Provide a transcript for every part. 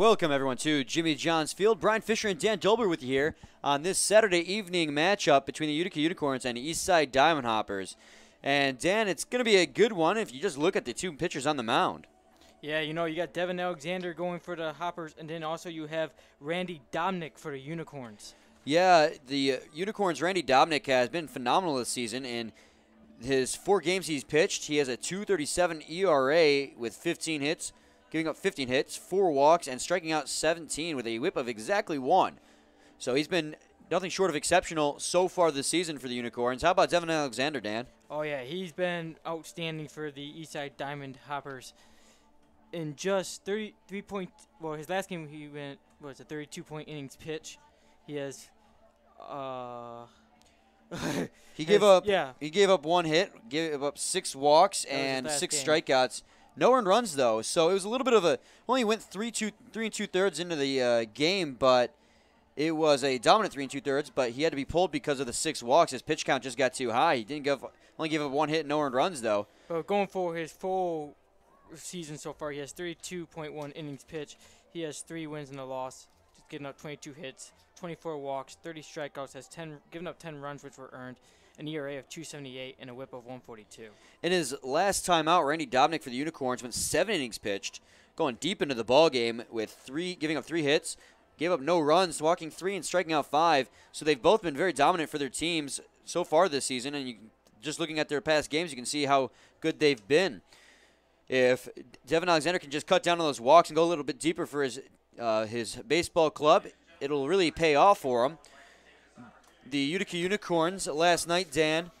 Welcome, everyone, to Jimmy John's Field. Brian Fisher and Dan Dolber with you here on this Saturday evening matchup between the Utica Unicorns and Eastside Diamond Hoppers. And, Dan, it's going to be a good one if you just look at the two pitchers on the mound. Yeah, you know, you got Devin Alexander going for the Hoppers, and then also you have Randy Domnick for the Unicorns. Yeah, the Unicorns' Randy Domnick has been phenomenal this season. In his 4 games he's pitched, he has a 2.37 ERA with 15 hits. Giving up 15 hits, 4 walks, and striking out 17 with a whip of exactly 1. So he's been nothing short of exceptional so far this season for the Unicorns. How about Devin Alexander, Dan? Oh, yeah, he's been outstanding for the Eastside Diamond Hoppers. In just 33 point, well, his last game he went, what was it, 32-point innings pitch. He has, He gave up 1 hit, gave up 6 walks, and 6 strikeouts. No earned runs, though, so it was a little bit of a – only went 3 2/3 into the game, but it was a dominant 3 2/3, but he had to be pulled because of the 6 walks. His pitch count just got too high. He only gave up 1 hit, no earned runs, though. But going for his full season so far, he has 32.1 innings pitched. He has 3 wins and a loss, just giving up 22 hits, 24 walks, 30 strikeouts, has given up 10 runs, which were earned, an ERA of 2.78, and a whip of 1.42. In his last time out, Randy Domnick for the Unicorns went 7 innings pitched, going deep into the ball game with giving up 3 hits, gave up no runs, walking 3 and striking out 5. So they've both been very dominant for their teams so far this season, and just looking at their past games, you can see how good they've been. If Devin Alexander can just cut down on those walks and go a little bit deeper for his baseball club, it'll really pay off for him. The Utica Unicorns last night, Dan,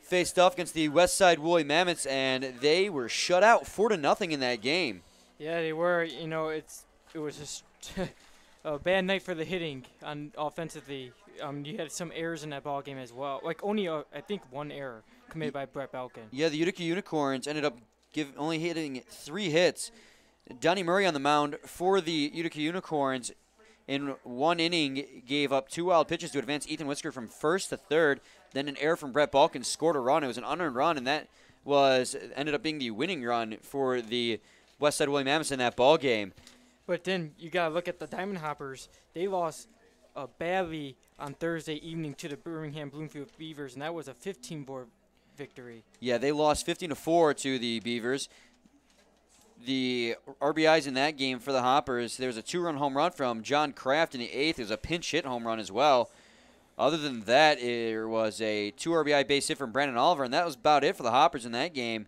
faced off against the Westside Woolly Mammoths, and they were shut out 4-0 in that game. Yeah, they were. You know, it was just a bad night for the hitting on offensively. You had some errors in that ball game as well. Like only I think 1 error committed by Brett Belkin. Yeah, the Utica Unicorns ended up only hitting 3 hits. Donnie Murray on the mound for the Utica Unicorns in 1 inning gave up 2 wild pitches to advance Ethan Whisker from first to third. Then an error from Brett Balkin scored a run. It was an unearned run, and that ended up being the winning run for the Westside Woolly Mammoths in that ball game. But then you got to look at the Diamond Hoppers. They lost badly on Thursday evening to the Birmingham Bloomfield Beavers, and that was a 15-board victory. Yeah, they lost 15-4 to the Beavers. The RBIs in that game for the Hoppers, there was a 2-run home run from John Kraft in the 8th. There was a pinch hit home run as well. Other than that, there was a 2 RBI base hit from Brandon Oliver, and that was about it for the Hoppers in that game.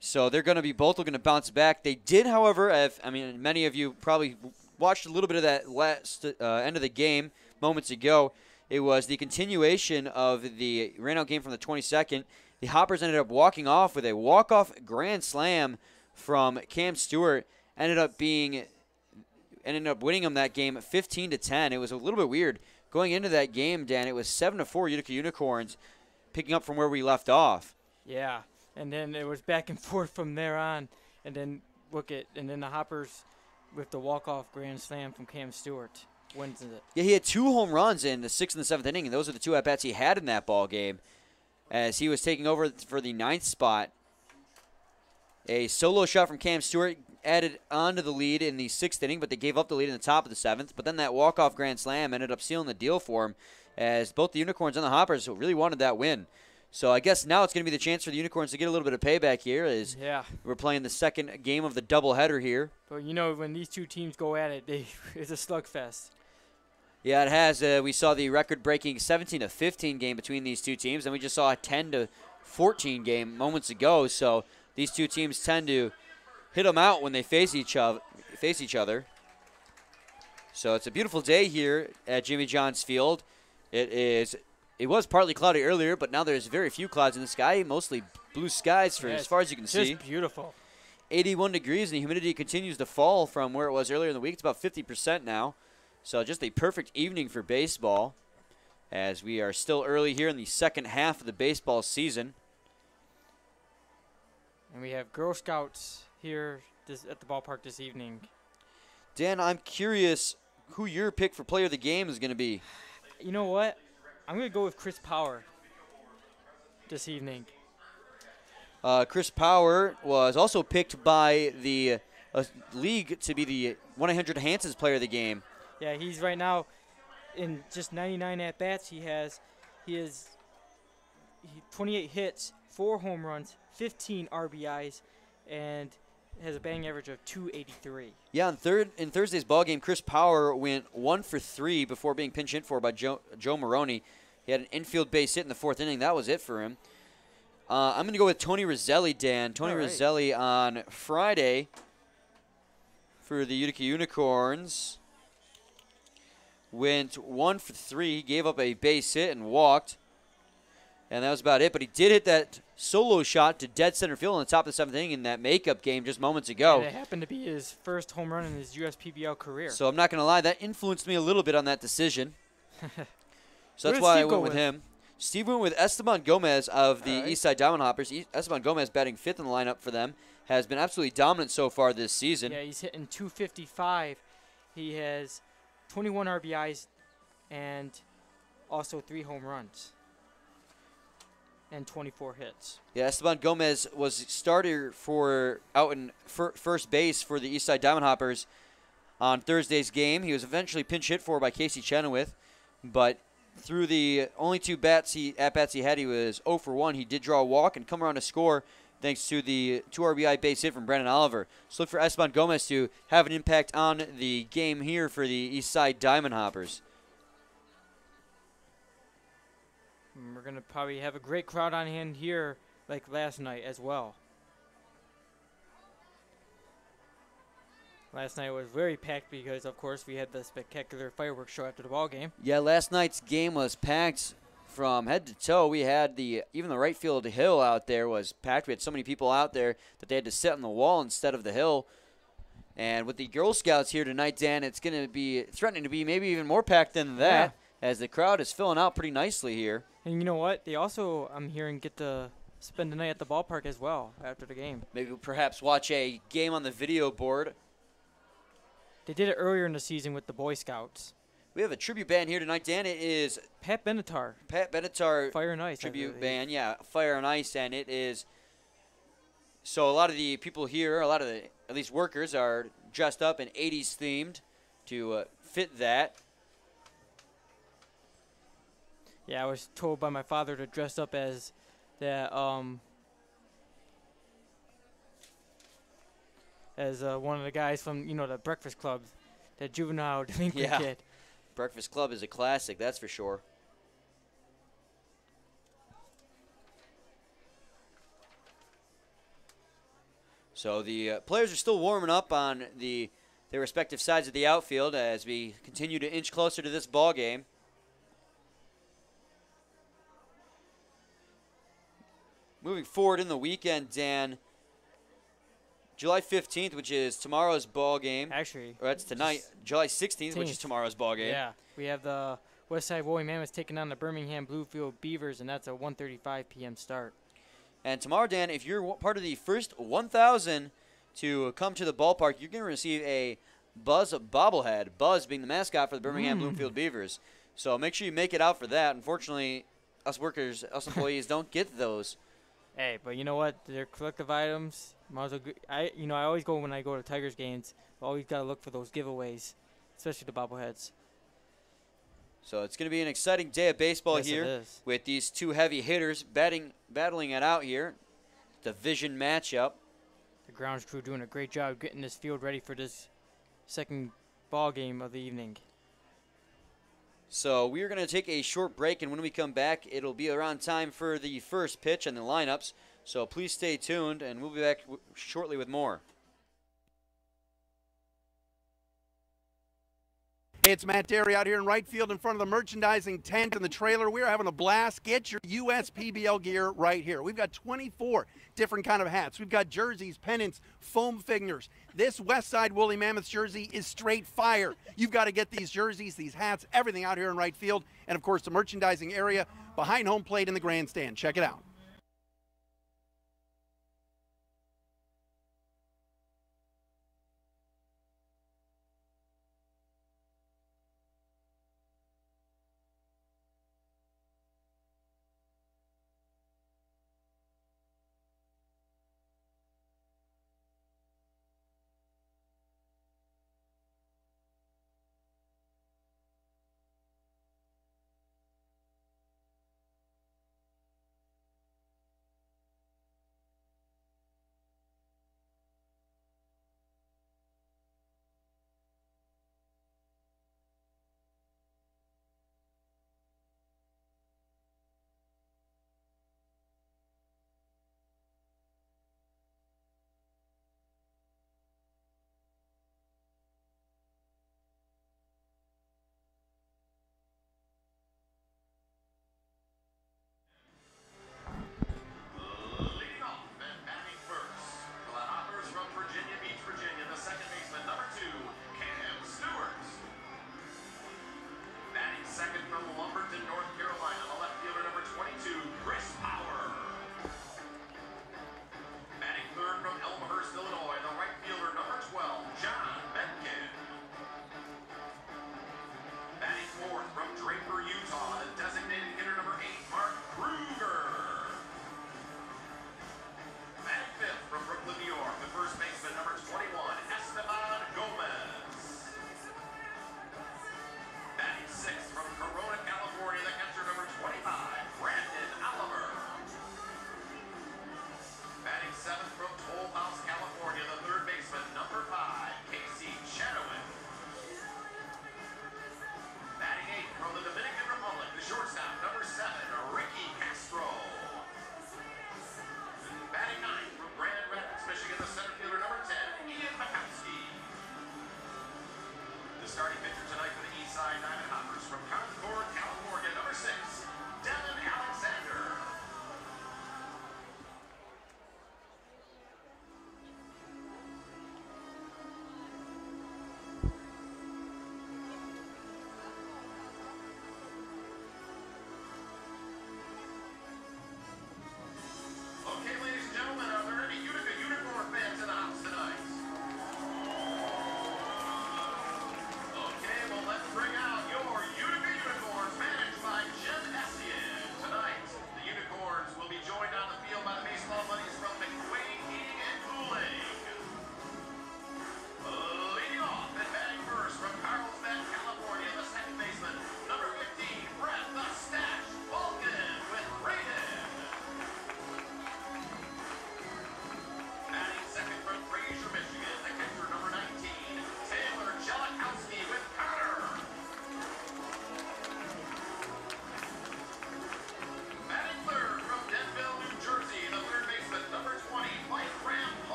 So they're going to be both looking to bounce back. They did, however, many of you probably watched a little bit of that last end of the game moments ago. It was the continuation of the rainout game from the 22nd. The Hoppers ended up walking off with a walk-off grand slam from Cam Stewart. Ended up winning them that game 15-10. It was a little bit weird. Going into that game, Dan, it was 7-4 Utica Unicorns, picking up from where we left off. Yeah, and then it was back and forth from there on. And then the Hoppers with the walk-off grand slam from Cam Stewart wins it. Yeah, he had 2 home runs in the 6th and the 7th inning, and those are the 2 at-bats he had in that ball game as he was taking over for the 9th spot. A solo shot from Cam Stewart added on to the lead in the 6th inning, but they gave up the lead in the top of the 7th. But then that walk-off grand slam ended up sealing the deal for him as both the Unicorns and the Hoppers really wanted that win. So I guess now it's going to be the chance for the Unicorns to get a little bit of payback here as we're playing the second game of the doubleheader here. But, you know, when these two teams go at it, it's a slugfest. Yeah, it has. We saw the record-breaking 17-15 game between these two teams, and we just saw a 10-14 game moments ago. So these two teams tend to hit them out when they face each other. So it's a beautiful day here at Jimmy John's Field. It was partly cloudy earlier, but now there's very few clouds in the sky, mostly blue skies as far as you can see. Just beautiful. 81 degrees, and the humidity continues to fall from where it was earlier in the week. It's about 50% now. So just a perfect evening for baseball as we are still early here in the second half of the baseball season. And we have Girl Scouts here at the ballpark this evening. Dan, I'm curious who your pick for player of the game is going to be. You know what? I'm going to go with Chris Power this evening. Chris Power was also picked by the a league to be the 100 Hanson's player of the game. Yeah, he's right now in just 99 at bats. He has 28 hits, 4 home runs, 15 RBIs, and has a batting average of 283. Yeah, in Thursday's ball game, Chris Power went 1 for 3 before being pinch hit for by Joe Maroney. He had an infield base hit in the 4th inning. That was it for him. I'm going to go with Tony Roselli, Dan. Tony Roselli on Friday for the Utica Unicorns went 1 for 3. He gave up a base hit and walked. And that was about it. But he did hit that solo shot to dead center field on the top of the 7th inning in that makeup game just moments ago. And it happened to be his first home run in his USPBL career. So I'm not going to lie, that influenced me a little bit on that decision. So that's why I went with him. Steve went with Esteban Gomez of the Eastside Diamond Hoppers. Esteban Gomez, batting 5th in the lineup for them, has been absolutely dominant so far this season. Yeah, he's hitting 255. He has 21 RBIs and also 3 home runs and 24 hits. Yeah, Esteban Gomez was starter out in first base for the Eastside Diamond Hoppers on Thursday's game. He was eventually pinch hit for by Casey Chenoweth, but through the only 2 at-bats he had, he was 0 for 1. He did draw a walk and come around to score thanks to the 2 RBI base hit from Brandon Oliver. So look for Esteban Gomez to have an impact on the game here for the Eastside Diamond Hoppers. We're going to probably have a great crowd on hand here like last night as well. Last night was very packed because, of course, we had the spectacular fireworks show after the ball game. Yeah, last night's game was packed from head to toe. We had even the right field hill out there was packed. We had so many people out there that they had to sit on the wall instead of the hill. And with the Girl Scouts here tonight, Dan, it's going to be threatening to be maybe even more packed than that, as the crowd is filling out pretty nicely here. And you know what? They also, I'm hearing, get to spend the night at the ballpark as well after the game. Maybe perhaps watch a game on the video board. They did it earlier in the season with the Boy Scouts. We have a tribute band here tonight, Dan. It is Pat Benatar. Pat Benatar Fire and Ice tribute band. Yeah, Fire and Ice, and it is. So a lot of the people here, a lot of the at least workers, are dressed up in 80s themed to fit that. Yeah, I was told by my father to dress up as that one of the guys from, the Breakfast Club, that juvenile delinquent kid. Breakfast Club is a classic, that's for sure. So the players are still warming up on their respective sides of the outfield as we continue to inch closer to this ball game. Moving forward in the weekend, Dan, July 15th, which is tomorrow's ball game. Actually. Or that's tonight. July 16th, which is tomorrow's ball game. Yeah. We have the Westside Woolly Mammoths taking on the Birmingham Bluefield Beavers, and that's a 1:35 p.m. start. And tomorrow, Dan, if you're part of the first 1,000 to come to the ballpark, you're going to receive a Buzz bobblehead, Buzz being the mascot for the Birmingham Bloomfield Beavers. So make sure you make it out for that. Unfortunately, us workers, us employees don't get those. Hey, but you know what? They're collective items. Might as well I always go when I go to Tigers games. Always got to look for those giveaways, especially the bobbleheads. So it's going to be an exciting day of baseball here with these 2 heavy hitters battling it out here. Division matchup. The grounds crew doing a great job getting this field ready for this second ball game of the evening. So we're going to take a short break, and when we come back, it'll be around time for the first pitch and the lineups. So please stay tuned, and we'll be back shortly with more. Hey, it's Matt Derry out here in right field in front of the merchandising tent and the trailer. We're having a blast. Get your USPBL gear right here. We've got 24 different kind of hats. We've got jerseys, pennants, foam figures. This Westside Woolly Mammoths jersey is straight fire. You've got to get these jerseys, these hats, everything out here in right field. And, of course, the merchandising area behind home plate in the grandstand. Check it out.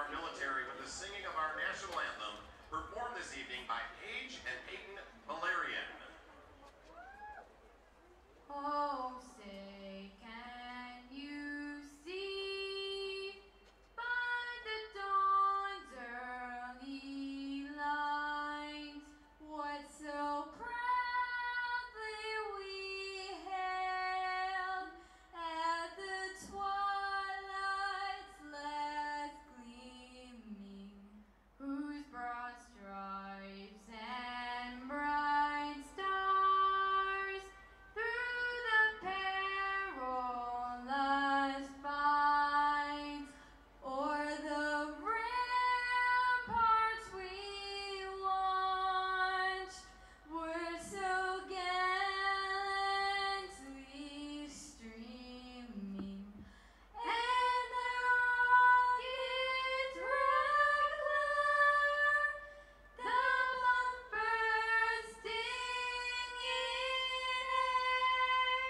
our military with the singing of our national anthem, performed this evening by Paige and Peyton Valerian. Oh, say, can you see by the dawn's early light what so proudly we hailed at the twilight's last gleaming, whose broad stripes and bright stars through the perilous fight o'er the ramparts we watched were so gallantly streaming, and their rockets regular, the blunt bursting in air,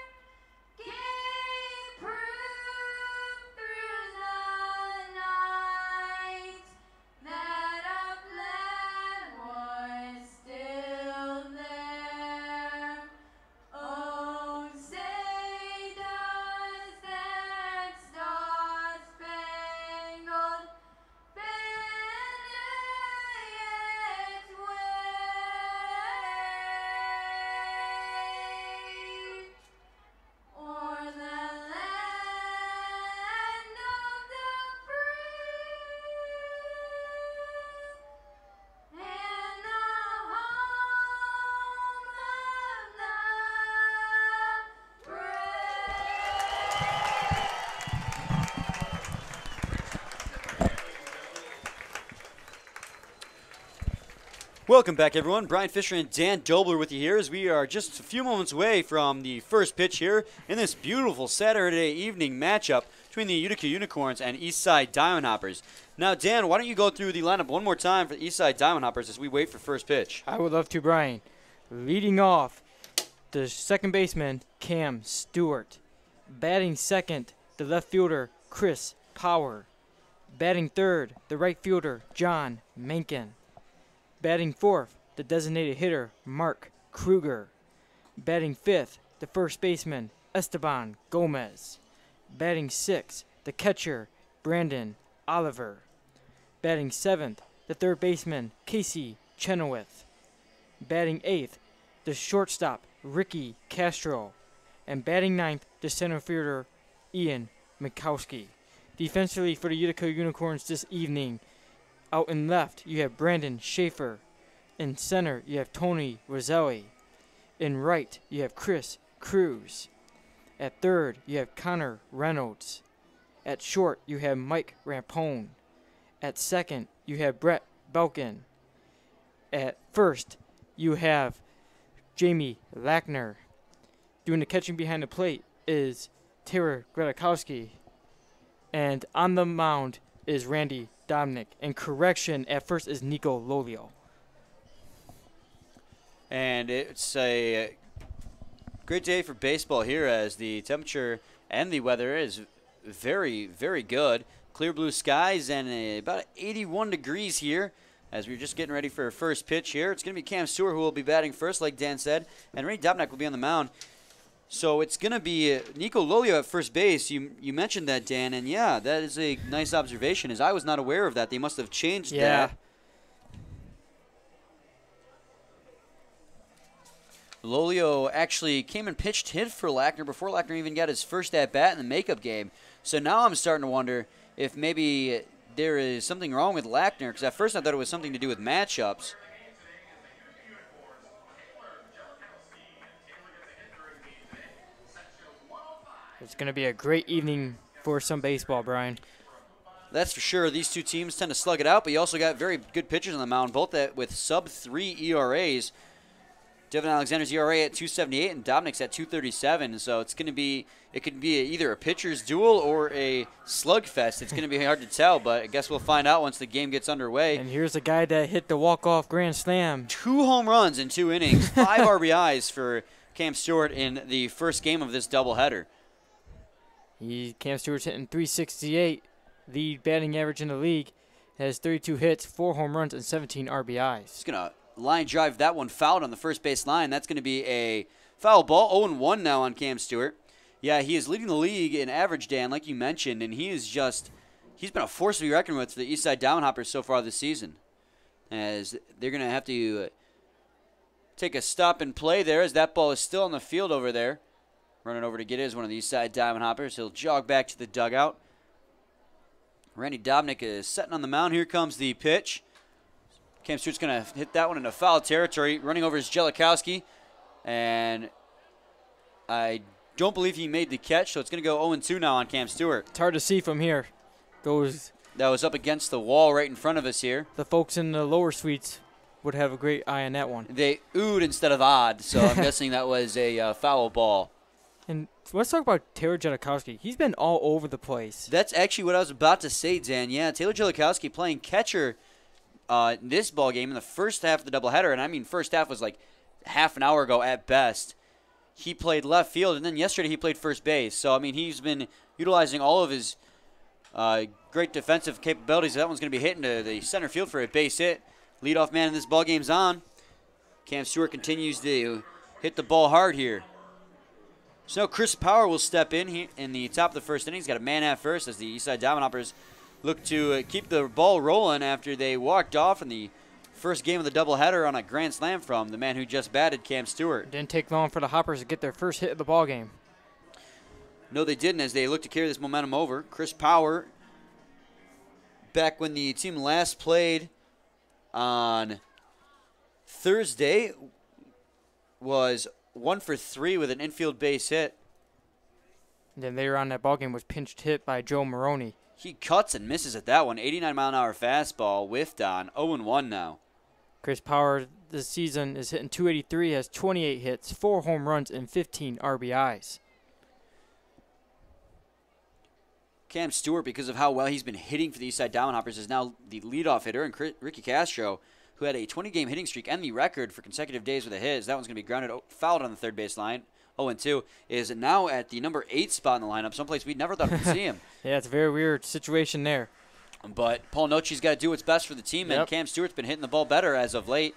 gave proof through the night that our flag was still there. Oh, say does that star-spangled banner yet wave o'er the land of the free and the home of the Welcome back, everyone. Brian Fisher and Dan Dobler with you here as we are just a few moments away from the first pitch here in this beautiful Saturday evening matchup between the Utica Unicorns and Eastside Diamond Hoppers. Now, Dan, why don't you go through the lineup one more time for the Eastside Diamond Hoppers as we wait for first pitch? I would love to, Brian. Leading off, the second baseman, Cam Stewart. Batting second, the left fielder, Chris Power. Batting third, the right fielder, John Menken. Batting fourth, the designated hitter, Mark Kruger. Batting fifth, the first baseman, Esteban Gomez. Batting sixth, the catcher, Brandon Oliver. Batting seventh, the third baseman, Casey Chenoweth. Batting eighth, the shortstop, Ricky Castro. And batting ninth, the center fielder, Ian Mikowski. Defensively for the Utica Unicorns this evening, out in left, you have Brandon Schaefer. In center, you have Tony Roselli. In right, you have Chris Cruz. At third, you have Connor Reynolds. At short, you have Mike Rampone. At second, you have Brett Belkin. At first, you have Jamie Lackner. Doing the catching behind the plate is Taylor Gradakowski. And on the mound is Randy Dominic. And correction, at first is Nico Lolio. And it's a great day for baseball here as the temperature and the weather is very, very good. Clear blue skies and about 81 degrees here as we're just getting ready for our first pitch here. It's going to be Cam Stewart who will be batting first, like Dan said, and Randy Dominic will be on the mound. So it's going to be Nico Lolio at first base. You mentioned that, Dan, and yeah, that is a nice observation, as I was not aware of that. They must have changed that. Lolio actually came and pitched hit for Lackner before Lackner even got his first at-bat in the makeup game. So now I'm starting to wonder if maybe there is something wrong with Lackner, because at first I thought it was something to do with matchups. It's going to be a great evening for some baseball, Brian. That's for sure. These two teams tend to slug it out, but you also got very good pitchers on the mound, both with sub-3 ERAs. Devin Alexander's ERA at 2.78 and Dominic's at 2.37. So it could be either a pitcher's duel or a slugfest. It's going to be hard to tell, but I guess we'll find out once the game gets underway. And here's a guy that hit the walk-off grand slam. 2 home runs in 2 innings, 5 RBIs for Cam Stewart in the first game of this doubleheader. Cam Stewart's hitting .368, lead batting average in the league. Has 32 hits, 4 home runs, and 17 RBIs. He's going to line drive that one fouled on the first base line. That's going to be a foul ball. 0-1 now on Cam Stewart. Yeah, he is leading the league in average, Dan, like you mentioned, and he's been a force to be reckoned with for the Eastside Diamond Hoppers so far this season. As they're going to have to take a stop and play there as that ball is still on the field over there. Running over to get it is one of the Eastside Diamond Hoppers. He'll jog back to the dugout. Randy Dobnik is setting on the mound. Here comes the pitch. Cam Stewart's going to hit that one into foul territory. Running over is Jellikowski. And I don't believe he made the catch, so it's going to go 0-2 now on Cam Stewart. It's hard to see from here. That was up against the wall right in front of us here. The folks in the lower suites would have a great eye on that one. They oohed instead of odd, so I'm guessing that was a foul ball. And let's talk about Taylor Jellikowski. He's been all over the place. That's actually what I was about to say, Dan. Yeah, Taylor Jellikowski playing catcher in this ball game in the first half of the doubleheader, and I mean first half was like half an hour ago at best. He played left field, and then yesterday he played first base. So, I mean, he's been utilizing all of his great defensive capabilities. That one's going to be hitting to the center field for a base hit. Leadoff man in this ball game's on. Cam Stewart continues to hit the ball hard here. So Chris Power will step in here in the top of the first inning. He's got a man at first as the Eastside Diamond Hoppers look to keep the ball rolling after they walked off in the first game of the doubleheader on a grand slam from the man who just batted, Cam Stewart. Didn't take long for the Hoppers to get their first hit of the ball game. No, they didn't as they look to carry this momentum over. Chris Power, back when the team last played on Thursday, was 1 for 3 with an infield base hit. And then later on that ball game was pinched hit by Joe Maroney. He cuts and misses at that one. 89-mile-an-hour fastball whiffed on. 0-1 now. Chris Power this season is hitting .283, has 28 hits, 4 home runs, and 15 RBIs. Cam Stewart, because of how well he's been hitting for the Eastside Diamond Hoppers, is now the leadoff hitter. And Ricky Castro, who had a 20-game hitting streak and the record for consecutive days with a hit, that one's going to be grounded, fouled on the third base line. 0-2, is now at the number 8 spot in the lineup, someplace we never thought we'd see him. Yeah, it's a very weird situation there. But Paul Nochi's got to do what's best for the team, and Yep. Cam Stewart's been hitting the ball better as of late.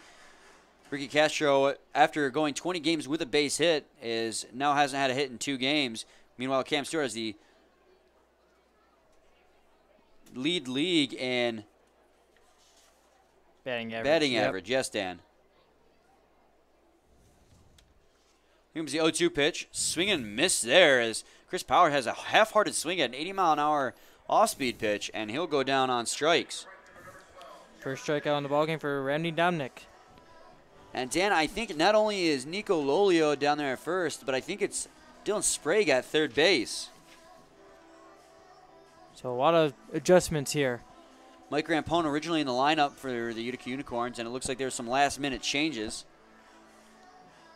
Ricky Castro, after going 20 games with a base hit, now hasn't had a hit in 2 games. Meanwhile, Cam Stewart has the league in Batting average. batting Yep. average. Yes, Dan. Here comes the 0-2 pitch. Swing and miss there as Chris Power has a half-hearted swing at an 80-mile-an-hour off-speed pitch, and he'll go down on strikes. First strikeout in the ballgame for Randy Dominic. And, Dan, I think not only is Nico Lolio down there at first, but I think it's Dylan Sprague at third base. So a lot of adjustments here. Mike Rampone originally in the lineup for the Utica Unicorns, and it looks like there's some last-minute changes.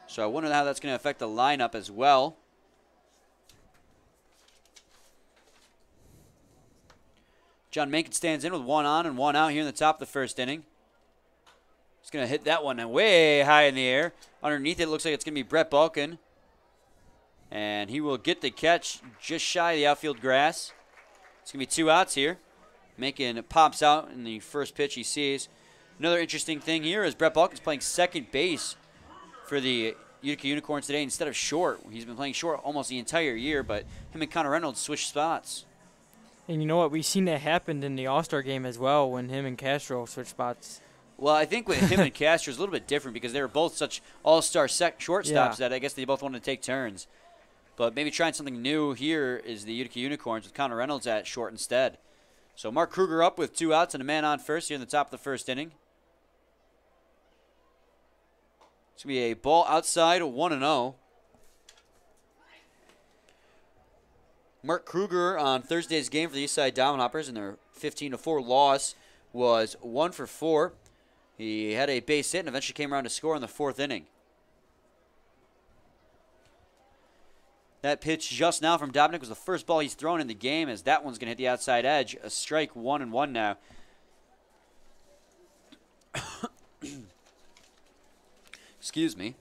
So I wonder how that's going to affect the lineup as well. John Mankin stands in with 1 on and 1 out here in the top of the first inning. He's going to hit that one way high in the air. Underneath it looks like it's going to be Brett Balkin. And he will get the catch just shy of the outfield grass. It's going to be 2 outs here. Mankin pops out in the first pitch he sees. Another interesting thing here is Brett Balkin's playing second base for the Utica Unicorns today instead of short. He's been playing short almost the entire year, but him and Connor Reynolds switched spots. And you know what? We've seen that happen in the All-Star game as well when him and Castro switched spots. Well, I think with him and Castro is a little bit different because they were both such all-star shortstops that I guess they both wanted to take turns. But maybe trying something new here is the Utica Unicorns with Connor Reynolds at short instead. So Mark Kruger up with 2 outs and a man on first here in the top of the first inning. It's going to be a ball outside, 1-0. Mark Kruger on Thursday's game for the Eastside Diamond Hoppers in their 15-4 loss was 1 for 4. He had a base hit and eventually came around to score in the 4th inning. That pitch just now from Dobnik was the first ball he's thrown in the game, as that one's going to hit the outside edge. A strike, 1-1 now. Excuse me.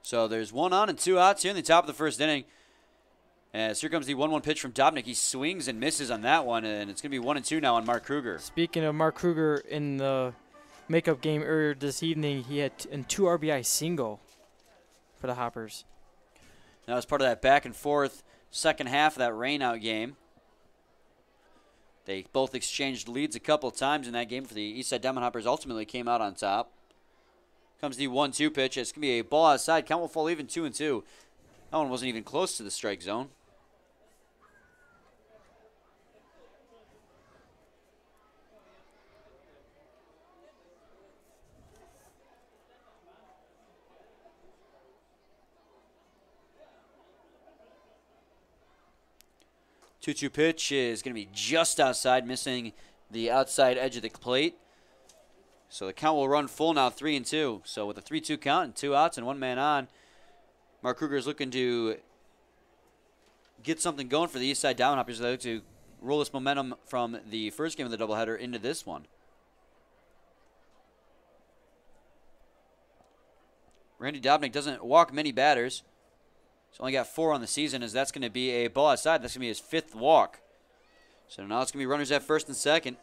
So there's 1 on and 2 outs here in the top of the first inning. As here comes the 1-1 pitch from Dobnik. He swings and misses on that one, and it's going to be 1-2 now on Mark Kruger. Speaking of Mark Kruger, in the makeup game earlier this evening, he had a 2 RBI single for the Hoppers. That was part of that back and forth second half of that rainout game. They both exchanged leads a couple of times in that game for the Eastside Diamond Hoppers. Ultimately came out on top. Comes the 1-2 pitch. It's going to be a ball outside. Count will fall even 2-2. That one wasn't even close to the strike zone. Two-two pitch is going to be just outside, missing the outside edge of the plate. So the count will run full now, 3-2. So with a 3-2 count and 2 outs and 1 man on, Mark Kruger is looking to get something going for the Eastside Diamond Hoppers. They look to roll this momentum from the first game of the doubleheader into this one. Randy Dobnik doesn't walk many batters. He's only got 4 on the season, as that's going to be a ball outside. That's going to be his 5th walk. So now it's going to be runners at first and second.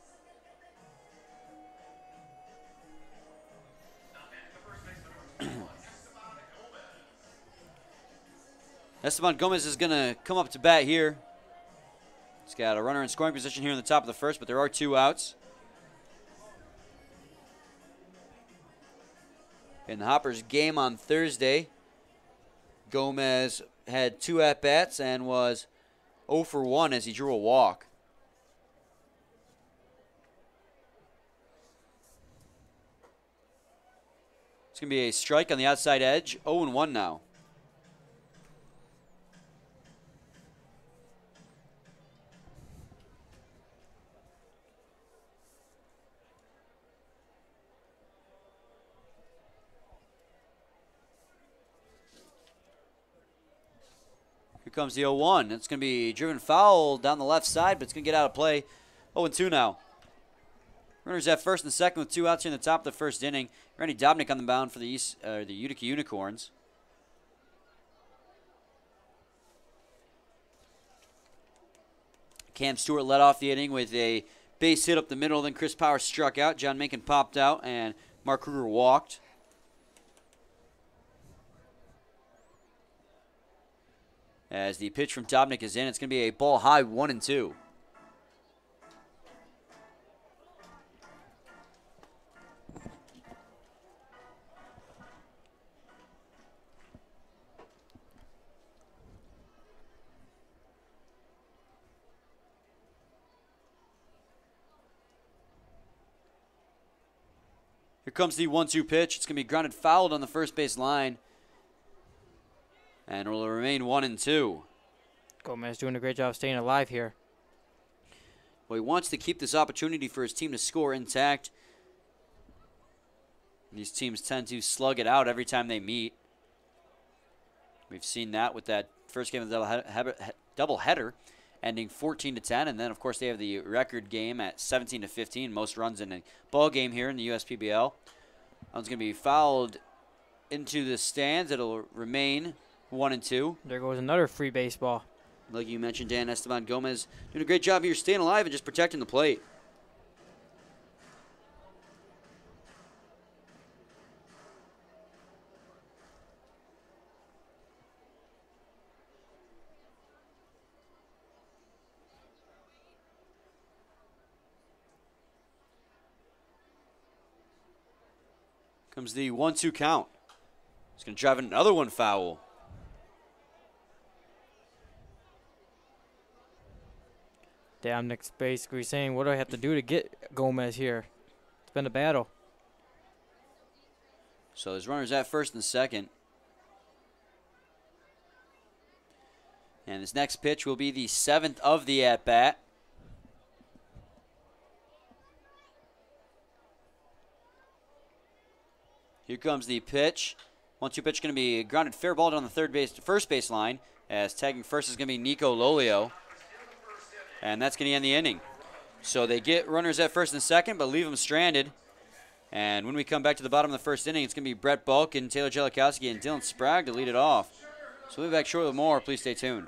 Esteban Gomez is going to come up to bat here. He's got a runner in scoring position here in the top of the first, but there are 2 outs. In the Hoppers game on Thursday, Gomez had 2 at-bats and was 0 for 1 as he drew a walk. It's going to be a strike on the outside edge, 0-1 now. Here comes the 0-1. It's going to be driven foul down the left side, but it's going to get out of play. 0-2 now. Runners at first and second with 2 outs here in the top of the first inning. Randy Dobnik on the mound for the Utica Unicorns. Cam Stewart led off the inning with a base hit up the middle. Then Chris Powers struck out. John Mencken popped out, and Mark Kruger walked. As the pitch from Dobnik is in, it's going to be a ball high, 1-2. Here comes the 1-2 pitch. It's going to be grounded fouled on the first base line. And it will remain 1-2. Gomez doing a great job staying alive here. Well, he wants to keep this opportunity for his team to score intact. These teams tend to slug it out every time they meet. We've seen that with that first game of the doubleheader ending 14-10. And then, of course, they have the record game at 17-15. Most runs in a ball game here in the USPBL. That one's going to be fouled into the stands. It'll remain 1-2. There goes another free baseball. Like you mentioned, Dan, Esteban Gomez doing a great job here staying alive and just protecting the plate. Comes the 1-2 count. He's going to drive another one foul. Dobnik's basically saying, what do I have to do to get Gomez here? It's been a battle. So there's runners at first and second. And this next pitch will be the 7th of the at-bat. Here comes the pitch. 1-2 pitch going to be grounded fair ball down the first base line. As tagging first is going to be Nico Lolio. And that's going to end the inning. So they get runners at first and second, but leave them stranded. And when we come back to the bottom of the first inning, it's going to be Brett Balkin, Taylor Jellikowski, and Dylan Sprague to lead it off. So we'll be back shortly with more. Please stay tuned.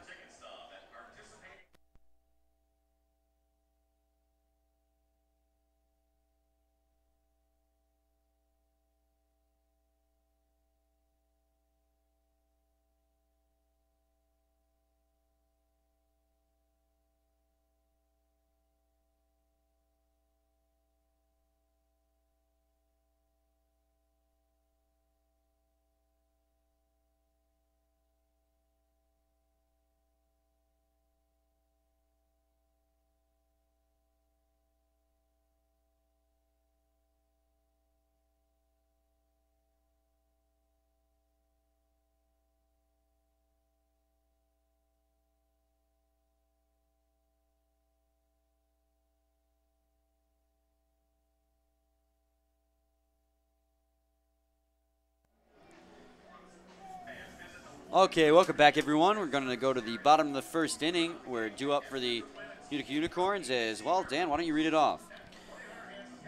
Okay, welcome back, everyone. We're going to go to the bottom of the first inning. We're due up for the Utica Unicorns as well. Dan, why don't you read it off?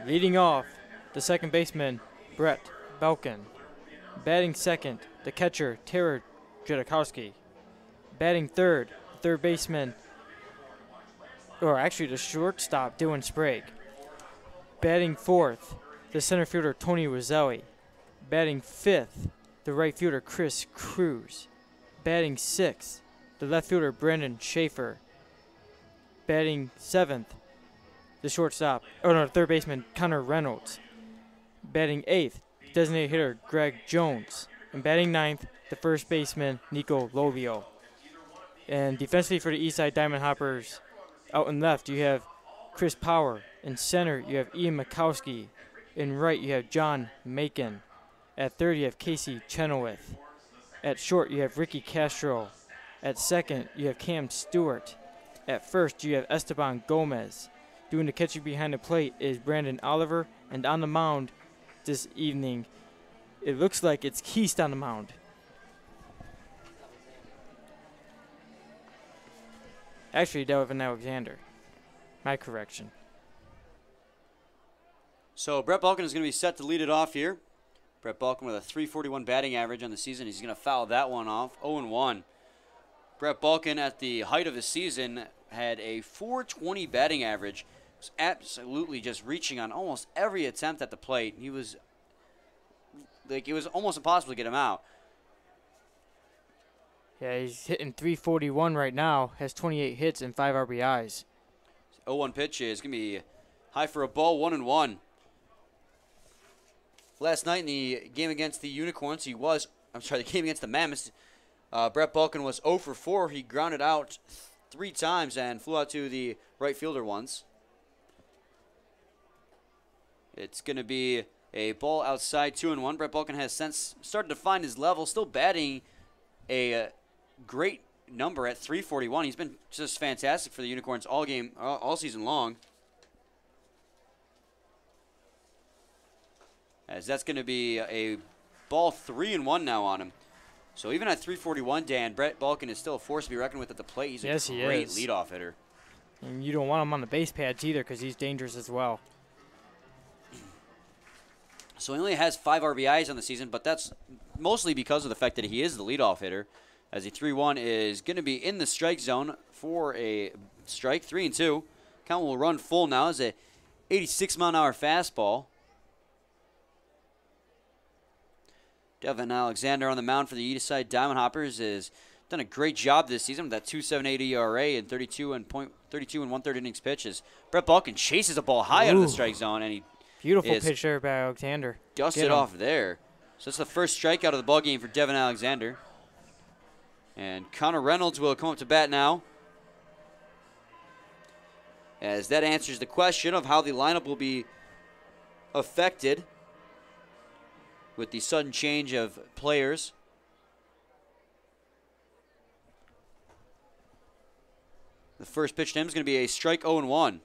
Leading off, the second baseman, Brett Balkin. Batting second, the catcher, Taylor Jellikowski. Batting third, the third baseman, or actually the shortstop, Dylan Sprague. Batting fourth, the center fielder, Tony Roselli. Batting fifth, the right fielder, Chris Cruz. Batting sixth, the left fielder, Brandon Schaefer. Batting seventh, the third baseman, Connor Reynolds. Batting eighth, designated hitter, Greg Jones. And batting ninth, the first baseman, Nico Lovio. And defensively for the Eastside Diamond Hoppers, out in left, you have Chris Power. In center, you have Ian Mikowski. In right, you have John Macon. At third, you have Casey Chenoweth. At short, you have Ricky Castro. At second, you have Cam Stewart. At first, you have Esteban Gomez. Doing the catching behind the plate is Brandon Oliver. And on the mound this evening, it looks like it's Keast on the mound. Actually, Delvin Alexander. My correction. So Brett Balkin is going to be set to lead it off here. Brett Balkin with a .341 batting average on the season. He's going to foul that one off. 0-1. Brett Balkin at the height of his season had a .420 batting average. Was absolutely just reaching on almost every attempt at the plate. He was like, it was almost impossible to get him out. Yeah, he's hitting .341 right now. Has 28 hits and 5 RBIs. 0-1 pitch is going to be high for a ball. 1-1. Last night in the game against the Unicorns, the game against the Mammoths, Brett Balkin was 0 for 4. He grounded out 3 times and flew out to the right fielder once. It's going to be a ball outside, 2-1. Brett Balkin has since started to find his level, still batting a great number at .341. He's been just fantastic for the Unicorns all season long. As that's going to be a ball 3-1 now on him. So even at .341, Dan, Brett Balkin is still a force to be reckoned with at the plate. He's a great leadoff hitter. And you don't want him on the base pads either because he's dangerous as well. So he only has 5 RBIs on the season, but that's mostly because of the fact that he is the leadoff hitter. As the 3-1 is going to be in the strike zone for a strike. 3-2. Count will run full now as a 86-mile-an-hour fastball. Devin Alexander on the mound for the Eastside Diamond Hoppers has done a great job this season with that 2.78 ERA and 32 and 1/3 innings pitches. Brett Balkin chases a ball high out of the strike zone, and he beautiful pitch there by Alexander. Dusted off there. So that's the first strikeout of the ball game for Devin Alexander. And Connor Reynolds will come up to bat now, as that answers the question of how the lineup will be affected with the sudden change of players. The first pitch to him is going to be a strike. 0-1.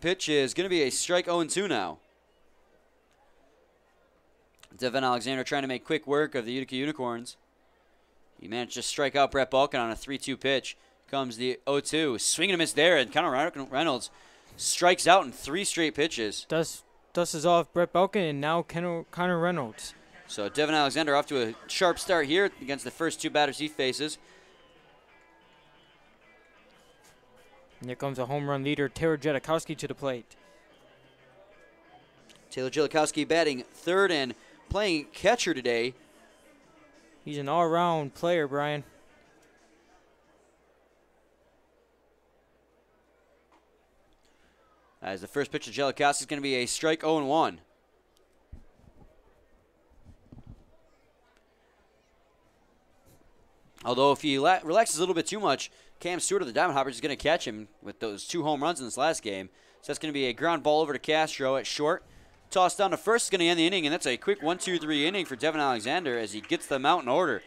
Pitch is going to be a strike. 0-2 now. Devin Alexander trying to make quick work of the Utica Unicorns. He managed to strike out Brett Balkin on a 3-2 pitch. Comes the 0-2. Swing and a miss there, and Connor Reynolds strikes out in 3 straight pitches. Dusts off Brett Balkin and now Connor Reynolds. So Devin Alexander off to a sharp start here against the first 2 batters he faces. And here comes a home run leader, Taylor Jedikowski, to the plate. Taylor Jedikowski batting third and playing catcher today. He's an all-around player, Brian. As the first pitch of Jedikowski is going to be a strike 0-1. Although if he relaxes a little bit too much, Cam Stewart of the Diamond Hoppers is going to catch him with those 2 home runs in this last game. So that's going to be a ground ball over to Castro at short. Tossed down to first is going to end the inning, and that's a quick 1-2-3 inning for Devin Alexander as he gets them out in order.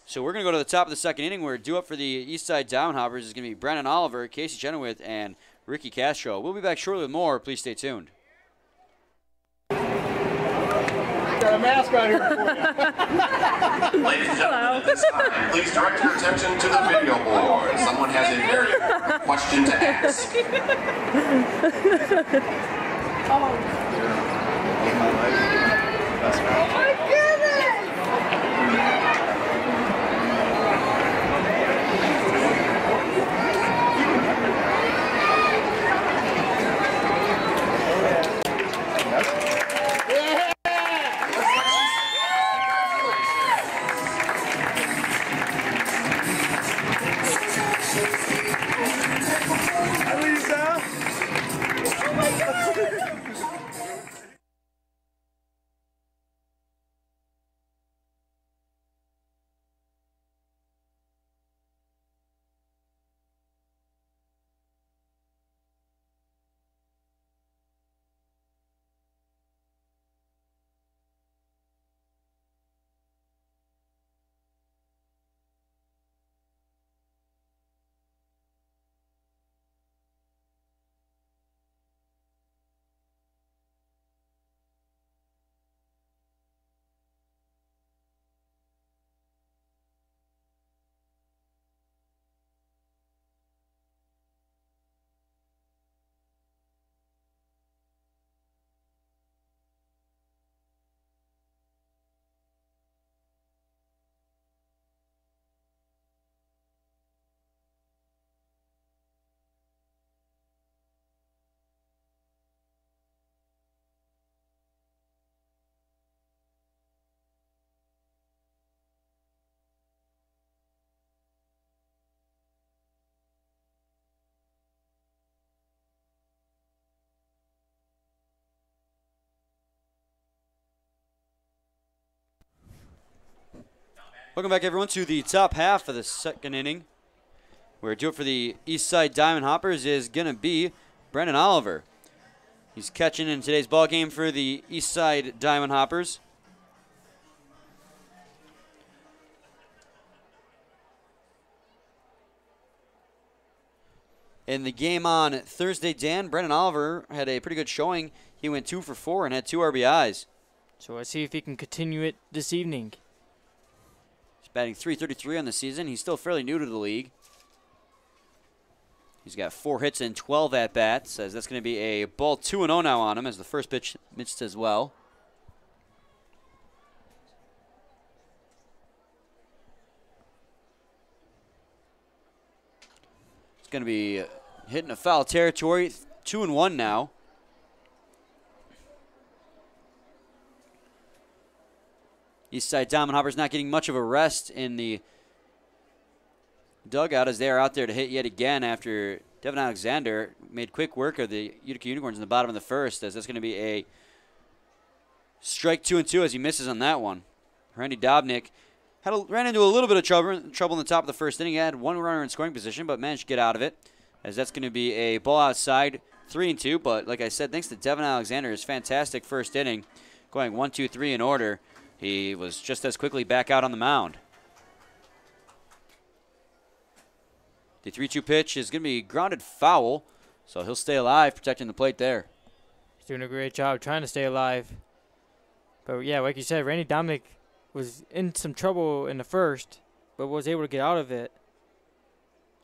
So we're going to go to the top of the second inning where due up for the Eastside Diamond Hoppers is going to be Brandon Oliver, Casey Chenoweth, and Ricky Castro. We'll be back shortly with more. Please stay tuned. Got a mask on here for you. Ladies and gentlemen, at this time, please direct your attention to the video board. Someone has a very important question to ask. Welcome back, everyone, to the top half of the second inning. Where due for the Eastside Diamond Hoppers is going to be Brendan Oliver. He's catching in today's ball game for the Eastside Diamond Hoppers. In the game on Thursday, Dan, Brendan Oliver had a pretty good showing. He went 2 for 4 and had 2 RBIs. So let's see if he can continue it this evening. Batting .333 on the season. He's still fairly new to the league. He's got 4 hits and 12 at-bats, as that's going to be a ball 2-0 now on him as the first pitch missed as well. It's going to be hitting a foul territory, 2-1 now. Eastside Diamond Hoppers not getting much of a rest in the dugout as they are out there to hit yet again after Devin Alexander made quick work of the Utica Unicorns in the bottom of the first, as that's going to be a strike 2-2 as he misses on that one. Randy Dobnik ran into a little bit of trouble in the top of the first inning. He had 1 runner in scoring position but managed to get out of it, as that's going to be a ball outside, 3-2. But like I said, thanks to Devin Alexander, his fantastic first inning, going 1-2-3 in order. He was just as quickly back out on the mound. The 3-2 pitch is going to be grounded foul, so he'll stay alive, protecting the plate there. He's doing a great job trying to stay alive. But yeah, like you said, Randy Dominic was in some trouble in the first, but was able to get out of it.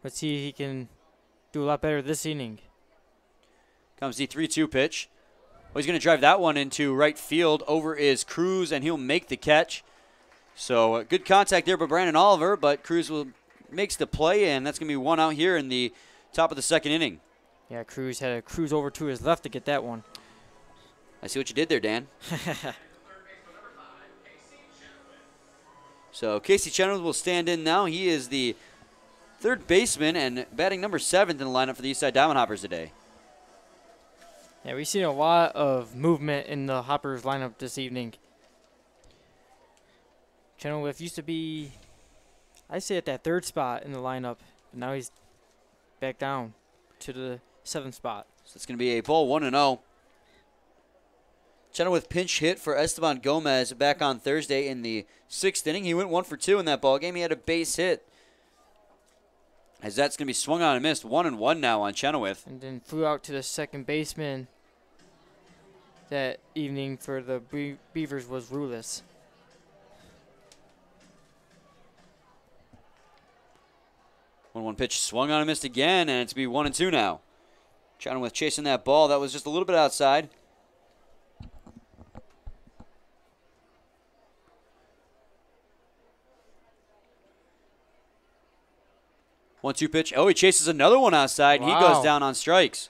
Let's see if he can do a lot better this inning. Comes the 3-2 pitch. Well, he's going to drive that one into right field. Over is Cruz, and he'll make the catch. So good contact there by Brandon Oliver, but Cruz makes the play, and that's going to be one out here in the top of the second inning. Yeah, Cruz had to cruise over to his left to get that one. I see what you did there, Dan. So Casey Chenoweth will stand in now. He is the third baseman and batting number 7th in the lineup for the Eastside Diamond Hoppers today. Yeah, we've seen a lot of movement in the Hoppers lineup this evening. Chenoweth used to be, I'd say, at that 3rd spot in the lineup, but now he's back down to the 7th spot. So it's going to be a ball 1-0. Chenoweth pinch hit for Esteban Gomez back on Thursday in the 6th inning. He went 1 for 2 in that ball game. He had a base hit. As that's going to be swung on and missed. 1-1 now on Chenoweth. And then flew out to the second baseman that evening for the Beavers was Rulis. 1-1 pitch swung on and missed again, and it's going to be 1-2 now. Chenoweth chasing that ball. That was just a little bit outside. 1-2 pitch. Oh, he chases another one outside. Wow. He goes down on strikes.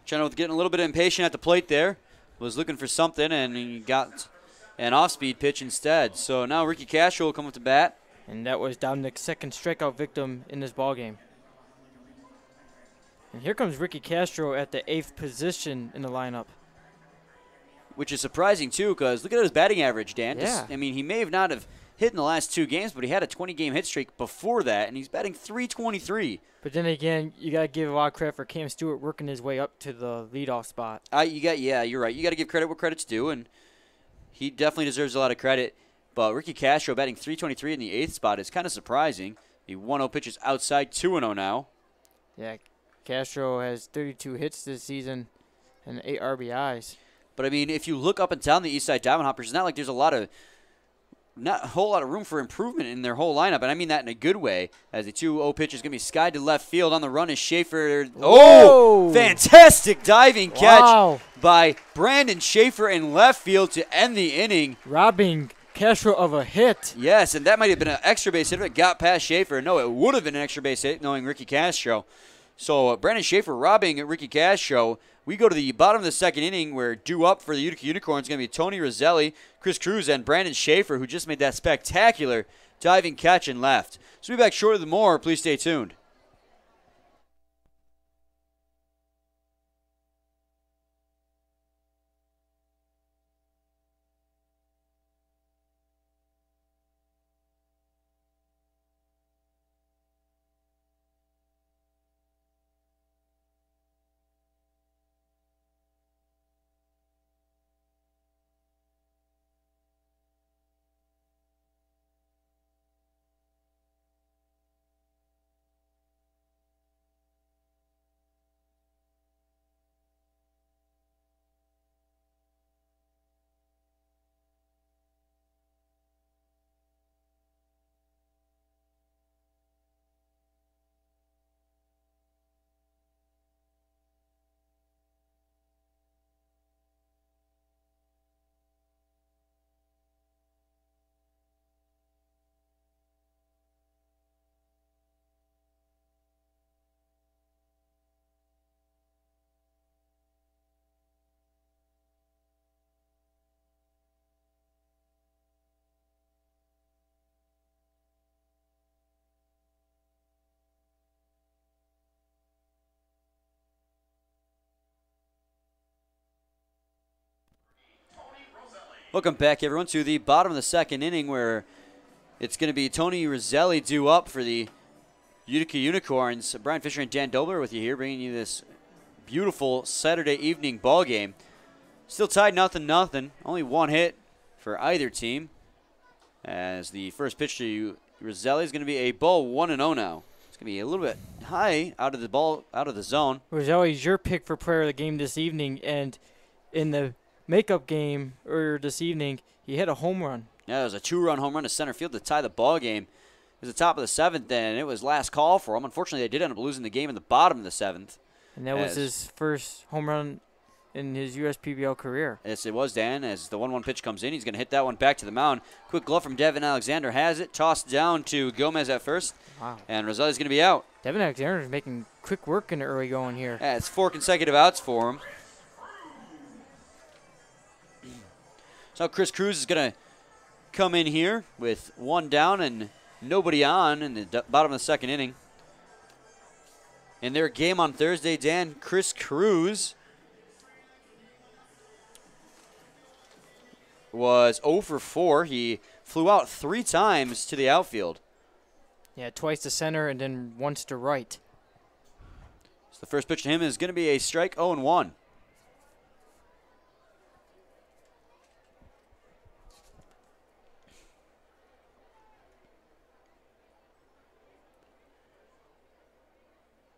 Chenoweth getting a little bit impatient at the plate there. Was looking for something, and he got an off-speed pitch instead. So now Ricky Castro will come up to bat. And that was Dominic's second strikeout victim in this ballgame. And here comes Ricky Castro at the 8th position in the lineup. Which is surprising, too, because look at his batting average, Dan. Yeah. I mean, he may have not have hit in the last 2 games, but he had a 20-game hit streak before that, and he's batting .323. But then again, you got to give a lot of credit for Cam Stewart working his way up to the leadoff spot. Yeah, you're right. You got to give credit where credit's due, and he definitely deserves a lot of credit. But Ricky Castro batting .323 in the 8th spot is kind of surprising. The 1-0 pitch is outside, 2-0 now. Yeah, Castro has 32 hits this season and 8 RBIs. But, I mean, if you look up and down the Eastside Diamond Hoppers, it's not like there's not a whole lot of room for improvement in their whole lineup, and I mean that in a good way, as the 2-0 pitch is going to be skied to left field. On the run is Schaefer. Oh, fantastic diving catch by Brandon Schaefer in left field to end the inning. Robbing Castro of a hit. Yes, and that might have been an extra base hit if it got past Schaefer. No, it would have been an extra base hit knowing Ricky Castro. So Brandon Schaefer robbing Ricky Castro. We go to the bottom of the second inning where due up for the Utica Unicorns is going to be Tony Roselli, Chris Cruz, and Brandon Schaefer, who just made that spectacular diving catch and left. So we'll be back shortly with more. Please stay tuned. Welcome back, everyone, to the bottom of the second inning where it's going to be Tony Roselli due up for the Utica Unicorns. Brian Fisher and Dan Dobler with you here, bringing you this beautiful Saturday evening ball game. Still tied 0-0. Only 1 hit for either team. As the first pitch to Roselli is going to be a ball 1-0 now. It's going to be a little bit high out of the zone. Roselli's your pick for player of the game this evening, and in the makeup game earlier this evening. He hit a home run. Yeah, it was a 2-run home run to center field to tie the ball game. It was the top of the 7th, and it was last call for him. Unfortunately, they did end up losing the game in the bottom of the 7th. And that was his first home run in his USPBL career. Yes, it was, Dan. As the 1-1 pitch comes in, he's going to hit that one back to the mound. Quick glove from Devin Alexander has it. Tossed down to Gomez at first. Wow. And Rosali's going to be out. Devin Alexander is making quick work in the early going here. Yeah, it's 4 consecutive outs for him. So Chris Cruz is going to come in here with 1 down and nobody on in the bottom of the 2nd inning. In their game on Thursday, Dan, Chris Cruz was 0 for 4. He flew out 3 times to the outfield. Yeah, twice to center and then once to right. So the first pitch to him is going to be a strike, 0-1.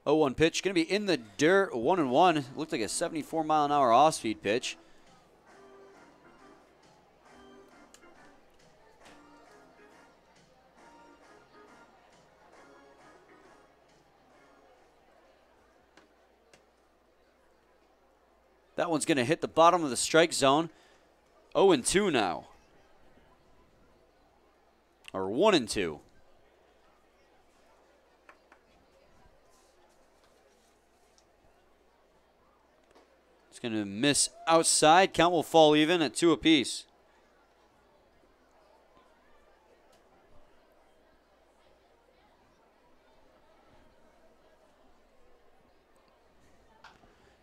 Oh, 1 pitch, going to be in the dirt, 1-1. Looked like a 74-mile-an-hour off-speed pitch. That one's going to hit the bottom of the strike zone. 0-2 now. Or 1-2. It's going to miss outside. Count will fall even at 2 apiece.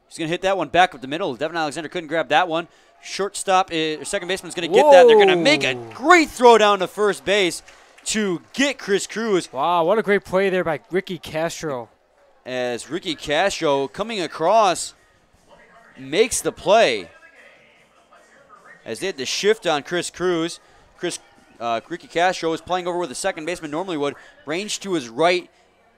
He's going to hit that one back up the middle. Devin Alexander couldn't grab that one. Shortstop, second baseman's going to get that. They're going to make a great throw down to first base to get Chris Cruz. Wow, what a great play there by Ricky Castro. As Ricky Castro coming across makes the play. As they had to shift on Chris Cruz. Ricky Castro was playing over where the second baseman normally would. Ranged to his right.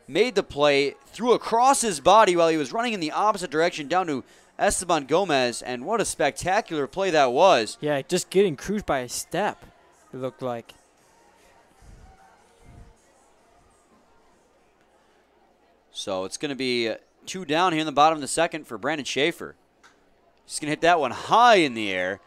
Made the play, threw across his body while he was running in the opposite direction down to Esteban Gomez, and what a spectacular play that was. Yeah, just getting Cruz by a step, it looked like. So it's going to be 2 down here in the bottom of the 2nd for Brandon Schaefer. He's going to hit that one high in the air.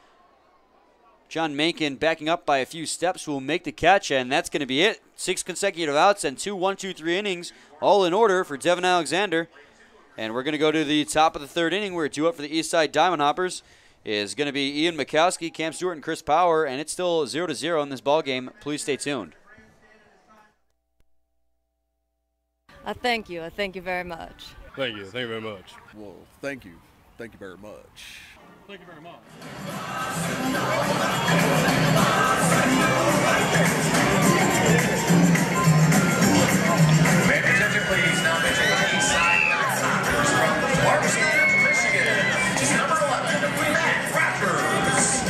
John Mankin backing up by a few steps will make the catch, and that's going to be it. 6 consecutive outs and 2 1-2-3 innings, all in order for Devin Alexander. And we're going to go to the top of the 3rd inning. We're 2 up for the Eastside Diamond Hoppers. Is going to be Ian Mikowski, Cam Stewart, and Chris Power, and it's still 0-0 in this ball game. Please stay tuned. Thank you. Thank you very much. Thank you. Thank you very much. Well, thank you. Thank you very much. Thank you very much. May attention please, now pitching on the east side, from Marshall, Michigan, is number 11, Matt Rappers.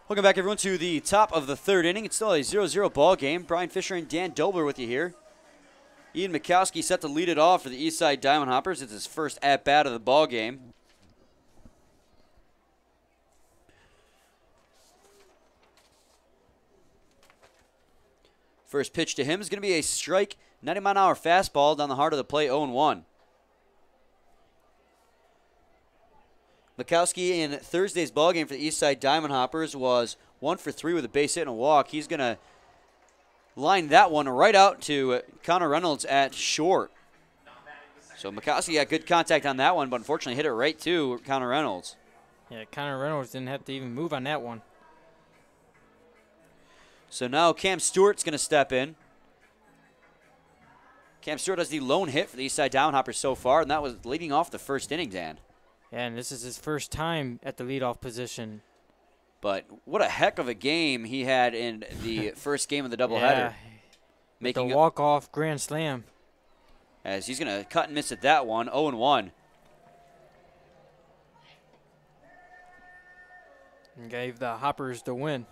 Welcome back, everyone, to the top of the 3rd inning. It's still a 0-0 ball game. Brian Fisher and Dan Dobler with you here. Ian Mikowski set to lead it off for the Eastside Diamond Hoppers. It's his first at-bat of the ball game. First pitch to him is going to be a strike, 90-mile-an-hour fastball down the heart of the plate, 0-1. Mikowski in Thursday's ballgame for the Eastside Diamond Hoppers was 1 for 3 with a base hit and a walk. He's going to line that one right out to Connor Reynolds at short. So Mikowski got good contact on that one, but unfortunately hit it right to Connor Reynolds. Yeah, Connor Reynolds didn't have to even move on that one. So now Cam Stewart's going to step in. Cam Stewart has the lone hit for the Eastside Diamond Hoppers so far, and that was leading off the first inning, Dan. Yeah, and this is his first time at the leadoff position. But what a heck of a game he had in the first game of the doubleheader. Yeah, making the walk-off grand slam. As he's going to cut and miss at that one, 0-1. And gave the Hoppers the win.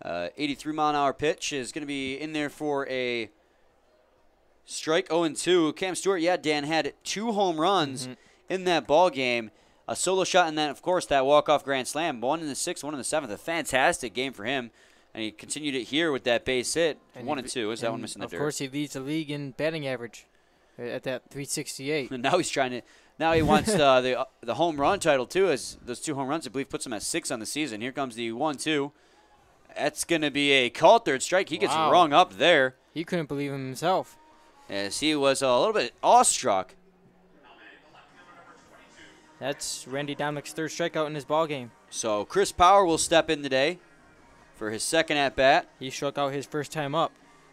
83-mile-an-hour pitch is going to be in there for a strike, 0-2. Cam Stewart, yeah, Dan, had 2 home runs in that ball game. A solo shot, and then, of course, that walk-off grand slam. 1 in the 6th, 1 in the 7th. A fantastic game for him. And he continued it here with that base hit. 1-2. Is that one missing the dirt? Of course, he leads the league in batting average at that 368. And now he's trying to. Now he wants the home run title too. As those 2 home runs, I believe, puts him at 6 on the season. Here comes the 1-2. That's going to be a called third strike. He gets rung up there. He couldn't believe him himself. As he was a little bit awestruck. That's Randy Dominick's 3rd strikeout in his ball game. So Chris Power will step in today for his 2nd at bat. He struck out his first time up.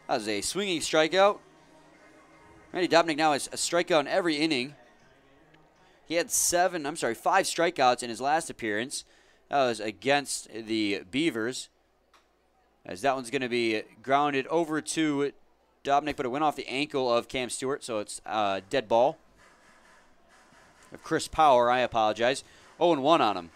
That was a swinging strikeout. Randy Dominick now has a strikeout in every inning. He had 5 strikeouts in his last appearance. That was against the Beavers. As that one's going to be grounded over to Dominick, but it went off the ankle of Cam Stewart, so it's dead ball. Of Chris Power, I apologize. 0-1 on him.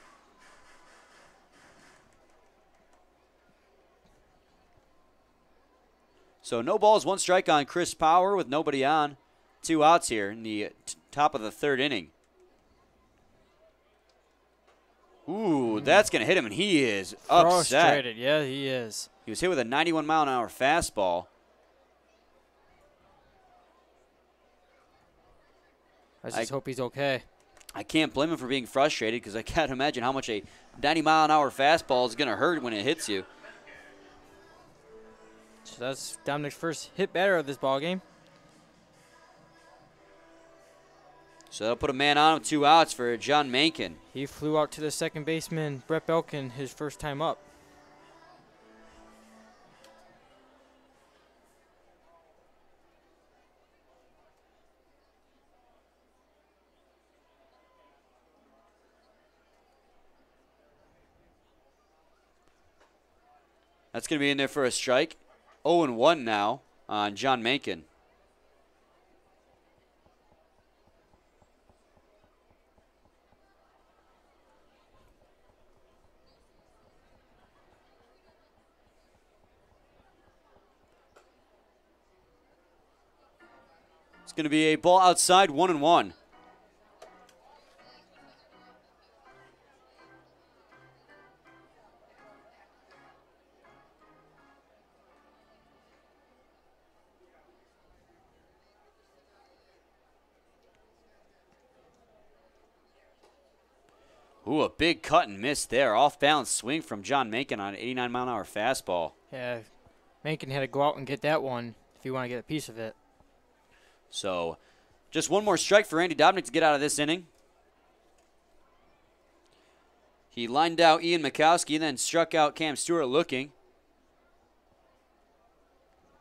So no balls, 1 strike on Chris Power with nobody on. 2 outs here in the top of the 3rd inning. Ooh, that's going to hit him, and he is upset. Frustrated, yeah, he is. He was hit with a 91-mile-an-hour fastball. I just hope he's okay. I can't blame him for being frustrated because I can't imagine how much a 90-mile-an-hour fastball is going to hurt when it hits you. So that's Dominick's first hit batter of this ball game. So that'll put a man on with 2 outs for John Mankin. He flew out to the second baseman, Brett Belkin, his first time up. That's going to be in there for a strike. 0-1 now on John Mankin. It's going to be a ball outside, 1-1. Ooh, a big cut and miss there. Off-balance swing from John Mankin on an 89-mile-an-hour fastball. Yeah, Mankin had to go out and get that one if you want to get a piece of it. So, just 1 more strike for Randy Dominick to get out of this inning. He lined out Ian Mikowski and then struck out Cam Stewart looking.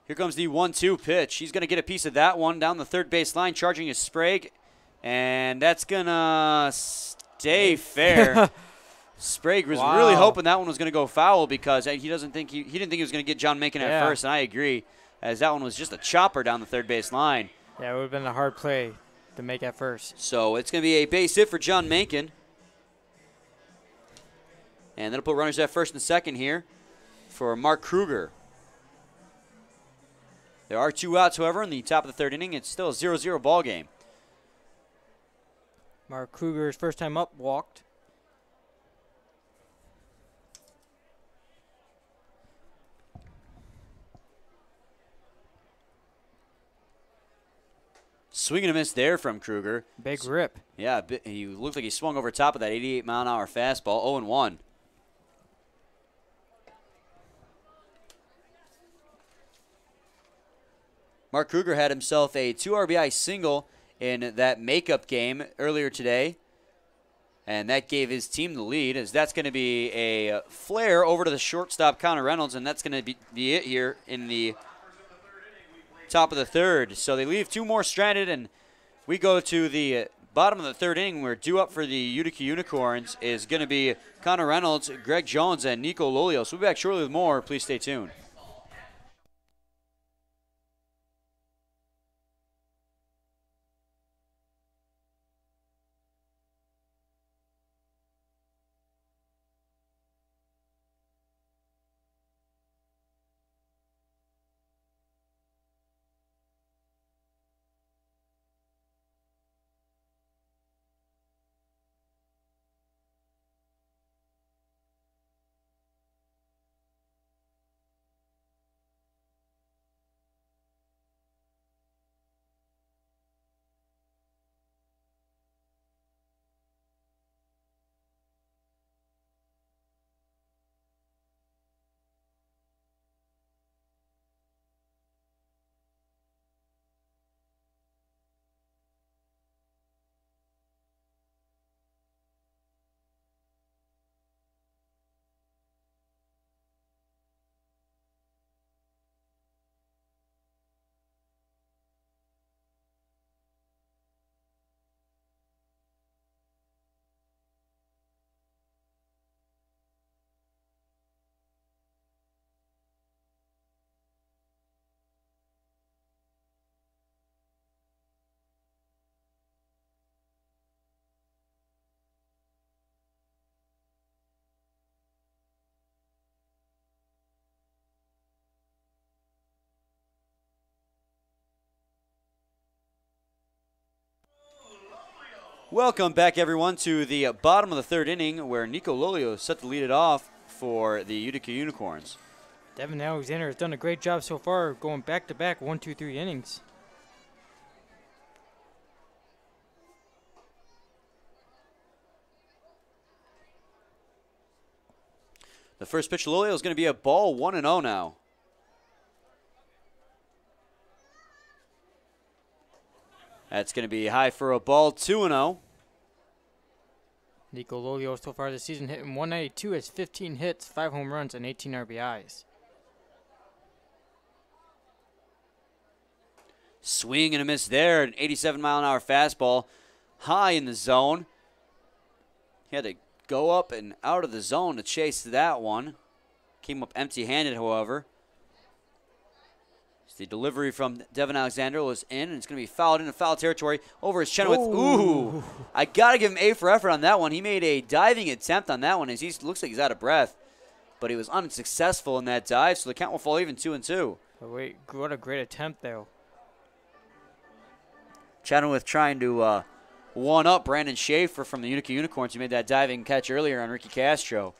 Here comes the 1-2 pitch. He's going to get a piece of that one down the 3rd base line, charging his Sprague. And that's going to stay fair. Sprague was really hoping that one was going to go foul because he didn't think he was going to get John Mankin at first, and I agree, as that one was just a chopper down the 3rd base line. Yeah, it would have been a hard play to make at first. So it's going to be a base hit for John Mankin. And that'll put runners at 1st and 2nd here for Mark Kruger. There are 2 outs, however, in the top of the 3rd inning. It's still a 0-0 ball game. Mark Kruger's first time up walked. Swing and a miss there from Kruger. Big rip. Yeah, he looked like he swung over top of that 88-mile-an-hour fastball. 0-1. Mark Kruger had himself a 2 RBI single in that makeup game earlier today, and that gave his team the lead, as that's going to be a flare over to the shortstop, Connor Reynolds, and that's going to be it here in the top of the 3rd. So they leave 2 more stranded, and we go to the bottom of the 3rd inning. We're due up for the Utica Unicorns is going to be Connor Reynolds, Greg Jones, and Nico Lolio. So we'll be back shortly with more. Please stay tuned. Welcome back, everyone, to the bottom of the 3rd inning, where Nico Lolio is set to lead it off for the Utica Unicorns. Devin Alexander has done a great job so far, going back-to-back 1, 2, 3 innings. The first pitch to Lolio is going to be a ball, 1-0 now. That's going to be high for a ball, 2-0. Nico Lolio so far this season hitting 192, has 15 hits, 5 home runs, and 18 RBIs. Swing and a miss there, an 87-mile-an-hour fastball, high in the zone. He had to go up and out of the zone to chase that one. Came up empty-handed, however. The delivery from Devin Alexander was in, and it's going to be fouled into foul territory over his Chenoweth. Ooh. I got to give him A for effort on that one. He made a diving attempt on that one, as he looks like he's out of breath. But he was unsuccessful in that dive, so the count will fall even 2-2. Oh, wait, what a great attempt, though. Chenoweth trying to one-up Brandon Schaefer from the Utica Unicorns, who made that diving catch earlier on Ricky Castro.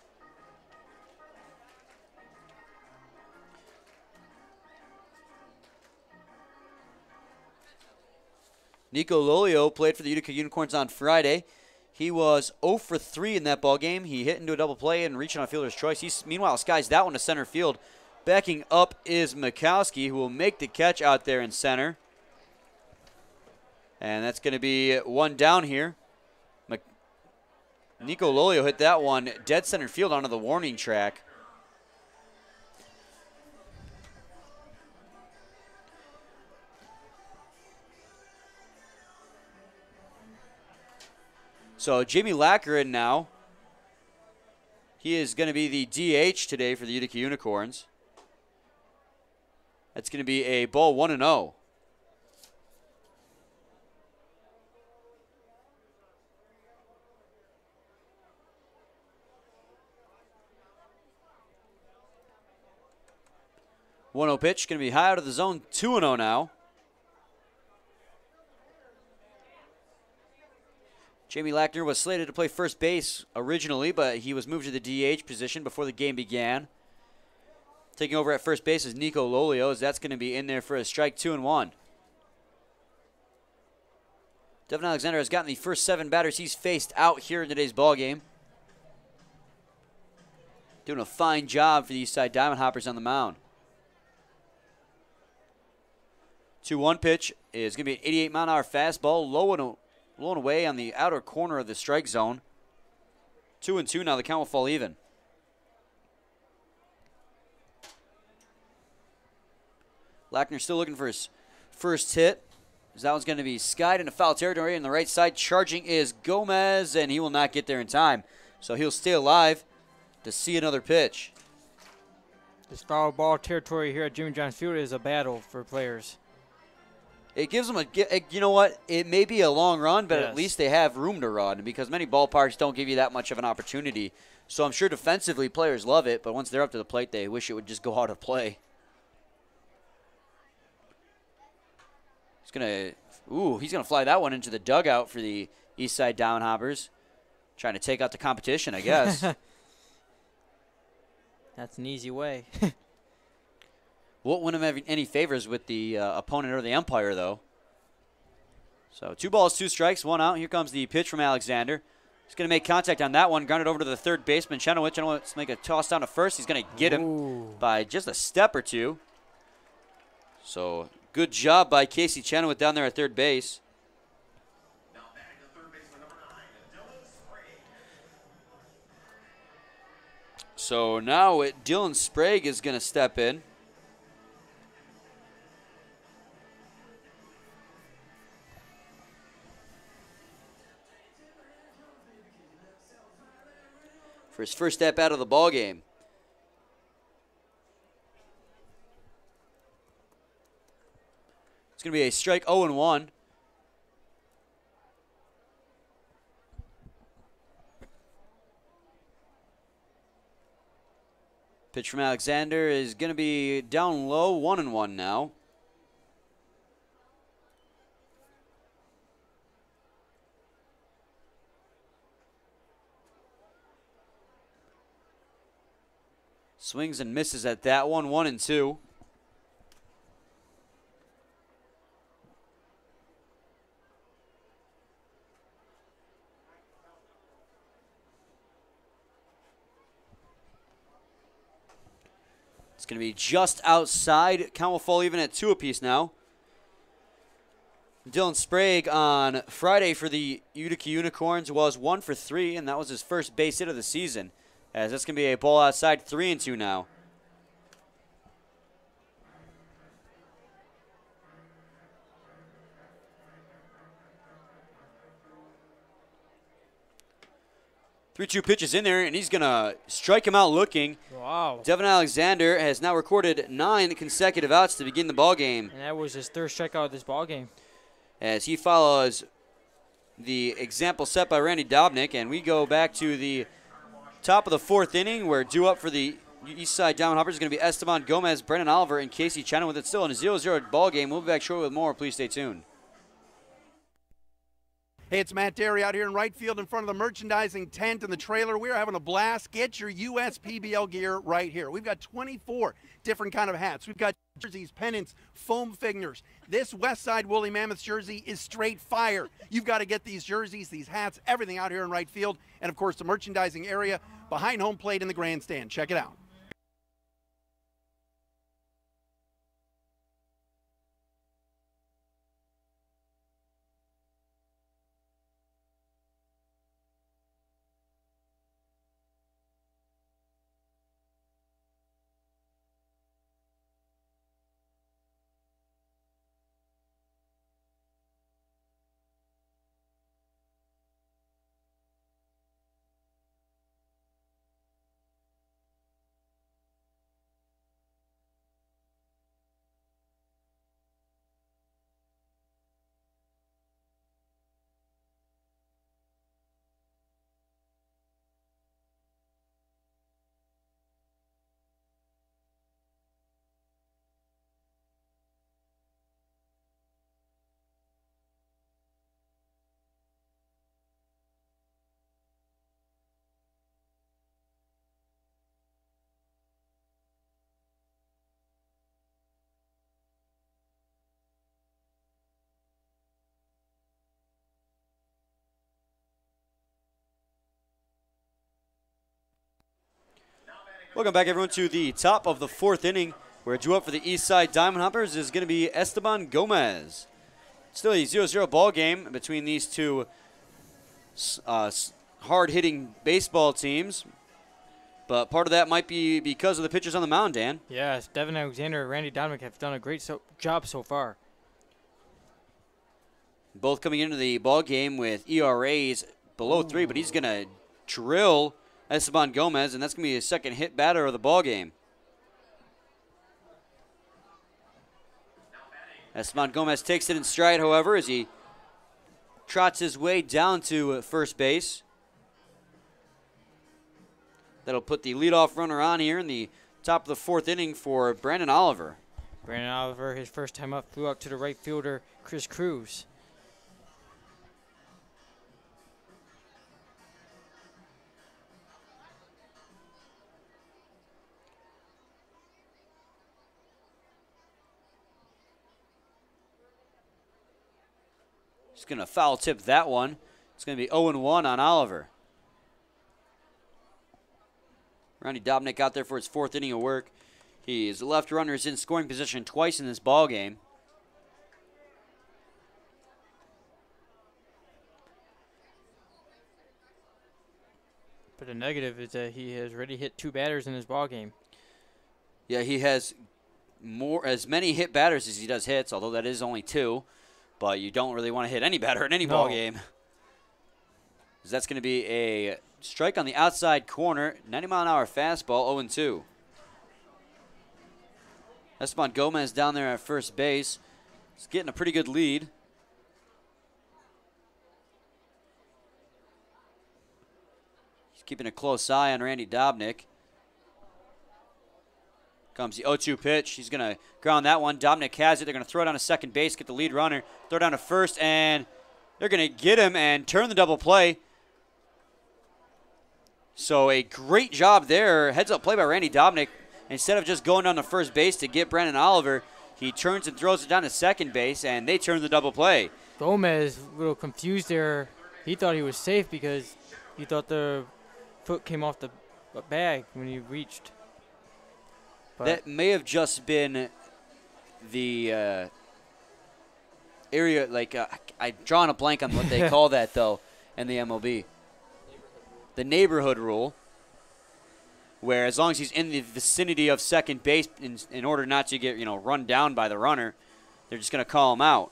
Nico Lolio played for the Utica Unicorns on Friday. He was 0 for 3 in that ball game. He hit into a double play and reached on a fielder's choice. He meanwhile skies that one to center field. Backing up is Mikowski, who will make the catch out there in center. And that's going to be one down here. Nico Lolio hit that one dead center field onto the warning track. So Jamie Lackerin now. He is going to be the DH today for the Utica Unicorns. That's going to be a ball 1-0. 1-0 pitch, going to be high out of the zone, 2-0 now. Jamie Lackner was slated to play first base originally, but he was moved to the DH position before the game began. Taking over at first base is Nico Lolio, as that's going to be in there for a strike, 2-1. Devin Alexander has gotten the first 7 batters he's faced out here in today's ballgame. Doing a fine job for the Eastside Diamond Hoppers on the mound. 2-1 pitch is going to be an 88-mile-an-hour fastball, low and away on the outer corner of the strike zone. 2-2 now. The count will fall even. Lackner still looking for his first hit. That one's going to be skied into foul territory on the right side. Charging is Gomez, and he will not get there in time. So he'll stay alive to see another pitch. This foul ball territory here at Jimmy John's Field is a battle for players. It gives them you know what? It may be a long run, but Yes. at least they have room to run because many ballparks don't give you that much of an opportunity. So I'm sure defensively players love it, but once they're up to the plate, they wish it would just go out of play. He's gonna fly that one into the dugout for the Eastside Diamond Hoppers. Trying to take out the competition, I guess. That's an easy way. Won't win him any favors with the opponent or the umpire, though. So 2 balls, 2 strikes, 1 out. Here comes the pitch from Alexander. He's going to make contact on that one. Grounded over to the third baseman, Chenoweth. Chenoweth make a toss down to first. He's going to get him by just a step or 2. So good job by Casey Chenoweth down there at third base. Now batting the third baseman, number 9, Dylan Sprague. So now Dylan Sprague is going to step in. For his first step out of the ball game. It's going to be a strike 0-1. Pitch from Alexander is going to be down low, 1-1 now. Swings and misses at that one, 1-2. It's going to be just outside. Count will fall even at 2 apiece now. Dylan Sprague on Friday for the Utica Unicorns was 1 for 3, and that was his first base hit of the season. As that's going to be a ball outside, 3-2 now. Three-two pitches in there, and he's going to strike him out looking. Wow. Devin Alexander has now recorded 9 consecutive outs to begin the ball game. And that was his 3rd strikeout of this ball game. As he follows the example set by Randy Dobnik, and we go back to the top of the 4th inning. We're due up for the Eastside Diamond Hoppers. It's going to be Esteban Gomez, Brennan Oliver, and Casey Chenoweth. It's still in a 0-0 ball game. We'll be back shortly with more. Please stay tuned. Hey, it's Matt Derry out here in right field in front of the merchandising tent and the trailer. We're having a blast. Get your USPBL gear right here. We've got 24 different kind of hats. We've got jerseys, pennants, foam figures. This Westside Woolly Mammoth jersey is straight fire. You've got to get these jerseys, these hats, everything out here in right field. And, of course, the merchandising area behind home plate in the grandstand. Check it out. Welcome back, everyone, to the top of the 4th inning, where a due up for the Eastside Diamond Hoppers is going to be Esteban Gomez. Still a 0-0 ball game between these two hard-hitting baseball teams, but part of that might be because of the pitchers on the mound, Dan. Yes, Devin Alexander and Randy Dominic have done a great job so far. Both coming into the ball game with ERAs below 3, but he's going to drill Esteban Gomez, and that's going to be his second hit batter of the ball game. Esteban Gomez takes it in stride, however, as he trots his way down to first base. That'll put the leadoff runner on here in the top of the 4th inning for Brandon Oliver. Brandon Oliver, his first time up, flew out to the right fielder, Chris Cruz. He's going to foul tip that one. It's going to be 0-1 on Oliver. Randy Dobnik out there for his 4th inning of work. His left runner is in scoring position twice in this ball game. But the negative is that he has already hit 2 batters in his ball game. Yeah, he has as many hit batters as he does hits, although that is only 2. But you don't really want to hit any batter in any ball game. That's going to be a strike on the outside corner, 90-mile-an-hour fastball, 0-2. Esteban Gomez down there at first base. He's getting a pretty good lead. He's keeping a close eye on Randy Dobnik. Comes the 0-2 pitch. He's going to ground that one. Dobnik has it. They're going to throw it down to second base, get the lead runner, throw it down to first, and they're going to get him and turn the double play. So a great job there. Heads-up play by Randy Dobnik. Instead of just going down to first base to get Brandon Oliver, he turns and throws it down to second base, and they turn the double play. Gomez, a little confused there. He thought he was safe because he thought the foot came off the bag when he reached. But that may have just been the area, like, I'm drawing a blank on what they call that, though, in the MLB. The neighborhood rule, where as long as he's in the vicinity of second base in order not to get, run down by the runner, they're just going to call him out.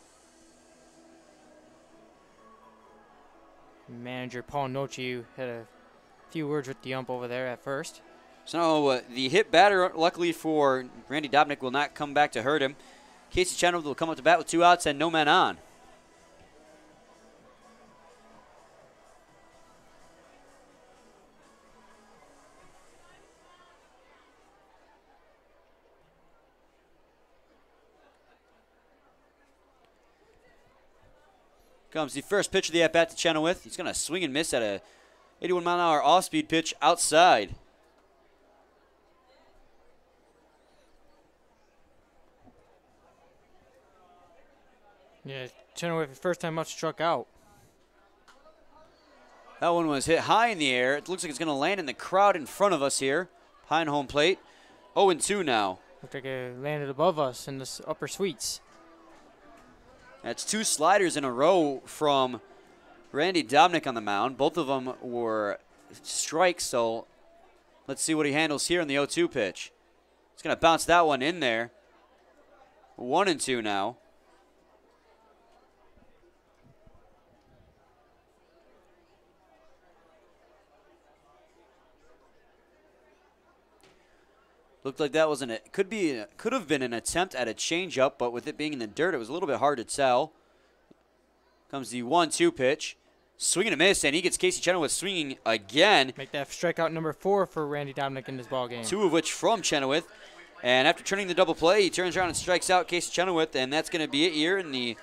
Manager Paul Nochi had a few words with the ump over there at first. So the hit batter, luckily for Randy Dobnik, will not come back to hurt him. Casey Chenoweth will come up to bat with 2 outs and no men on. Comes the first pitch of the at-bat to Chenoweth. He's going to swing and miss at a 81-mile-an-hour off-speed pitch outside. Yeah, Chenoweth, first time up, struck out. That one was hit high in the air. It looks like it's going to land in the crowd in front of us here. Behind home plate. 0-2 now. Looks like it landed above us in the upper suites. That's 2 sliders in a row from Randy Dobnik on the mound. Both of them were strikes, so let's see what he handles here in the 0-2 pitch. He's going to bounce that one in there. 1-2 now. Looked like that was could have been an attempt at a changeup, but with it being in the dirt, it was a little bit hard to tell. Comes the 1-2 pitch, swing and a miss, and he gets Casey Chenoweth swinging again. Make that strikeout number 4 for Randy Dominic in this ball game. 2 of which from Chenoweth, and after turning the double play, he turns around and strikes out Casey Chenoweth, and that's going to be it here in the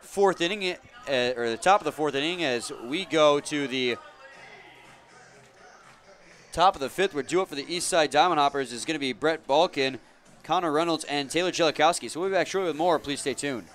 4th inning, or the top of the 4th inning, as we go to the top of the 5th. We're due up for the Eastside Diamond Hoppers. Is going to be Brett Balkin, Connor Reynolds, and Taylor Jelikowski. So we'll be back shortly with more. Please stay tuned.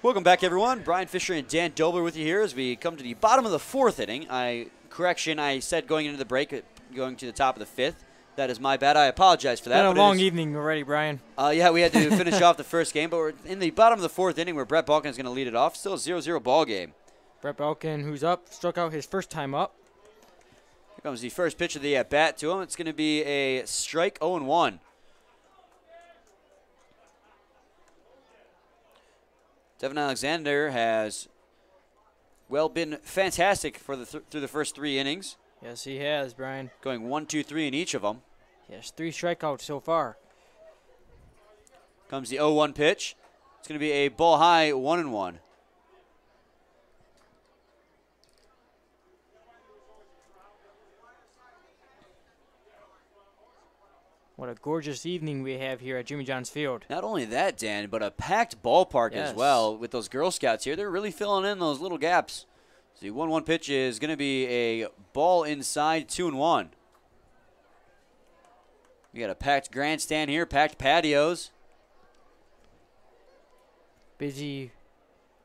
Welcome back, everyone. Brian Fisher and Dan Dobler with you here as we come to the bottom of the 4th inning. I said going into the break, going to the top of the 5th. That is my bad. I apologize for that. It's been a long evening already, Brian. Yeah, we had to finish off the first game, but we're in the bottom of the 4th inning where Brett Balkin is going to lead it off. Still a 0-0 ball game. Brett Balkin, who's up, struck out his first time up. Here comes the first pitch of the at-bat to him. It's going to be a strike, 0-1. Devin Alexander has, been fantastic for through the first 3 innings. Yes, he has, Brian. Going 1, 2, 3 in each of them. Yes, 3 strikeouts so far. Comes the 0-1 pitch. It's going to be a ball high, 1-1. What a gorgeous evening we have here at Jimmy John's Field. Not only that, Dan, but a packed ballpark as well with those Girl Scouts here. They're really filling in those little gaps. So the 1-1 pitch is going to be a ball inside, 2-1. We got a packed grandstand here, packed patios. Busy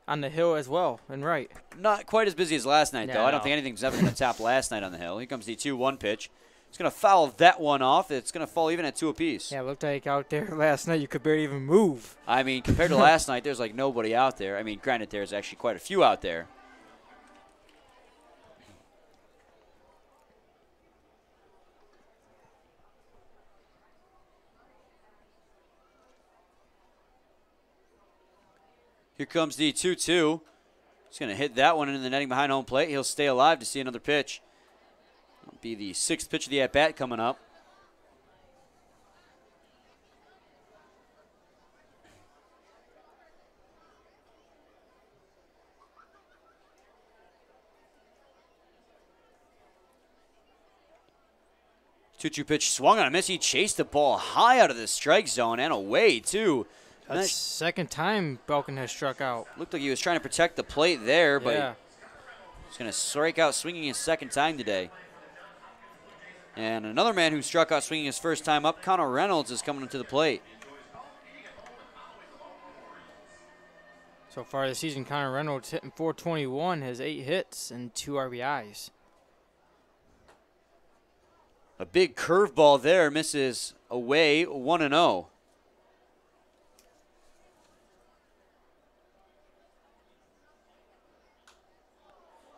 on the hill as well, and right. Not quite as busy as last night, though. I don't No. think anything's ever going to top last night on the hill. Here comes the 2-1 pitch. It's going to foul that one off. It's going to fall even at 2 apiece. Yeah, it looked like out there last night you could barely even move. I mean, compared to last night, there's like nobody out there. I mean, granted, there's actually quite a few out there. Here comes the 2-2. He's going to hit that one into the netting behind home plate. He'll stay alive to see another pitch. It'll be the 6th pitch of the at-bat coming up. Two-two pitch swung on a miss. He chased the ball high out of the strike zone and away, too. That's the second time Balkin has struck out. Looked like he was trying to protect the plate there, but yeah. He's going to strike out swinging his second time today. And another man who struck out swinging his first time up, Connor Reynolds, is coming to the plate. So far this season, Connor Reynolds hitting .421, has 8 hits and 2 RBIs. A big curveball there, misses away, 1-0.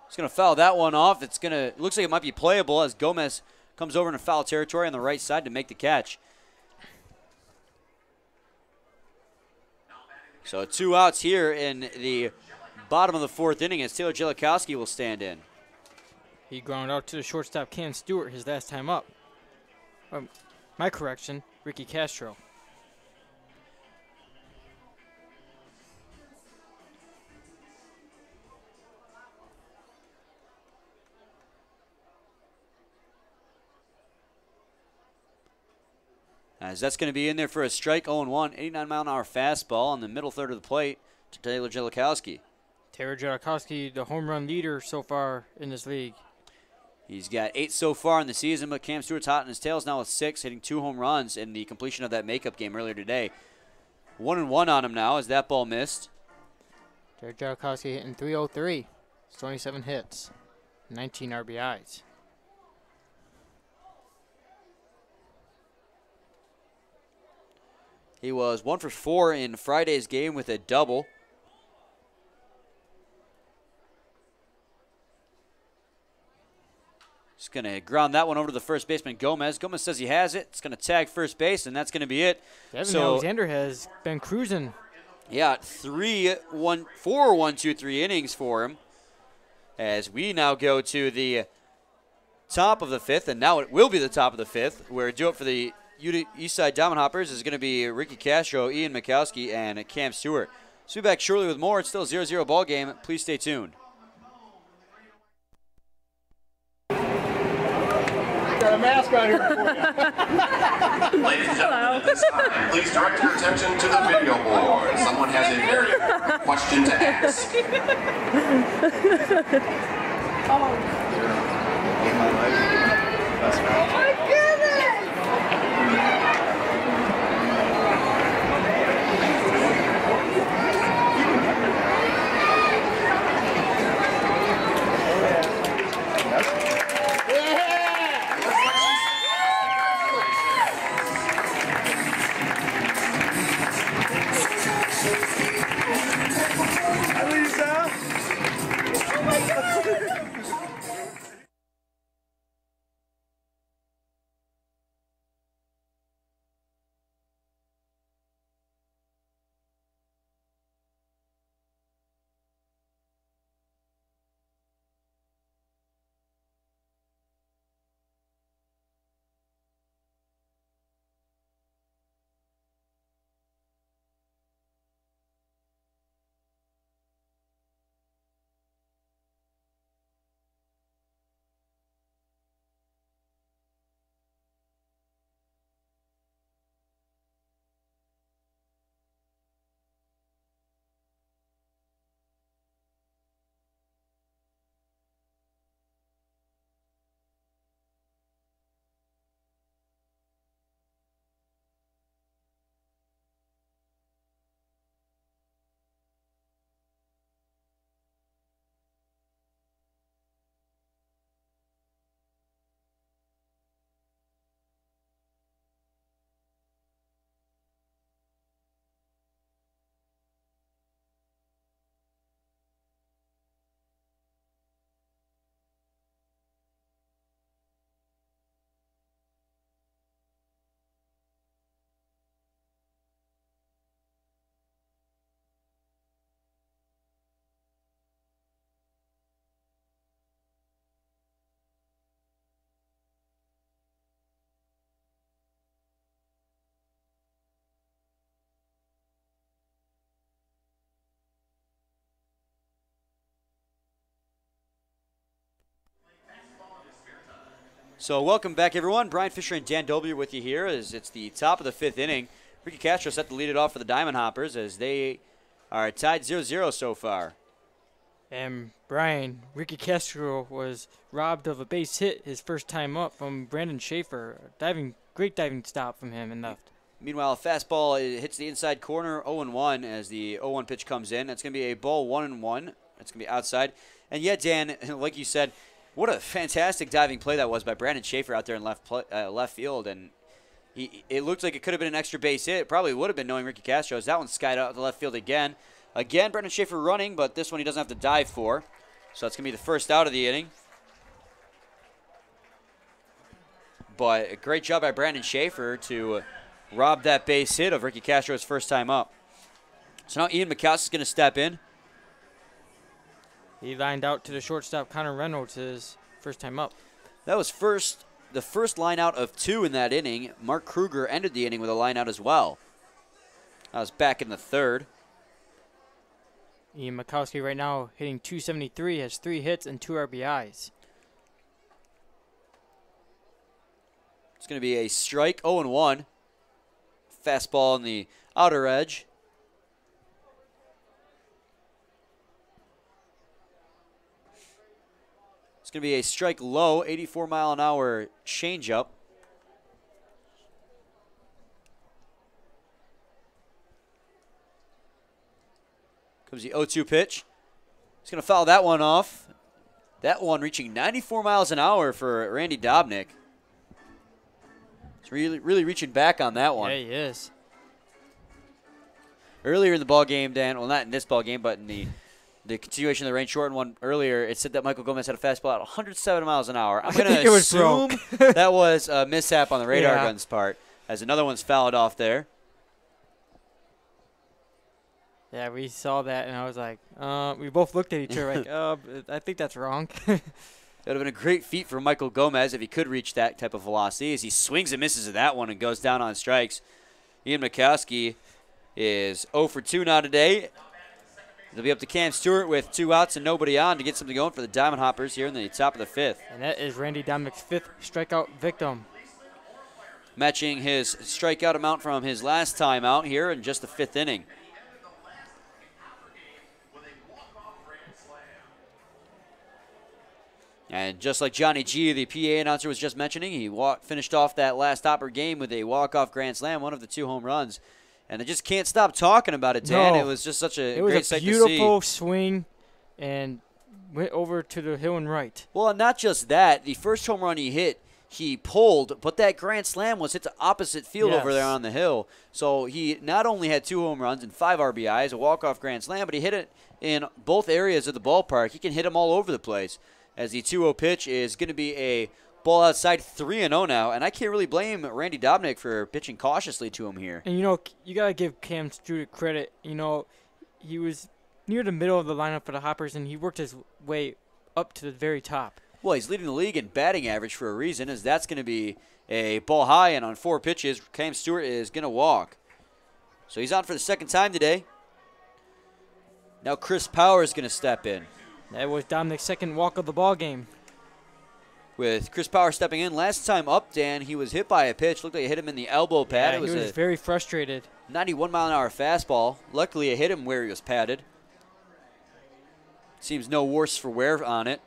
He's going to foul that one off. Looks like it might be playable as Gomez comes over into foul territory on the right side to make the catch. So 2 outs here in the bottom of the 4th inning as Taylor Jellikowski will stand in. He grounded out to the shortstop Cam Stewart his last time up. My correction, Ricky Castro. As that's going to be in there for a strike, 0-1, 89-mile-an-hour fastball on the middle third of the plate to Taylor Jellikowski. Taylor Jellikowski, the home run leader so far in this league. He's got 8 so far in the season, but Cam Stewart's hot in his tails now with 6, hitting 2 home runs in the completion of that makeup game earlier today. 1-1 on him now as that ball missed. Taylor Jellikowski hitting .303, 27 hits, 19 RBIs. He was 1 for 4 in Friday's game with a double. Just going to ground that one over to the first baseman, Gomez. Gomez says he has it. It's going to tag first base, and that's going to be it. Devin Alexander has been cruising. Yeah, 4-1-2-3 innings for him. As we now go to the top of the 5th, and now it will be the top of the 5th, where do it for the Eastside Diamond Hoppers is going to be Ricky Castro, Ian Mikowski, and Cam Stewart. So we'll be back shortly with more. It's still a 0-0 ball game. Please stay tuned. Got a mask on here for you. Ladies and gentlemen, at this time, please direct your attention to the video board. Someone has a very important question to ask. So welcome back, everyone. Brian Fisher and Dan Dobler with you here as it's the top of the 5th inning. Ricky Castro set to lead it off for the Diamond Hoppers as they are tied 0-0 so far. And Brian, Ricky Castro was robbed of a base hit his first time up from Brandon Schaefer. Great diving stop from him and left. Meanwhile, a fastball hits the inside corner, 0-1 as the 0-1 pitch comes in. That's going to be a ball 1-1. That's going to be outside. And yet, Dan, like you said, what a fantastic diving play that was by Brandon Schaefer out there in left field. And it looked like it could have been an extra base hit. It probably would have been knowing Ricky Castro as that one skied out to left field again. Again, Brandon Schaefer running, but this one he doesn't have to dive for. So that's going to be the first out of the inning. But a great job by Brandon Schaefer to rob that base hit of Ricky Castro's first time up. So now Ian McCouse is going to step in. He lined out to the shortstop, Connor Reynolds, his first time up. That was the first line out of 2 in that inning. Mark Kruger ended the inning with a line out as well. That was back in the 3rd. Ian Mikowski right now hitting .273, has 3 hits and 2 RBIs. It's going to be a strike, 0-1. Fastball on the outer edge. It's going to be a strike low, 84-mile-an-hour changeup. Comes the 0-2 pitch. He's going to foul that one off. That one reaching 94 miles an hour for Randy Dobnik. He's really reaching back on that one. Yeah, he is. Earlier in the ball game, Dan, well, not in this ball game, but in the continuation of the rain shortened one earlier, it said that Michael Gomez had a fastball at 107 miles an hour. I'm going to assume that was a mishap on the radar gun's part, as another one's fouled off there. Yeah, we saw that, and I was like, we both looked at each other like, I think that's wrong. It would have been a great feat for Michael Gomez if he could reach that type of velocity as he swings and misses at that one and goes down on strikes. Ian Mikowski is 0 for 2 now today. It'll be up to Cam Stewart with 2 outs and nobody on to get something going for the Diamond Hoppers here in the top of the 5th. And that is Randy Dominick's 5th strikeout victim. Matching his strikeout amount from his last time out here in just the 5th inning. And just like Johnny G, the PA announcer was just mentioning, he finished off that last Hopper game with a walk-off grand slam, one of the 2 home runs. And they just can't stop talking about it, Dan. No. It was just such a It great was a sight to see. beautiful swing and went over to the hill and right. Well, and not just that. The first home run he hit, he pulled, but that grand slam was hit to opposite field over there on the hill. So he not only had 2 home runs and 5 RBIs, a walk-off grand slam, but he hit it in both areas of the ballpark. He can hit them all over the place. As the 2-0 pitch is going to be a ball outside, 3-0 now. And I can't really blame Randy Dobnik for pitching cautiously to him here. And, you know, you got to give Cam Stewart credit. You know, he was near the middle of the lineup for the Hoppers, and he worked his way up to the very top. Well, he's leading the league in batting average for a reason, as that's going to be a ball high. And on 4 pitches, Cam Stewart is going to walk. So he's on for the 2nd time today. Now Chris Power is going to step in. That was Dominick's 2nd walk of the ball game. With Chris Power stepping in. Last time up, Dan, he was hit by a pitch. Looked like it hit him in the elbow pad. Yeah, It was he was a very frustrated. 91-mile-an-hour fastball. Luckily, it hit him where he was padded. Seems no worse for wear on it.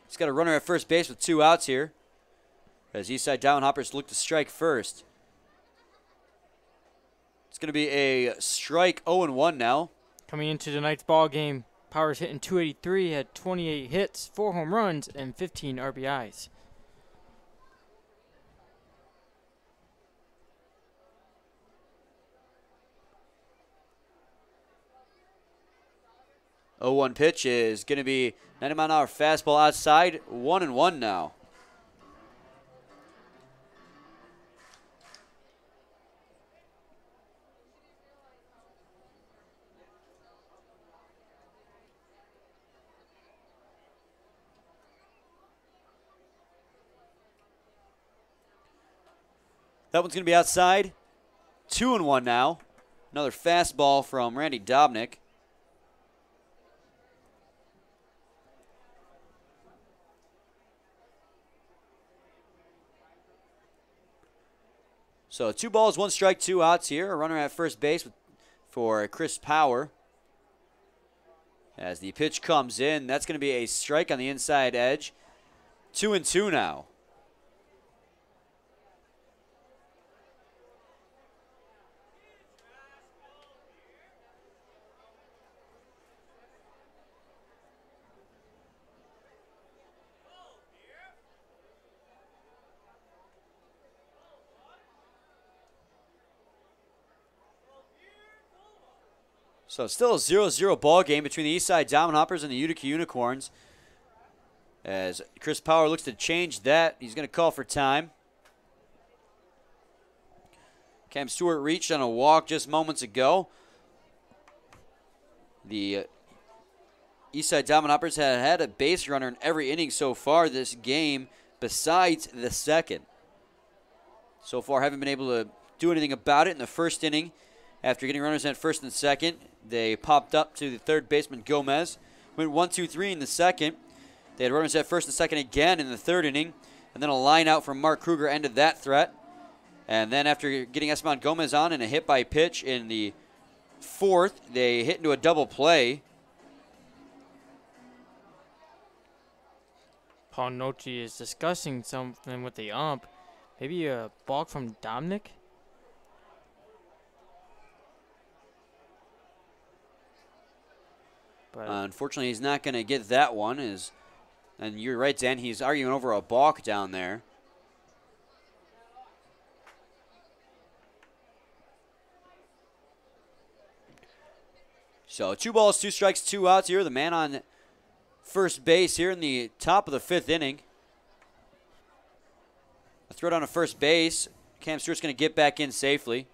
He's got a runner at first base with 2 outs here. As Eastside Diamond Hoppers look to strike first. It's going to be a strike, 0-1 now. Coming into tonight's ball game, Power's hitting .283, had 28 hits, 4 home runs, and 15 RBIs. Oh, 1 pitch is going to be 90-mile-an-hour fastball outside, 1-1 now. That one's going to be outside. 2-1 now. Another fastball from Randy Dobnik. So 2 balls, 1 strike, 2 outs here. A runner at first base for Chris Power. As the pitch comes in, that's going to be a strike on the inside edge. 2-2 now. So still a 0-0 ball game between the Eastside Diamond Hoppers and the Utica Unicorns. As Chris Power looks to change that, he's going to call for time. Cam Stewart reached on a walk just moments ago. The Eastside Diamond Hoppers had a base runner in every inning so far this game, besides the second. So far, haven't been able to do anything about it in the first inning. After getting runners at first and second, they popped up to the third baseman Gomez. Went 1-2-3 in the second. They had runners at first and second again in the third inning. And then a line out from Mark Kruger ended that threat. And then after getting Esteban Gomez on in a hit by pitch in the fourth, they hit into a double play. Paul Noche is discussing something with the ump. Maybe a balk from Dominic? But Unfortunately, he's not going to get that one. And you're right, Dan. He's arguing over a balk down there. So 2 balls, 2 strikes, 2 outs here. The man on first base here in the top of the 5th inning. A throw down to first base. Cam Stewart's going to get back in safely.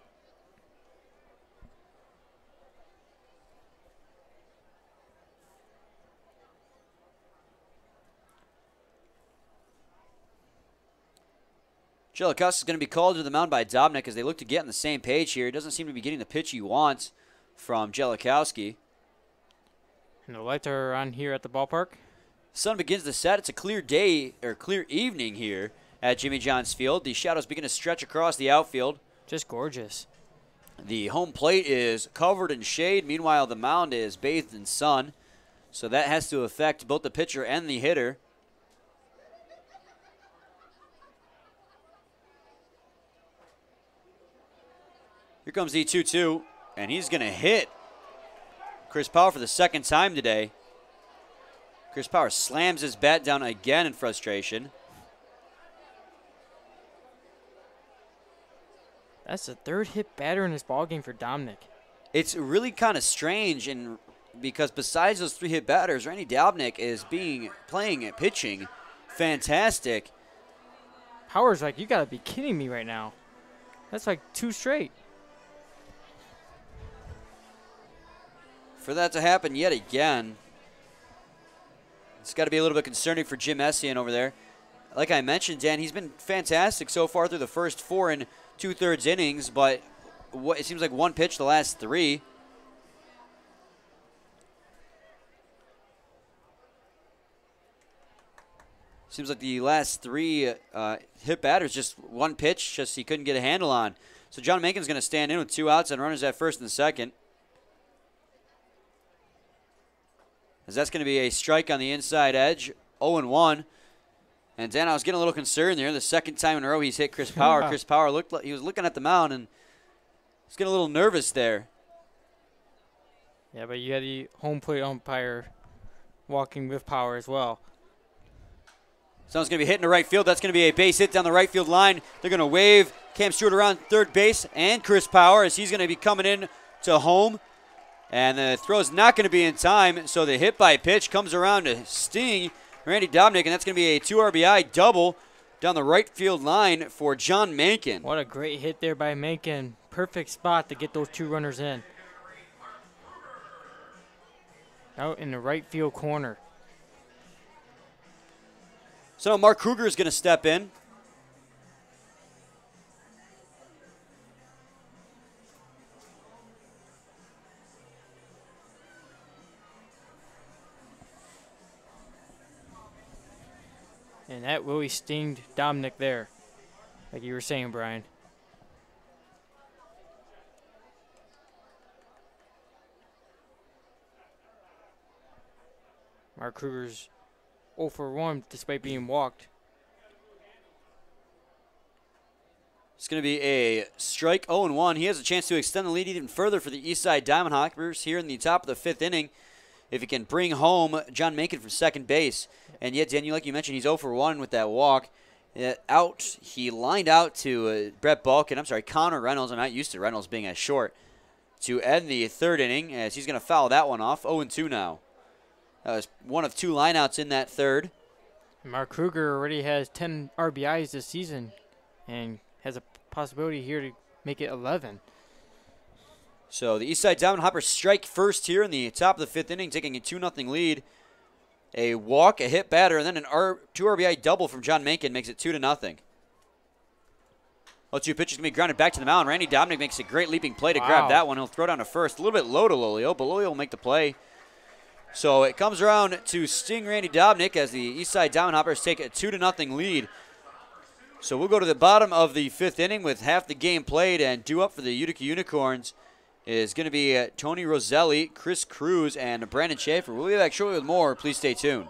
Jellicox is going to be called to the mound by Dobnik as they look to get on the same page here. He doesn't seem to be getting the pitch he wants from Jellikowski. and the lights are on here at the ballpark. Sun begins to set. It's a clear day, or clear evening here at Jimmy John's Field. The shadows begin to stretch across the outfield. Just gorgeous. The home plate is covered in shade. Meanwhile, the mound is bathed in sun. So that has to affect both the pitcher and the hitter. Here comes the 2-2, and he's going to hit Chris Power for the second time today. Chris Power slams his bat down again in frustration. That's the third hit batter in this ballgame for Dominic. It's really kind of strange, and because besides those 3 hit batters, Randy Dobnik is playing and pitching fantastic. Power's like, you got to be kidding me right now. That's like 2 straight. For that to happen yet again, it's got to be a little bit concerning for Jim Essien over there. Like I mentioned, Dan, he's been fantastic so far through the first 4 and 2/3 innings, but it seems like one pitch the last 3. Seems like the last 3 hit batters, just one pitch, just he couldn't get a handle on. So John Macon's going to stand in with 2 outs and runners at first and second. As that's going to be a strike on the inside edge, 0-1. And Dan, I was getting a little concerned there. The second time in a row he's hit Chris Power. Chris Power looked like he was looking at the mound and he's getting a little nervous there. Yeah, but you had the home plate umpire walking with Power as well. Someone's going to be hitting to right field. That's going to be a base hit down the right field line. They're going to wave Cam Stewart around third base and Chris Power as he's going to be coming in to home. And the throw's not going to be in time, so the hit by pitch comes around to sting Randy Dobnik, and that's going to be a 2 RBI double down the right field line for John Mankin. What a great hit there by Mankin. Perfect spot to get those 2 runners in. Out in the right field corner. So Mark Kruger is going to step in. And that really stinged Dominic there, like you were saying, Brian. Mark Kruger's 0 for 1 despite being walked. It's going to be a strike, 0-1. He has a chance to extend the lead even further for the Eastside Diamond Hoppers here in the top of the 5th inning if he can bring home John Macon from second base. And yet, Daniel, like you mentioned, he's 0 for 1 with that walk. He lined out to Connor Reynolds. I'm not used to Reynolds being as short. To end the 3rd inning as he's going to foul that one off. 0-2 now. That was one of 2 lineouts in that 3rd. Mark Kruger already has 10 RBIs this season and has a possibility here to make it 11. So the Eastside Diamond Hoppers strike first here in the top of the 5th inning, taking a 2-0 lead. A walk, a hit batter, and then an 2 RBI double from John Macon makes it 2-0. 0-2 pitch is going to be grounded back to the mound. Randy Dominic makes a great leaping play to grab that one. He'll throw down to first. A little bit low to Lolio, but Lolio will make the play. So it comes around to sting Randy Dominic as the Eastside Diamond Hoppers take a 2-0 lead. So we'll go to the bottom of the 5th inning with half the game played, and due up for the Utica Unicorns is going to be Tony Roselli, Chris Cruz, and Brandon Schaefer. We'll be back shortly with more. Please stay tuned.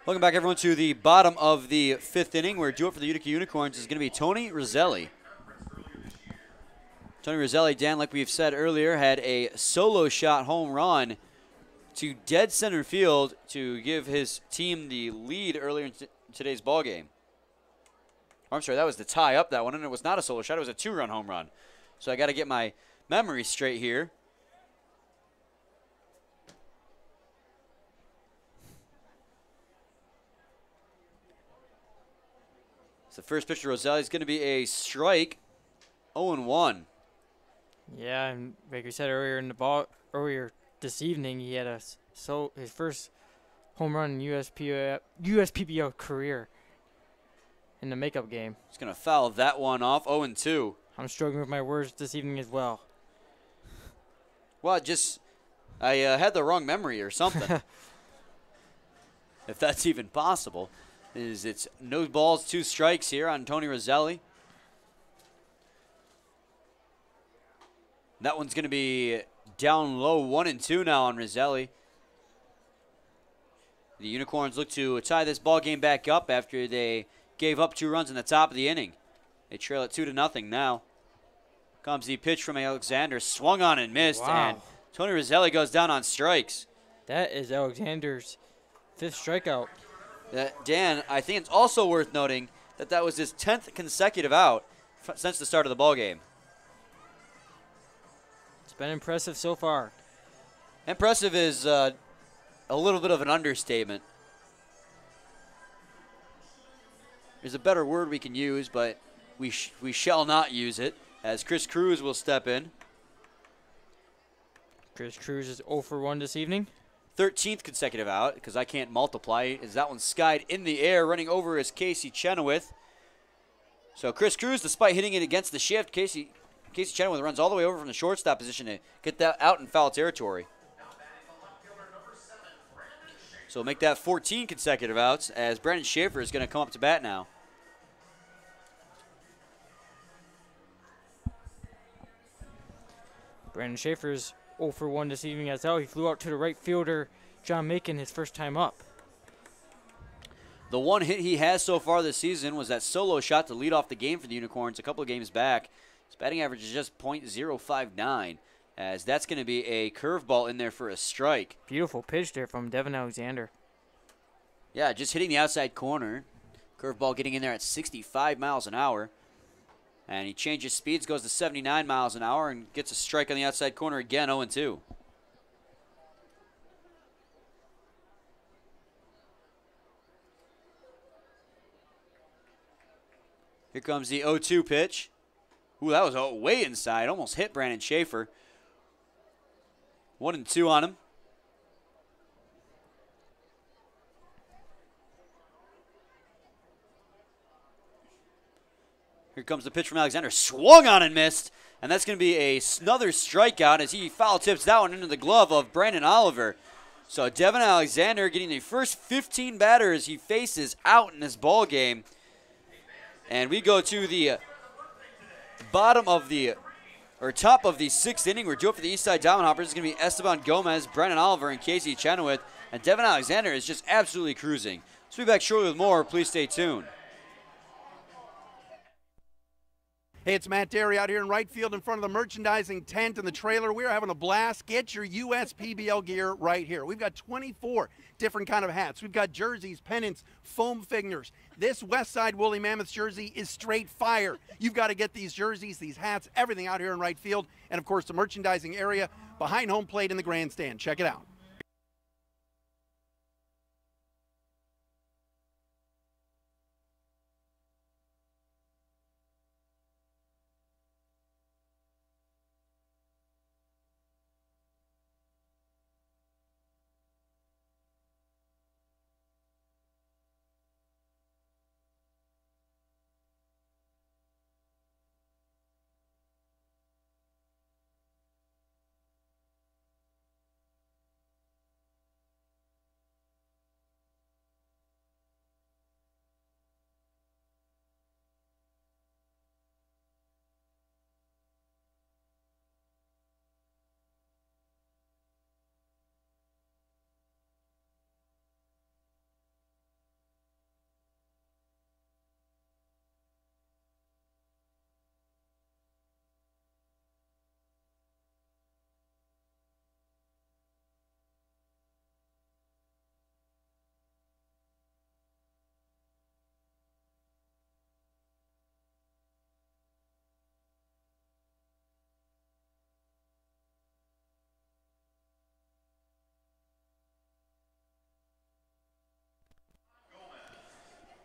Welcome back, everyone, to the bottom of the 5th inning. We're due up for the Utica Unicorns. Is going to be Tony Roselli. Tony Roselli, Dan, like we've said earlier, had a solo shot home run to dead center field to give his team the lead earlier in today's ball game. I'm sorry, that was to tie up that one, and it was not a solo shot. It was a 2-run home run. So I got to get my memory straight here. The first pitch to Roselli is going to be a strike, 0-1. Yeah, and like we said earlier this evening, he had his first home run in USPBL career in the makeup game. He's going to foul that one off, 0-2. I'm struggling with my words this evening as well. Well, I had the wrong memory or something, if that's even possible. It's no balls, 2 strikes here on Tony Roselli. That one's going to be down low, 1-2 now on Roselli. The Unicorns look to tie this ball game back up after they gave up 2 runs in the top of the inning. They trail it 2-0 now. Comes the pitch from Alexander, swung on and missed, and Tony Roselli goes down on strikes. That is Alexander's 5th strikeout. Dan, I think it's also worth noting that was his 10th consecutive out since the start of the ball game. It's been impressive so far. Impressive is a little bit of an understatement. There's a better word we can use, but we shall not use it, as Chris Cruz will step in. Chris Cruz is 0 for 1 this evening. 13th consecutive out, because I can't multiply, as that one skied in the air. Running over is Casey Chenoweth. So Chris Cruz, despite hitting it against the shift, Casey Casey Chenoweth runs all the way over from the shortstop position to get that out in foul territory. So make that 14 consecutive outs as Brandon Schaefer is going to come up to bat now. Brandon Schaefer's 0 for 1 this evening as well. He flew out to the right fielder, John Macon, his first time up. The one hit he has so far this season was that solo shot to lead off the game for the Unicorns a couple of games back. His batting average is just .059, as that's going to be a curveball in there for a strike. Beautiful pitch there from Devin Alexander. Yeah, just hitting the outside corner. Curveball getting in there at 65 miles an hour. And he changes speeds, goes to 79 miles an hour, and gets a strike on the outside corner again, 0-2. Here comes the 0-2 pitch. Ooh, that was way inside. Almost hit Brandon Schaefer. 1-2 on him. Here comes the pitch from Alexander. Swung on and missed. And that's going to be another strikeout as he foul tips that one into the glove of Brandon Oliver. So Devin Alexander getting the first 15 batters he faces out in this ball game. And we go to the top of the 6th inning. We're due up for the Eastside Diamond Hoppers. It's going to be Esteban Gomez, Brandon Oliver, and Casey Chenoweth. And Devin Alexander is just absolutely cruising. So we'll be back shortly with more. Please stay tuned. Hey, it's Matt Derry out here in right field in front of the merchandising tent and the trailer. We're having a blast. Get your USPBL gear right here. We've got 24 different kind of hats. We've got jerseys, pennants, foam figures. This Westside Woolly Mammoth jersey is straight fire. You've got to get these jerseys, these hats, everything out here in right field. And, of course, the merchandising area behind home plate in the grandstand. Check it out.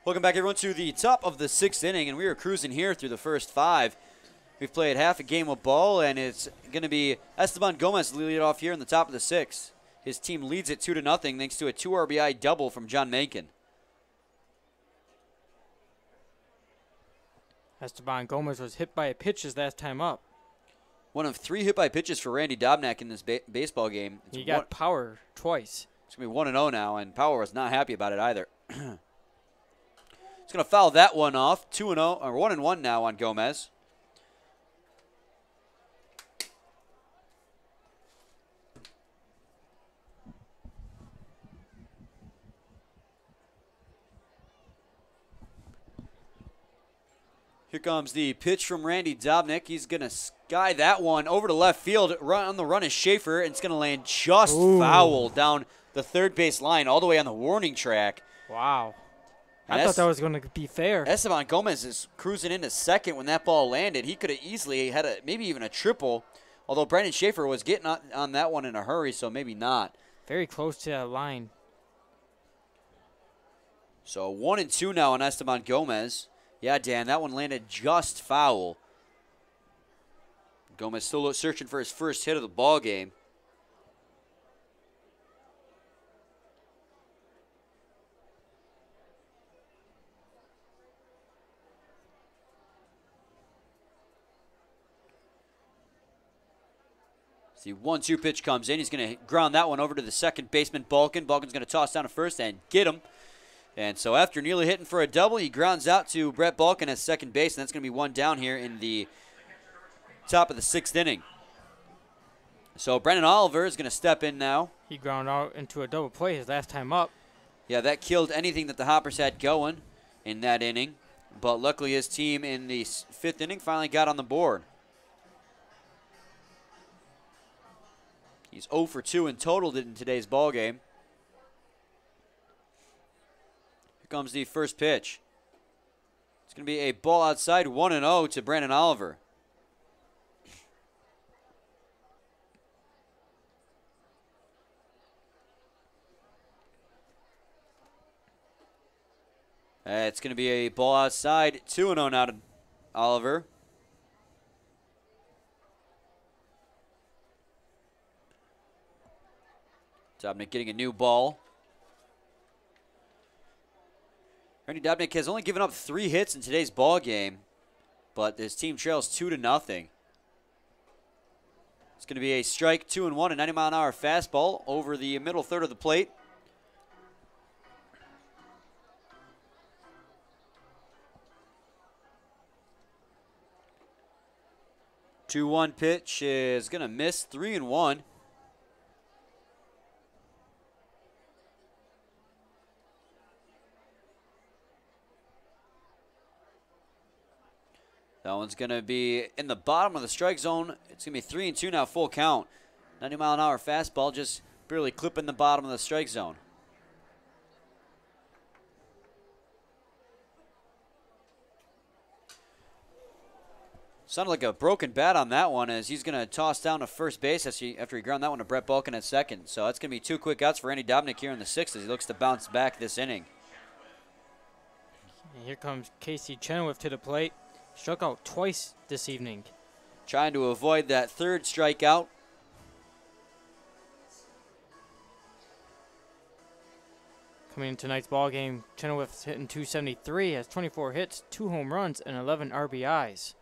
Welcome back, everyone, to the top of the 6th inning, and we are cruising here through the first 5. We've played half a game of ball, and it's going to be Esteban Gomez lead off here in the top of the 6th. His team leads it 2-0 thanks to a 2 RBI double from John Macon. Esteban Gomez was hit by a pitch his last time up. One of 3 hit by pitches for Randy Dobnak in this baseball game. He got power twice. It's going to be 1-0 now, and Power was not happy about it either. It's going to foul that one off. 2-0, or 1-1 now on Gomez. Here comes the pitch from Randy Dobnak. He's going to sky that one over to left field. On the run is Schaefer, and it's going to land just foul down the third base line all the way on the warning track. Wow. I thought that was going to be fair. Esteban Gomez is cruising into second when that ball landed. He could have easily had maybe even a triple, although Brandon Schaefer was getting on that one in a hurry, so maybe not. Very close to that line. So 1-2 now on Esteban Gomez. Yeah, Dan, that one landed just foul. Gomez still searching for his first hit of the ball game. The 1-2 pitch comes in. He's going to ground that one over to the second baseman, Balkin. Balkin's going to toss down to first and get him. And so after nearly hitting for a double, he grounds out to Brett Balkin at second base, and that's going to be one down here in the top of the 6th inning. So Brennan Oliver is going to step in now. He ground out into a double play his last time up. Yeah, that killed anything that the Hoppers had going in that inning. But luckily his team in the 5th inning finally got on the board. He's 0 for 2 in total in today's ball game. Here comes the first pitch. It's going to be a ball outside, 1-0 to Brandon Oliver. It's going to be a ball outside, 2-0 now to Oliver. Dobnik getting a new ball. Randy Dobnik has only given up 3 hits in today's ball game, but his team trails 2-0. It's going to be a strike, 2-1, a 90-mile-an-hour fastball over the middle third of the plate. The 2-1 pitch is going to miss, 3-1. That one's going to be in the bottom of the strike zone. It's going to be 3-2 now, full count. 90-mile-an-hour fastball just barely clipping the bottom of the strike zone. Sounded like a broken bat on that one as he's going to toss down to first base after he ground that one to Brett Balkin at second. So that's going to be 2 quick outs for Randy Dobnik here in the 6th as he looks to bounce back this inning. And here comes Casey Chenoweth to the plate. Struck out twice this evening. Trying to avoid that 3rd strikeout. Coming in tonight's ball game, Chenoweth's hitting .273, has 24 hits, 2 home runs, and 11 RBIs.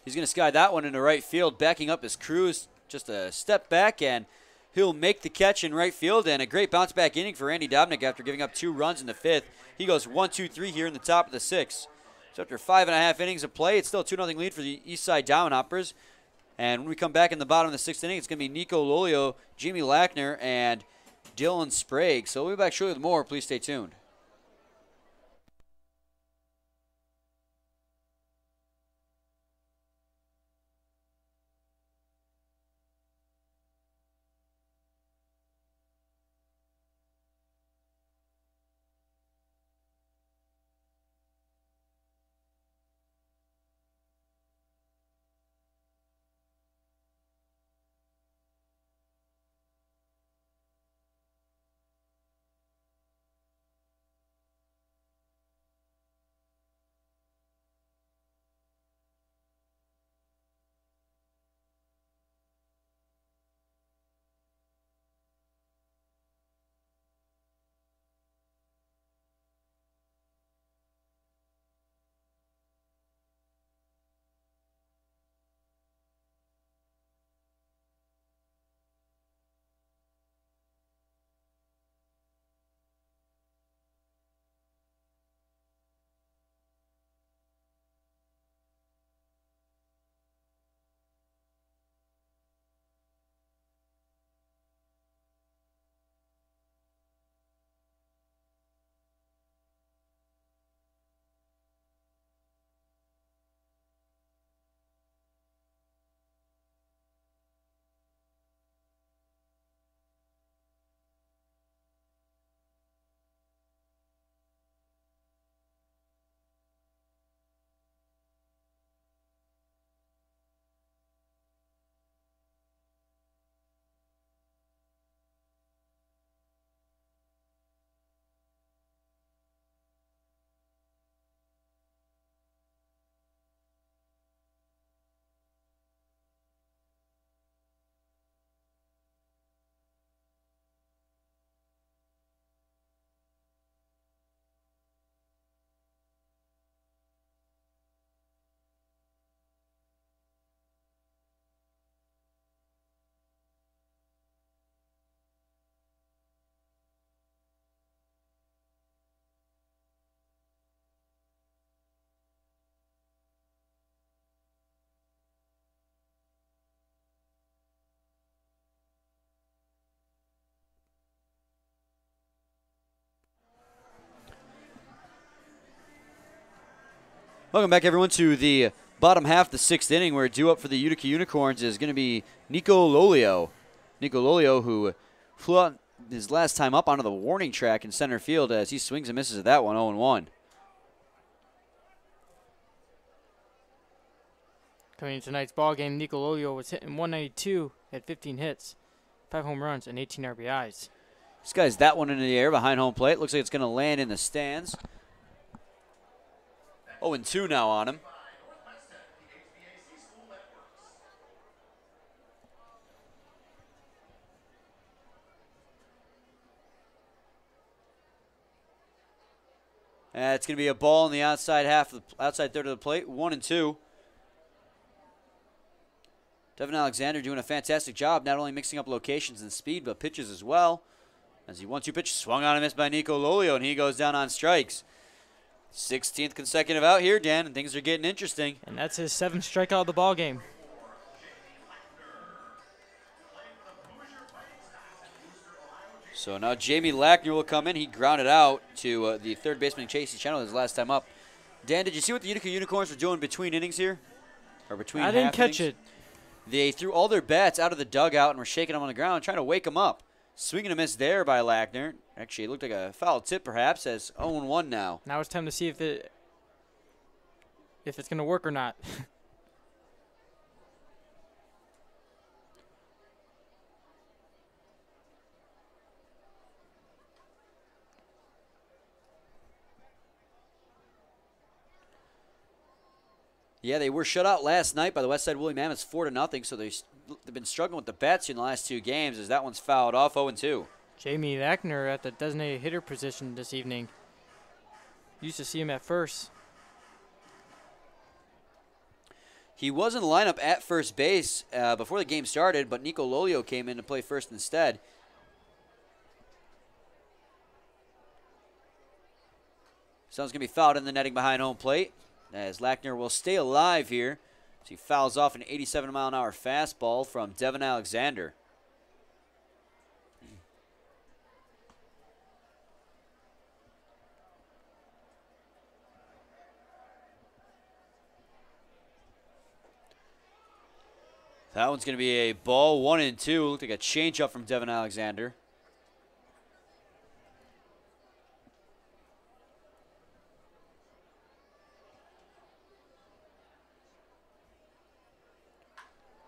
He's going to sky that one into right field, backing up his crews just a step back, and he'll make the catch in right field, and a great bounce back inning for Randy Dobnik after giving up 2 runs in the 5th. He goes 1-2-3 here in the top of the 6th. So after 5.5 innings of play, it's still a 2-0 lead for the Eastside Diamond Hoppers. And when we come back in the bottom of the 6th inning, it's going to be Nico Lolio, Jimmy Lackner, and Dylan Sprague. So we'll be back shortly with more. Please stay tuned. Welcome back, everyone, to the bottom half of the 6th inning, where due up for the Utica Unicorns is going to be Nico Lolio. Nico Lolio, who flew out his last time up onto the warning track in center field as he swings and misses at that one, 0-1. Coming into tonight's ball game, Nico Lolio was hitting 192, had 15 hits, 5 home runs, and 18 RBIs. This guy's that one into the air behind home plate. Looks like it's going to land in the stands. 0-2 now on him. It's going to be a ball in the outside half, of the outside third of the plate, 1-2. Devin Alexander doing a fantastic job, not only mixing up locations and speed, but pitches as well. As he 1-2 pitch swung on and missed by Nico Lolio, and he goes down on strikes. 16th consecutive out here, Dan, and things are getting interesting. And that's his 7th strikeout of the ball game. So now Jamie Lackner will come in. He grounded out to the third baseman, Chase Channel, his last time up. Dan, did you see what the Utica Unicorns were doing between innings here? Or between I didn't half catch innings? it. They threw all their bats out of the dugout and were shaking them on the ground, trying to wake them up. Swinging a miss there by Lackner. Actually, it looked like a foul tip, perhaps, as 0-1 now. Now it's time to see if it's going to work or not. Yeah, they were shut out last night by the Westside Woolly Mammoths 4-0, so they've been struggling with the bats in the last 2 games as that one's fouled off 0-2. Jamie Lackner at the designated hitter position this evening. Used to see him at first. He was in the lineup at first base before the game started, but Nico Lolio came in to play first instead. Someone's going to be fouled in the netting behind home plate, as Lackner will stay alive here as he fouls off an 87-mile-an-hour fastball from Devin Alexander. That one's going to be a ball, 1-2. Looked like a changeup from Devin Alexander.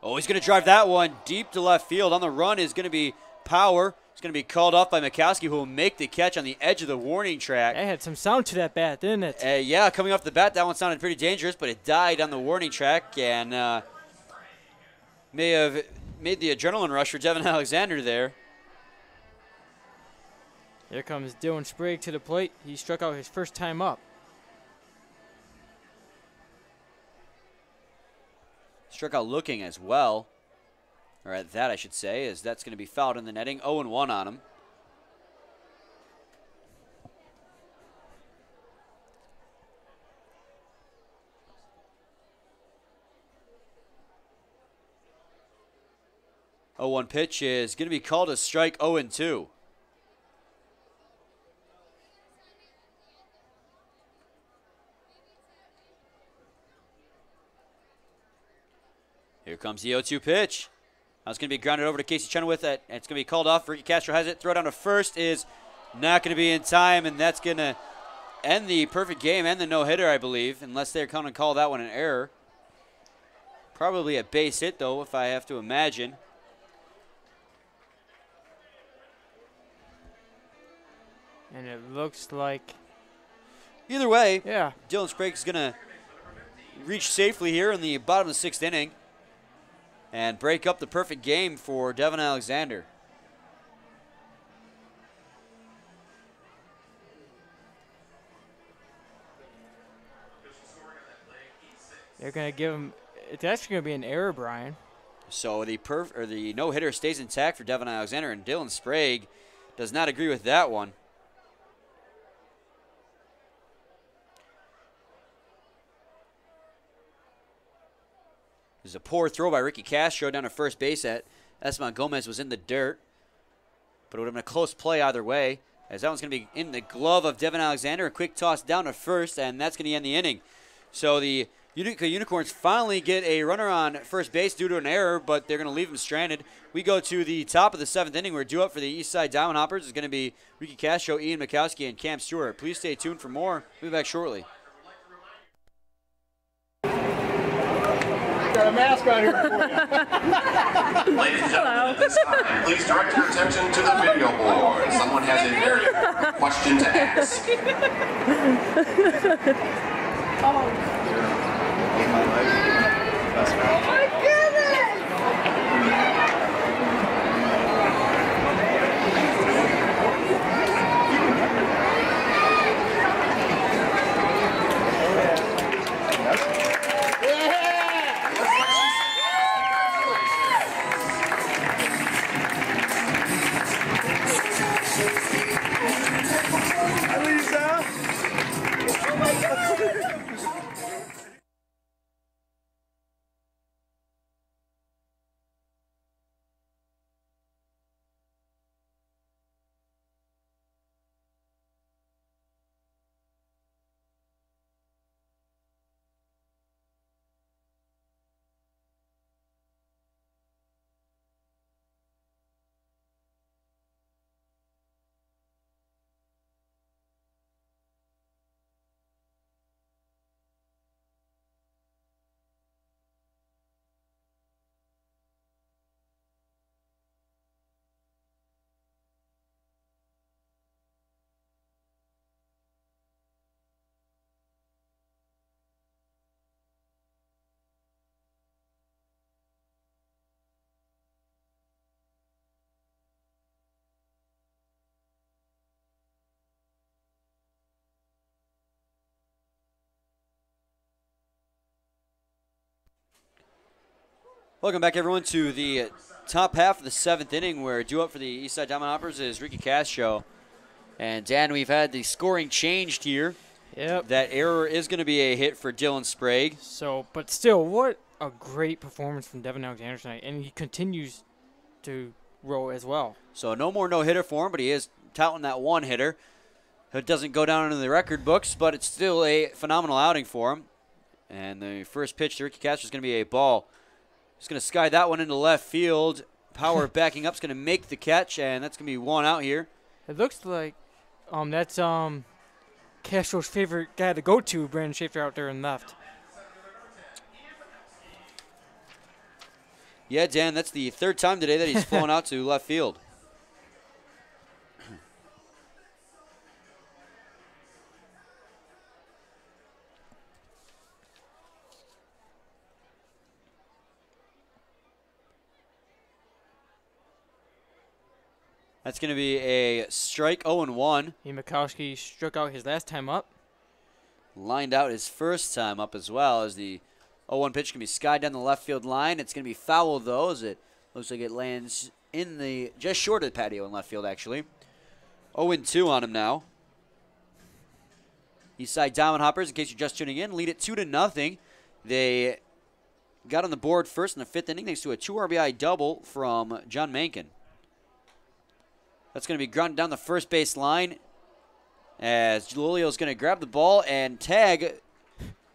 Oh, he's going to drive that one deep to left field. On the run is going to be Power. It's going to be called off by Mikowski, who will make the catch on the edge of the warning track. It had some sound to that bat, didn't it? Yeah, coming off the bat, that one sounded pretty dangerous, but it died on the warning track and may have made the adrenaline rush for Devin Alexander there. Here comes Dylan Sprague to the plate. He struck out his first time up. Struck out looking as well. Or at that, I should say, as that's going to be fouled in the netting. 0-1 on him. Oh, 1 pitch is going to be called a strike. 0-2. Here comes the 0-2 pitch. Now it's going to be grounded over to Casey Chenoweth. It's going to be called off. Ricky Castro has it. Throw down to first is not going to be in time, and that's going to end the perfect game and the no-hitter, I believe, unless they're going to call that one an error. Probably a base hit, though, if I have to imagine. And it looks like... Either way, Yeah. Dylan Sprague is going to reach safely here in the bottom of the 6th inning and break up the perfect game for Devin Alexander. They're going to give him... It's actually going to be an error, Brian. So the no-hitter stays intact for Devin Alexander, and Dylan Sprague does not agree with that one. There's a poor throw by Ricky Castro down to first base at Esteban Gomez was in the dirt. But it would have been a close play either way, as that one's going to be in the glove of Devin Alexander. A quick toss down to first, and that's going to end the inning. So the Utica Unicorns finally get a runner on first base due to an error, but they're going to leave him stranded. We go to the top of the 7th inning. We're due up for the Eastside Diamond Hoppers. It's going to be Ricky Castro, Ian Mikowski, and Cam Stewart. Please stay tuned for more. We'll be back shortly. Got a mask on here for you. Ladies and gentlemen, at this time, please direct your attention to the video board. Someone has a very important question to ask. Welcome back, everyone, to the top half of the 7th inning, where due up for the Eastside Diamond Hoppers is Ricky Castro. And, Dan, we've had the scoring changed here. Yep. That error is going to be a hit for Dylan Sprague. So, but still, what a great performance from Devin Alexander tonight. And he continues to roll as well. So no more no-hitter for him, but he is touting that one-hitter. It doesn't go down into the record books, but it's still a phenomenal outing for him. And the first pitch to Ricky Castro is going to be a ball. He's going to sky that one into left field. Power backing up is going to make the catch, and that's going to be one out here. It looks like that's Castro's favorite guy to go to, Brandon Schaefer out there in left. Yeah, Dan, that's the 3rd time today that he's flown out to left field. That's going to be a strike, 0-1. Mikowski struck out his last time up. Lined out his first time up as well, as the 0-1 pitch can be skied down the left field line. It's going to be foul, though, as it looks like it lands in the just short of the patio in left field, actually. 0-2 on him now. Eastside Diamond Hoppers, in case you're just tuning in, lead it 2-0. They got on the board first in the 5th inning thanks to a 2 RBI double from John Mankin. That's going to be grounded down the first base line as Julio is going to grab the ball and tag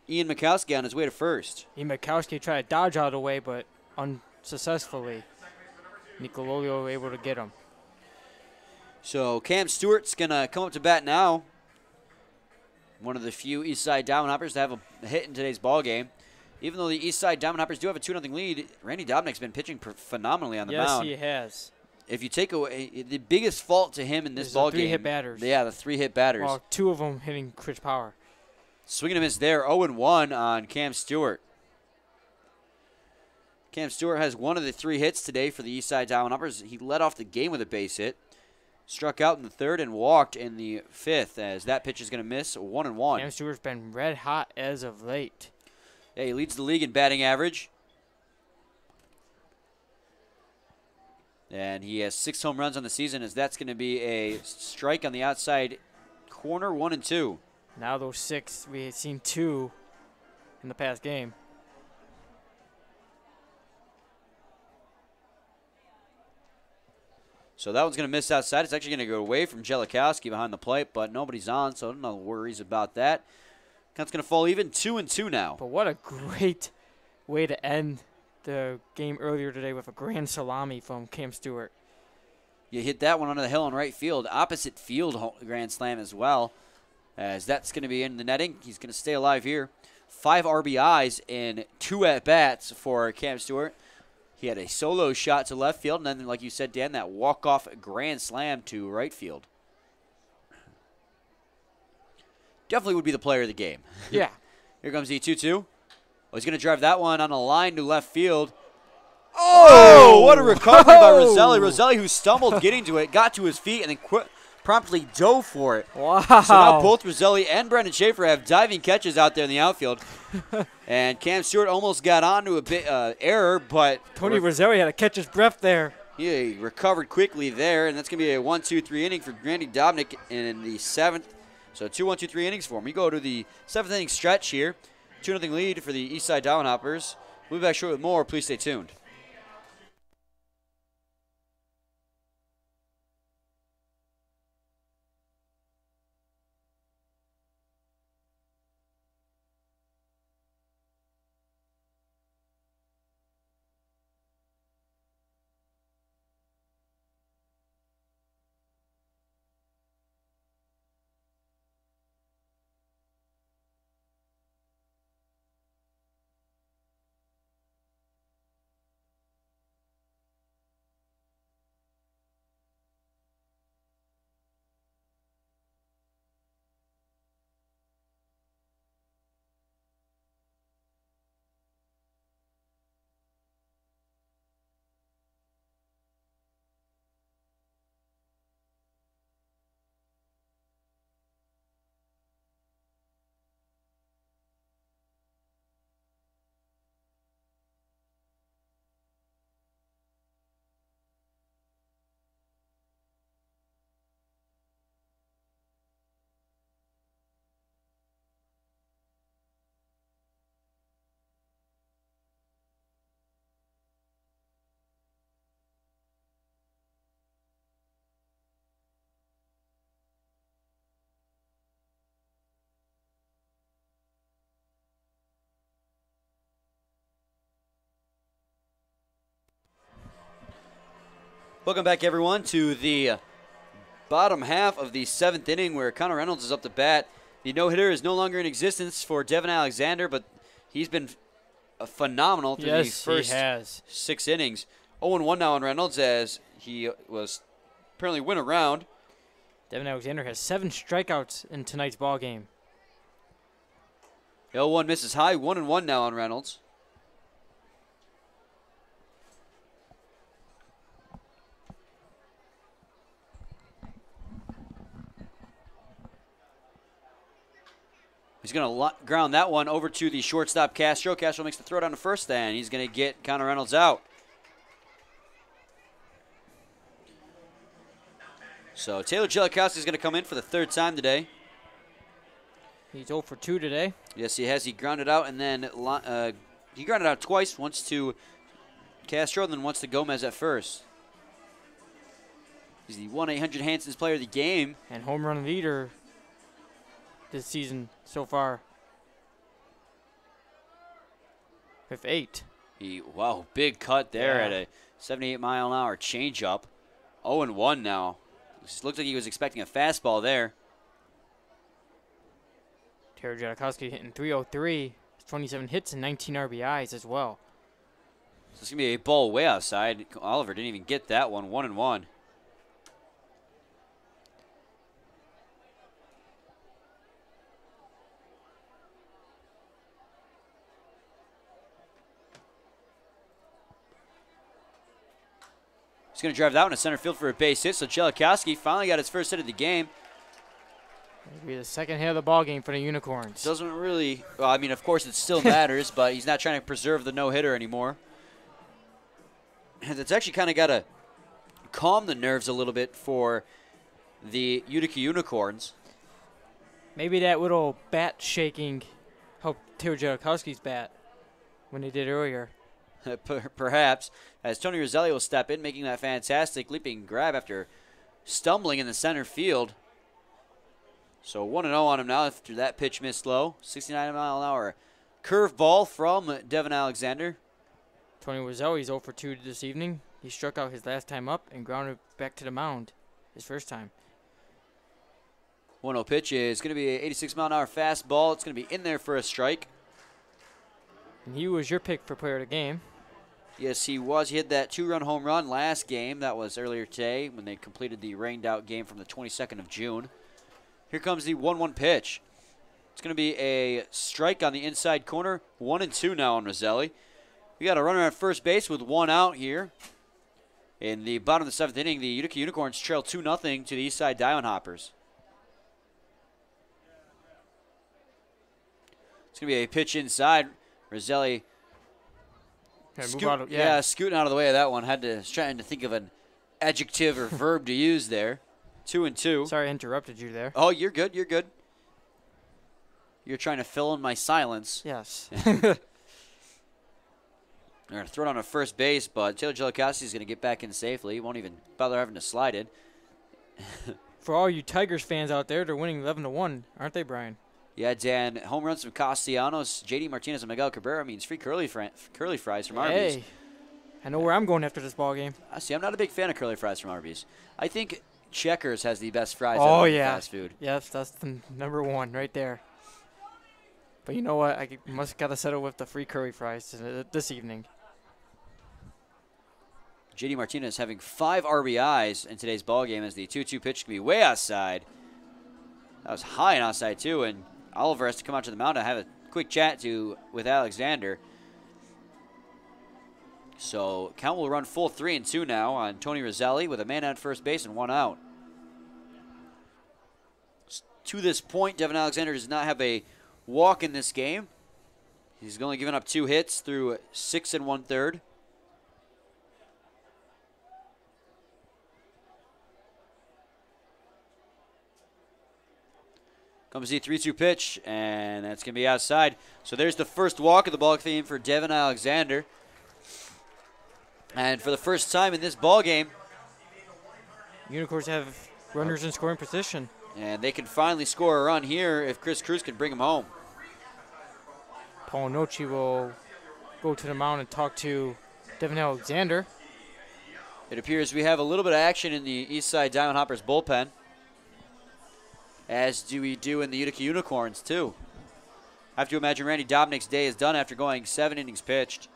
Ian Mikowski on his way to first. Ian Mikowski tried to dodge out of the way, but unsuccessfully. Nicololio able to get him. So Cam Stewart's going to come up to bat now. One of the few Eastside Diamond Hoppers to have a hit in today's ball game. Even though the Eastside Diamond Hoppers do have a 2-0 lead, Randy Dobnik's been pitching phenomenally on the mound. Yes, he has. If you take away the biggest fault to him in this ball game, 3 hit batters. Yeah, the 3 hit batters. Well, 2 of them hitting Chris Power. Swinging a miss there, 0-1 on Cam Stewart. Cam Stewart has 1 of the 3 hits today for the Eastside Diamond Hoppers. He led off the game with a base hit, struck out in the 3rd, and walked in the 5th. As that pitch is going to miss, 1-1. Cam Stewart's been red hot as of late. Yeah, he leads the league in batting average. And he has 6 home runs on the season, as that's going to be a strike on the outside corner, 1-2. Now those 6, we had seen 2 in the past game. So that one's going to miss outside. It's actually going to go away from Jellikowski behind the plate, but nobody's on, so no worries about that. Count's going to fall even, 2-2 now. But what a great way to end the game earlier today with a grand salami from Cam Stewart. You hit that one onto the hill in right field. Opposite field grand slam as well, as that's going to be in the netting. He's going to stay alive here. 5 RBIs and 2 at-bats for Cam Stewart. He had a solo shot to left field, and then, like you said, Dan, that walk-off grand slam to right field. Definitely would be the player of the game. Yeah. Here comes the 2-2. Oh, he's going to drive that one on a line to left field. Oh, what a recovery by Roselli. Roselli, who stumbled getting to it, got to his feet, and then promptly dove for it. Wow. So now both Roselli and Brendan Schaefer have diving catches out there in the outfield. And Cam Stewart almost got onto a bit error, but Tony Roselli had to catch his breath there. he recovered quickly there, and that's going to be a 1-2-3 inning for Randy Dobnik in the 7th. So 2 1-2-3 innings for him. We go to the 7th inning stretch here. 2-0 lead for the Eastside Downhoppers. We'll be back shortly with more. Please stay tuned. Welcome back, everyone, to the bottom half of the 7th inning where Connor Reynolds is up to bat. The no-hitter is no longer in existence for Devin Alexander, but he's been phenomenal through the first 6 innings. 0-1 now on Reynolds as he was apparently went around. Devin Alexander has 7 strikeouts in tonight's ball game. 0-1 misses high. 1-1 now on Reynolds. He's going to ground that one over to the shortstop, Castro. Castro makes the throw down to first, and he's going to get Connor Reynolds out. So Taylor Jellikowski is going to come in for the 3rd time today. He's 0 for 2 today. Yes, he has. He grounded out, and then he grounded out twice, once to Castro and then once to Gomez at first. He's the 1-800-Hanson's player of the game. And home run leader this season so far with 8. Wow, big cut there at a 78-mile-an-hour changeup. 0-1 now. It looked like he was expecting a fastball there. Terry Jadakowski hitting .303, 27 hits and 19 RBIs as well. So it's going to be a ball way outside. Oliver didn't even get that one. 1-1. He's going to drive that one to center field for a base hit. So Jellikowski finally got his first hit of the game. Maybe the second hit of the ball game for the Unicorns. Doesn't really, well, I mean, of course it still matters, but he's not trying to preserve the no-hitter anymore. And it's actually kind of got to calm the nerves a little bit for the Utica Unicorns. Maybe that little bat shaking helped Taylor Jadakowski's bat when they did earlier. Perhaps, as Tony Roselli will step in, making that fantastic leaping grab after stumbling in the center field. So 1-0 on him now after that pitch missed low. 69-mile-an-hour curveball from Devin Alexander. Tony Wazell, he's 0 for 2 this evening. He struck out his last time up and grounded back to the mound his first time. 1-0 pitch is going to be an 86-mile-an-hour fastball. It's going to be in there for a strike. And he was your pick for player of the game. Yes, he was. He hit that 2-run home run last game. That was earlier today when they completed the rained-out game from the 22nd of June. Here comes the 1-1 pitch. It's going to be a strike on the inside corner. 1-2 now on Roselli. We got a runner at first base with 1 out here. In the bottom of the 7th inning, the Utica Unicorns trail 2-0 to the Eastside Diamond Hoppers. It's going to be a pitch inside. Roselli scooting out of the way of that one. Trying to think of an adjective or verb to use there. 2-2. Sorry I interrupted you there. Oh, you're good. You're good. You're trying to fill in my silence. Yes. They're going to throw it on a first base, but Taylor Jellicossi is going to get back in safely. He won't even bother having to slide it. For all you Tigers fans out there, they're winning 11-1, aren't they, Brian? Yeah, Dan. Home runs from Castellanos, J.D. Martinez, and Miguel Cabrera means free curly fries from Arby's. Hey, I know where I'm going after this ball game. See, I'm not a big fan of curly fries from Arby's. I think Checkers has the best fries Oh, out of yeah. fast food. Yes, that's the number 1 right there. But you know what? I must got to settle with the free curly fries this evening. J.D. Martinez having 5 RBIs in today's ballgame as the 2-2 pitch can be way outside. That was high and outside, too, and Oliver has to come out to the mound and have a quick chat with Alexander. So count will run full 3-2 now on Tony Roselli with a man at first base and 1 out. To this point, Devin Alexander does not have a walk in this game. He's only given up 2 hits through 6 1/3. Comes the 3-2 pitch, and that's going to be outside. So there's the first walk of the ball game for Devin Alexander. And for the first time in this ball game, Unicorns have runners in scoring position. and they can finally score a run here if Chris Cruz can bring him home. Paul Nochi will go to the mound and talk to Devin Alexander. It appears we have a little bit of action in the Eastside Diamond Hoppers bullpen, as do we do in the Utica Unicorns, too. I have to imagine Randy Dobnik's day is done after going 7 innings pitched.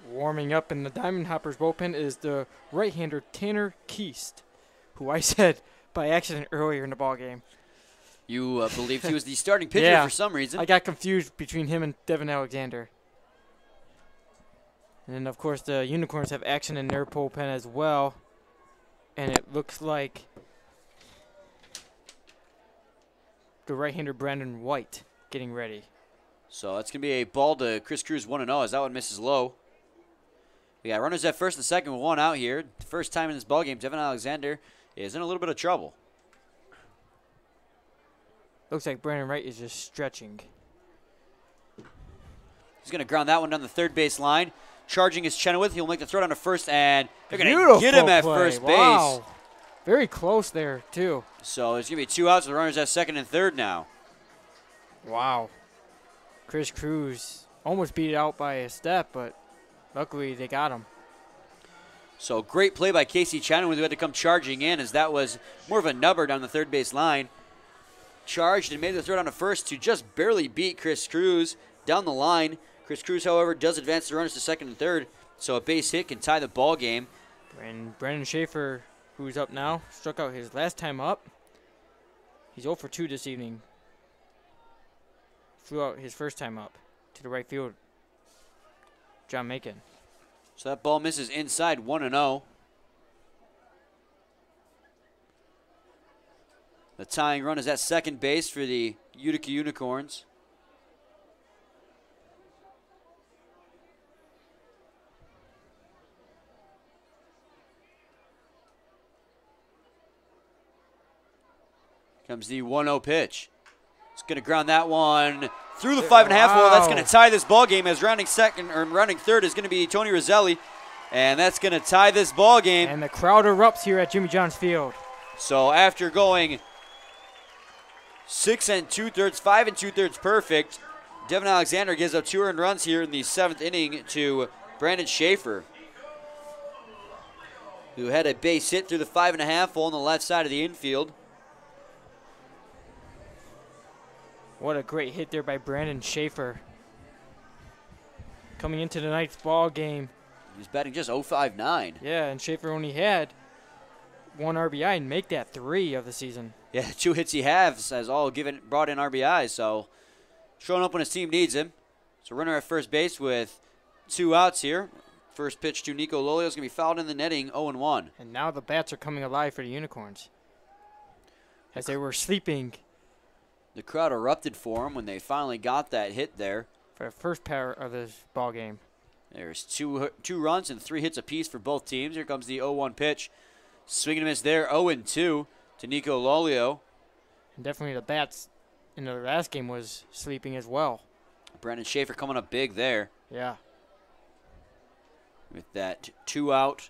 Warming up in the Diamond Hoppers bullpen is the right-hander Tanner Keast, who I said by accident earlier in the ballgame. You believed he was the starting pitcher Yeah, for some reason. I got confused between him and Devin Alexander. And then, of course, the Unicorns have action in their bullpen as well. And it looks like the right-hander Brandon White getting ready. So it's going to be a ball to Chris Cruz 1-0 as that one misses low. We got runners at first and second with 1 out here. The first time in this ballgame, Devin Alexander is in a little bit of trouble. Looks like Brandon White is just stretching. He's going to ground that one down the third base line. Charging his Chenoweth. He'll make the throw down to first, and they're going to get him at first base. Wow. Very close there, too. So there's going to be 2 outs with runners at second and third now. Wow. Chris Cruz almost beat it out by a step, but luckily they got him. So great play by Casey Chenoweth, who had to come charging in as that was more of a nubber down the third base line. Charged and made the throw down to first to just barely beat Chris Cruz down the line. Chris Cruz, however, does advance the runners to second and third, so a base hit can tie the ball game. And Brandon Schaefer, who's up now, struck out his last time up. He's 0 for 2 this evening. Flew out his first time up to the right field. John Macon. So that ball misses inside 1-0. The tying run is at second base for the Utica Unicorns. Comes the 1-0 pitch. It's going to ground that one through the 5.5 hole. That's going to tie this ball game as rounding third is going to be Tony Roselli. And that's going to tie this ball game. And the crowd erupts here at Jimmy John's Field. So after going 6 2/3, 5 2/3 perfect, Devin Alexander gives up 2 earned runs here in the 7th inning to Brandon Schaefer, who had a base hit through the 5.5 hole on the left side of the infield. What a great hit there by Brandon Schaefer. Coming into tonight's ball game. He was batting just 0.59. Yeah, and Schaefer only had 1 RBI and make that 3 of the season. Yeah, 2 hits he has all brought in RBIs, so showing up when his team needs him. So runner at first base with 2 outs here. First pitch to Nico Lolio is going to be fouled in the netting, 0-1. And now the bats are coming alive for the Unicorns, as they were sleeping The crowd erupted for him when they finally got that hit there. for the first pair of this ball game. There's two runs and 3 hits apiece for both teams. Here comes the 0-1 pitch. Swing and a miss there, 0-2 to Nico Lolio. And definitely the bats in the last game was sleeping as well. Brandon Schaefer coming up big there Yeah. with that 2 out,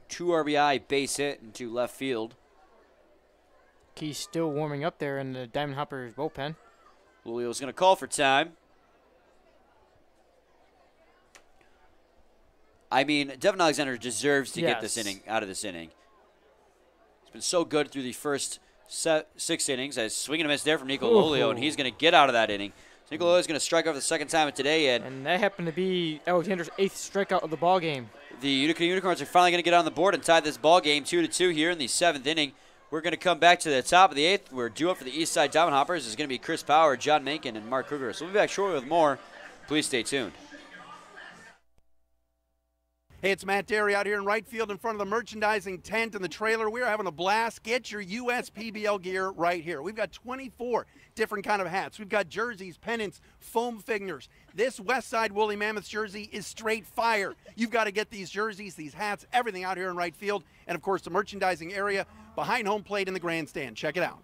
2 RBI base hit into left field. Key's still warming up there in the Diamond Hoppers bullpen. Lolio's going to call for time. I mean, Devin Alexander deserves to get this inning out of this inning. He's been so good through the first 6 innings. As swing and a miss there from Nico Lolio, and he's going to get out of that inning. So Nico Lolio is going to strike out for the second time today, and that happened to be Alexander's 8th strikeout of the ball game. The Utica Unicorns are finally going to get on the board and tie this ball game 2-2 here in the 7th inning. We're going to come back to the top of the 8th. We're due up for the Eastside Diamond Hoppers. It's going to be Chris Power, John Mencken, and Mark Kruger. So we'll be back shortly with more. Please stay tuned. Hey, it's Matt Derry out here in right field in front of the merchandising tent and the trailer. We're having a blast. Get your USPBL gear right here. We've got 24 different kind of hats. We've got jerseys, pennants, foam figures. This Westside Woolly Mammoth jersey is straight fire. You've got to get these jerseys, these hats, everything out here in right field. And, of course, the merchandising area behind home plate in the grandstand. Check it out.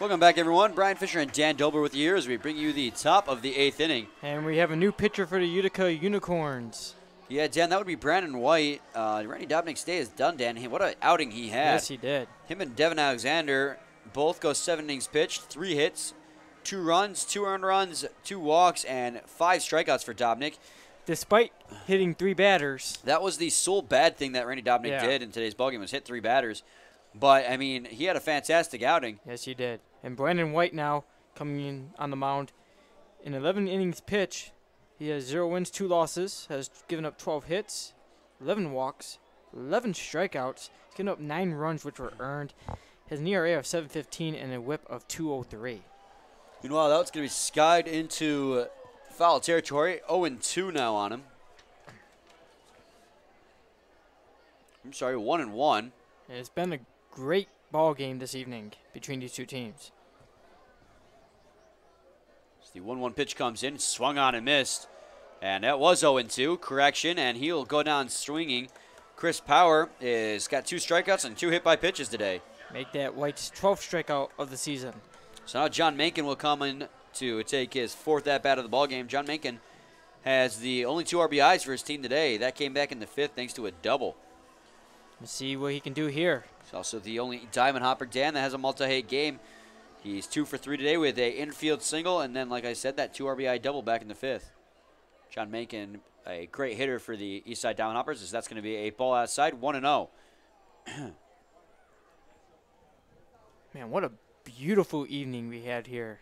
Welcome back, everyone. Brian Fisher and Dan Dolber with you here as we bring you the top of the 8th inning. And we have a new pitcher for the Utica Unicorns. Yeah, Dan, that would be Brandon White. Randy Dobnik's day is done, Dan. What an outing he had. Yes, he did. Him and Devin Alexander both go 7 innings pitched, 3 hits, 2 runs, 2 earned runs, 2 walks, and 5 strikeouts for Dobnik. Despite hitting 3 batters. That was the sole bad thing that Randy Dobnik did in today's ballgame was hit 3 batters. But, I mean, he had a fantastic outing. Yes, he did. And Brandon White now coming in on the mound. In 11 innings pitch, he has 0 wins, 2 losses, has given up 12 hits, 11 walks, 11 strikeouts. He's given up 9 runs, which were earned. Has an ERA of 7.15 and a whip of 2.03. Meanwhile, that's going to be skied into foul territory. 0-2 now on him. I'm sorry, 1-1. And it's been a great ball game this evening between these two teams. So the 1-1 pitch comes in, swung on and missed. And that was 0-2. Correction, and he'll go down swinging. Chris Power is got 2 strikeouts and 2 hit by pitches today. Make that White's 12th strikeout of the season. So now John Mencken will come in to take his 4th at-bat of the ballgame. John Mencken has the only 2 RBIs for his team today. That came back in the 5th thanks to a double. Let's see what he can do here. He's also the only Diamond Hopper, Dan, that has a multi-hit game. He's 2 for 3 today with a infield single, and then, like I said, that 2 RBI double back in the 5th. John Mencken, a great hitter for the Eastside Diamond Hoppers, as that's going to be a ball outside, 1-0. Man, what a beautiful evening we had here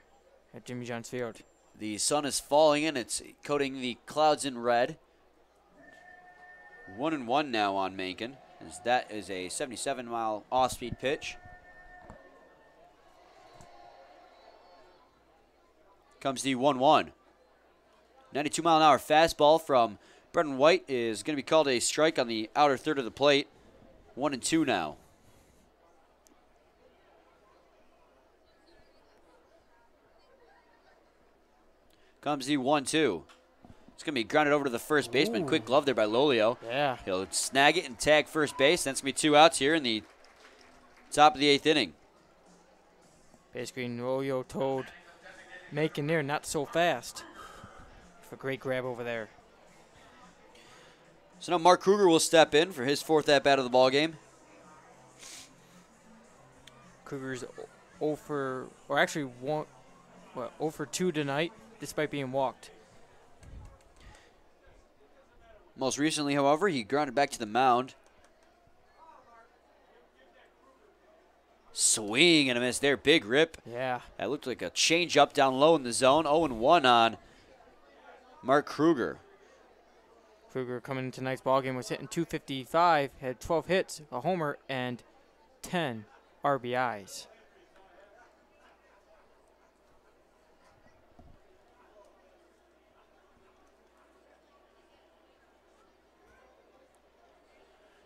at Jimmy John's Field. The sun is falling in. It's coating the clouds in red. 1-1 now on Mencken, as that is a 77-mile off-speed pitch. Comes the 1-1. 92-mile-an-hour fastball from Brendan White is going to be called a strike on the outer third of the plate. 1-2 now. Comes the 1-2. It's going to be grounded over to the first baseman. Ooh. Quick glove there by Lolio. Yeah. He'll snag it and tag first base. That's going to be 2 outs here in the top of the 8th inning. Basically, Nolio told Macon there not so fast. A great grab over there. So now Mark Kruger will step in for his 4th at-bat of the ballgame. Kruger's 0 for, or actually 0 for 2 tonight, despite being walked. Most recently, however, he grounded back to the mound. Swing and a miss there. Big rip. Yeah. That looked like a change-up down low in the zone. 0-1 on Mark Kruger. Kruger coming into tonight's ballgame was hitting .255, had 12 hits, a homer, and 10 RBIs.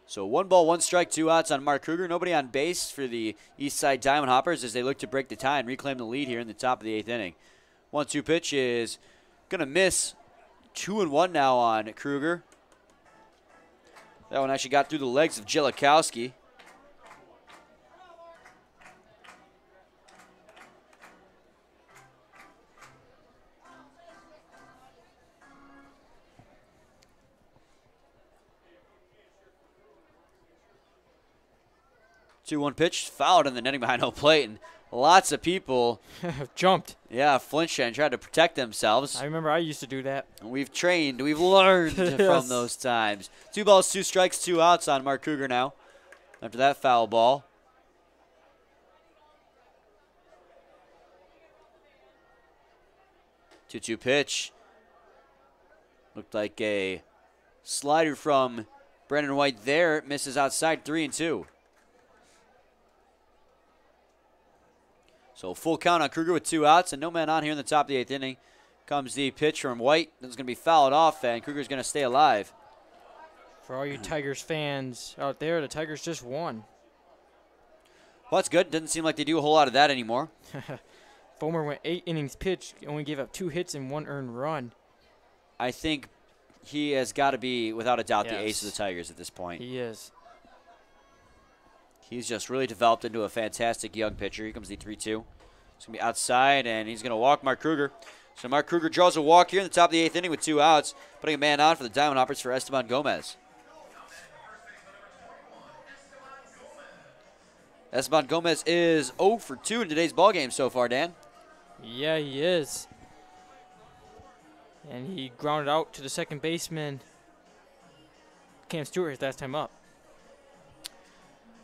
So 1 ball, 1 strike, 2 outs on Mark Kruger. Nobody on base for the Eastside Diamond Hoppers as they look to break the tie and reclaim the lead here in the top of the 8th inning. 1-2 pitch is going to miss. 2-1 now on Kruger. That one actually got through the legs of Jellikowski. Two-one pitch, fouled in the netting behind home plate, and lots of people jumped. Yeah, flinched and tried to protect themselves. I remember I used to do that. We've trained, we've learned Yes. from those times. 2 balls, 2 strikes, 2 outs on Mark Kruger now after that foul ball. Two-two pitch. Looked like a slider from Brandon White there. Misses outside, 3-2. So full count on Kruger with 2 outs and no man on here in the top of the 8th inning. Comes the pitch from White. That's going to be fouled off, and Kruger's going to stay alive. For all you Tigers fans out there, the Tigers just won. Well, that's good. Doesn't seem like they do a whole lot of that anymore. Fulmer went 8 innings pitched, only gave up 2 hits and 1 earned run. I think he has got to be, without a doubt, the Yes. ace of the Tigers at this point. He is. He's just really developed into a fantastic young pitcher. Here comes the 3-2. It's going to be outside, and he's going to walk Mark Kruger. So Mark Kruger draws a walk here in the top of the 8th inning with 2 outs, putting a man on for the Diamond Hoppers for Esteban Gomez. Esteban Gomez is 0 for 2 in today's ballgame so far, Dan. Yeah, he is. And he grounded out to the second baseman, Cam Stewart, his last time up.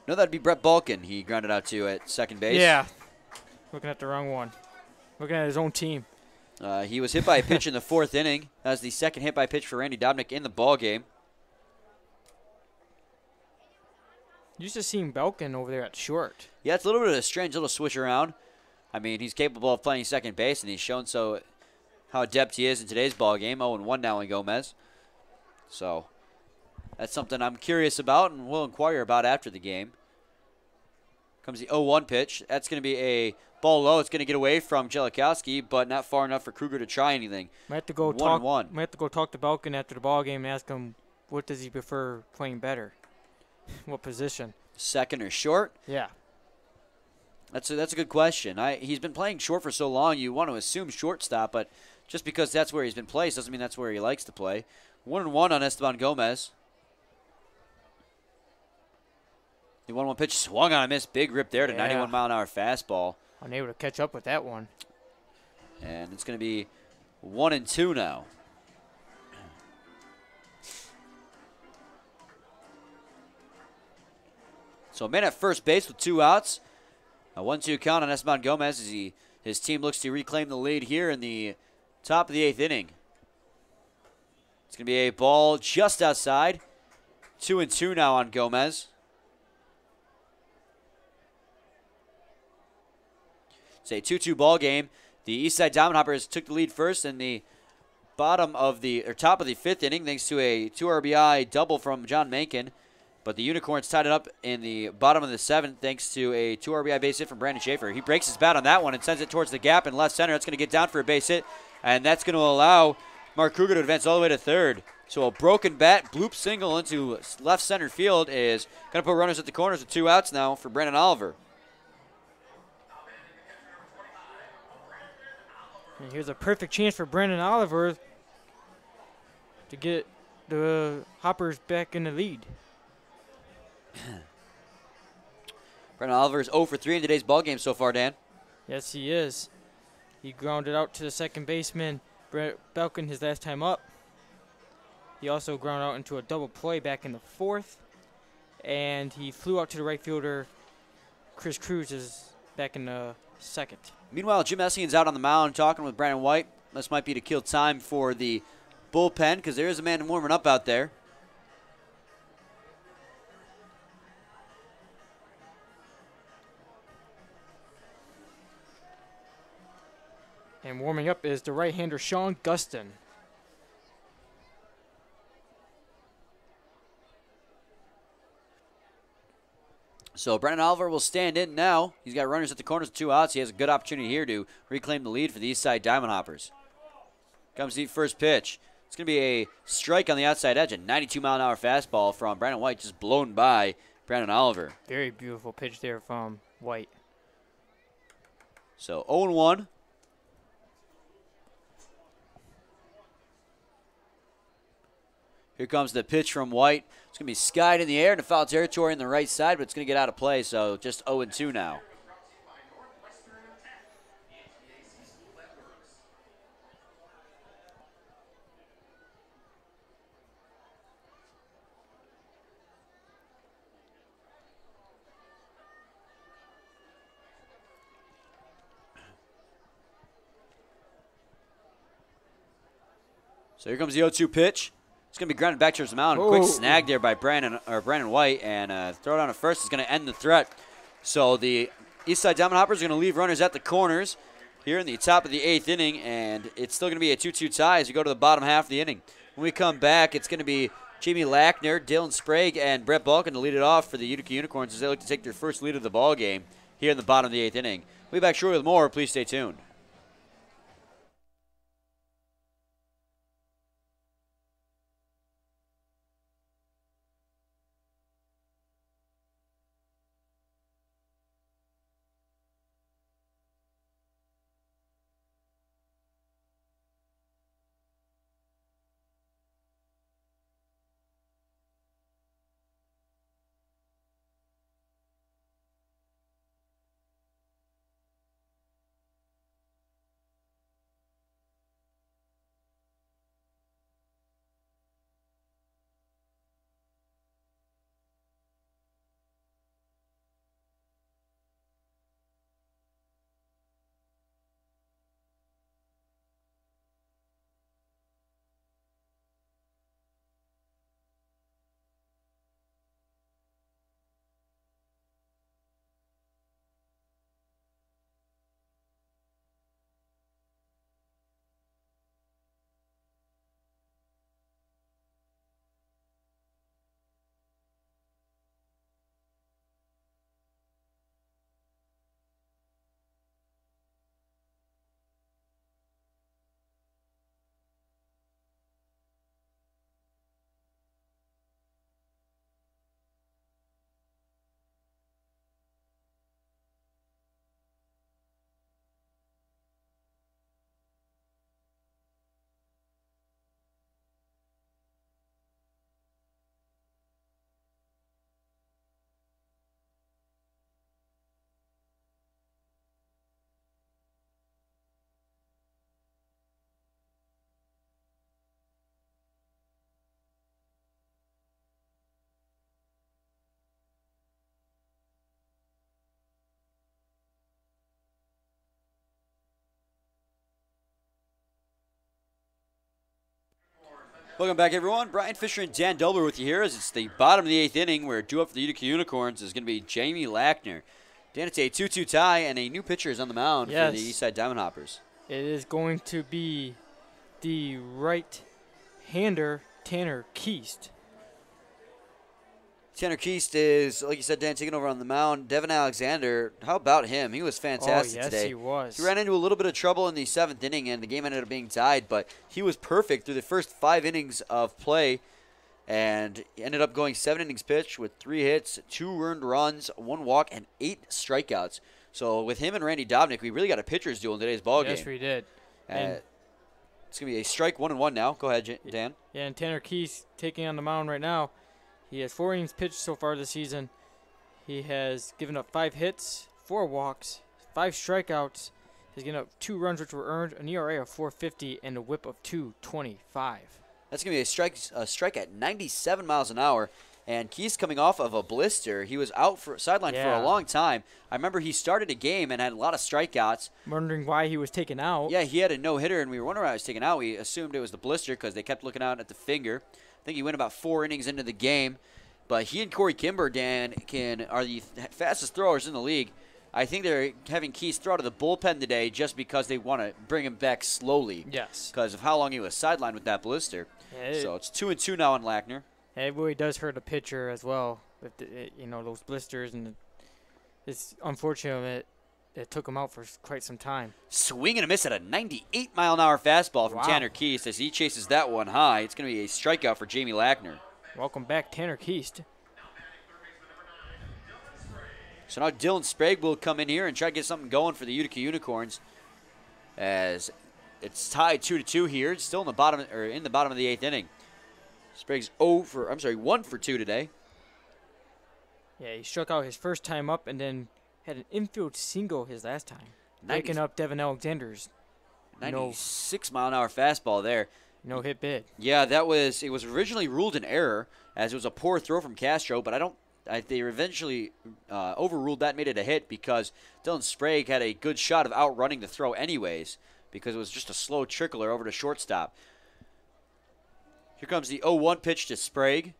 No, that'd be Brett Balkin. He grounded out to at second base. Yeah. Looking at the wrong one. Looking at his own team. He was hit by a pitch in the 4th inning. That was the second hit by pitch for Randy Dobnik in the ballgame. Used to seeing Belkin over there at short. Yeah, it's a little bit of a strange little switch around. I mean, he's capable of playing second base, and he's shown so how adept he is in today's ballgame. 0-1 now in Gomez. So that's something I'm curious about and we'll inquire about after the game. Comes the 0-1 pitch. That's going to be a ball low. It's going to get away from Jellikowski, but not far enough for Kruger to try anything. Might have to go 1-1. Might have to go talk to Belkin after the ball game and ask him what does he prefer playing better, what position. Second or short? Yeah. That's a good question. He's been playing short for so long, you want to assume shortstop, but just because that's where he's been placed doesn't mean that's where he likes to play. 1-1 on Esteban Gomez. The 1-1 pitch swung on a miss. Big rip there to 91-mile-an-hour fastball. Unable to catch up with that one. And it's going to be 1-2 now. So a man at first base with 2 outs. A 1-2 count on Esteban Gomez as his team looks to reclaim the lead here in the top of the 8th inning. It's going to be a ball just outside. 2-2 now on Gomez. It's a 2-2 ball game. The Eastside Diamond Hoppers took the lead first in the top of the 5th inning thanks to a 2 RBI double from John Mankin. But the Unicorns tied it up in the bottom of the 7th thanks to a 2 RBI base hit from Brandon Schaefer. He breaks his bat on that one and sends it towards the gap in left center. It's going to get down for a base hit, and that's going to allow Mark Kruger to advance all the way to third. So a broken bat, bloop single into left center field is going to put runners at the corners with 2 outs now for Brandon Oliver. And here's a perfect chance for Brandon Oliver to get the Hoppers back in the lead. Brandon Oliver is 0 for 3 in today's ballgame so far, Dan. Yes, he is. He grounded out to the second baseman, Brett Belkin, his last time up. He also grounded out into a double play back in the 4th. And he flew out to the right fielder, Chris Cruz, is back in the 2nd. Meanwhile, Jim Essian's out on the mound talking with Brandon White. This might be to kill time for the bullpen because there is a man warming up out there. And warming up is the right-hander Sean Guston. So Brandon Oliver will stand in now. He's got runners at the corners with 2 outs. He has a good opportunity here to reclaim the lead for the Eastside Diamond Hoppers. Comes the first pitch. It's going to be a strike on the outside edge. A 92-mile-an-hour fastball from Brandon White just blown by Brandon Oliver. Very beautiful pitch there from White. So 0-1. Here comes the pitch from White. It's going to be skied in the air into foul territory in the right side, but it's going to get out of play, so just 0-2 now. So here comes the 0-2 pitch. It's going to be grounded back towards the mound. Quick snag there by Brandon White, and throw it on to first is going to end the threat. So the Eastside Diamond Hoppers are going to leave runners at the corners here in the top of the 8th inning, and it's still going to be a 2-2 tie as you go to the bottom half of the inning. When we come back, it's going to be Jamie Lackner, Dylan Sprague, and Brett Balkin to lead it off for the Utica Unicorns as they look to take their first lead of the ball game here in the bottom of the 8th inning. We'll be back shortly with more. Please stay tuned. Welcome back, everyone. Brian Fisher and Dan Dobler with you here as it's the bottom of the 8th inning. We're due up for the Utica Unicorns is going to be Jamie Lackner. Dan, it's a 2-2 tie, and a new pitcher is on the mound for the Eastside Diamond Hoppers. It is going to be the right-hander, Tanner Keast. Tanner Keast is, like you said, Dan, taking over on the mound. Devin Alexander, how about him? He was fantastic today. Yes, he was. He ran into a little bit of trouble in the 7th inning, and the game ended up being tied, but he was perfect through the first 5 innings of play and ended up going 7 innings pitched with 3 hits, 2 earned runs, 1 walk, and 8 strikeouts. So with him and Randy Dobnik, we really got a pitcher's duel in today's ballgame. Yes, we did. It's going to be a strike 1-1 now. Go ahead, Dan. Yeah, and Tanner Keast taking on the mound right now. He has 4 innings pitched so far this season. He has given up 5 hits, 4 walks, 5 strikeouts. He's given up 2 runs which were earned, an ERA of 4.50, and a WHIP of 2.25. That's going to be a strike at 97 miles an hour. And Keys coming off of a blister. He was out for sidelined for a long time. I remember he started a game and had a lot of strikeouts. Wondering why he was taken out. Yeah, he had a no-hitter, and we were wondering why he was taken out. We assumed it was the blister because they kept looking out at the finger. I think he went about 4 innings into the game. But he and Corey Kimber, Dan, are the fastest throwers in the league. I think they're having Keys throw to the bullpen today just because they want to bring him back slowly. Yes. Because of how long he was sidelined with that blister. Yeah, so it's 2-2 now on Lackner. It really does hurt a pitcher as well. With those blisters, and it's unfortunate it took him out for quite some time. Swing and a miss at a 98-mile-an-hour fastball from Tanner Keast as he chases that one high. It's going to be a strikeout for Jamie Lackner. Welcome back, Tanner Keast. So now Dylan Sprague will come in here and try to get something going for the Utica Unicorns, as it's tied 2-2 here. It's still in the bottom of the 8th inning. Sprague's 1 for 2 today. Yeah, he struck out his first time up and then had an infield single his last time, breaking up Devin Alexander's 96-mile-an-hour fastball there. No hit bid. Yeah, it was originally ruled an error as it was a poor throw from Castro, but they eventually overruled that and made it a hit because Dylan Sprague had a good shot of outrunning the throw anyways because it was just a slow trickler over to shortstop. Here comes the 0-1 pitch to Sprague.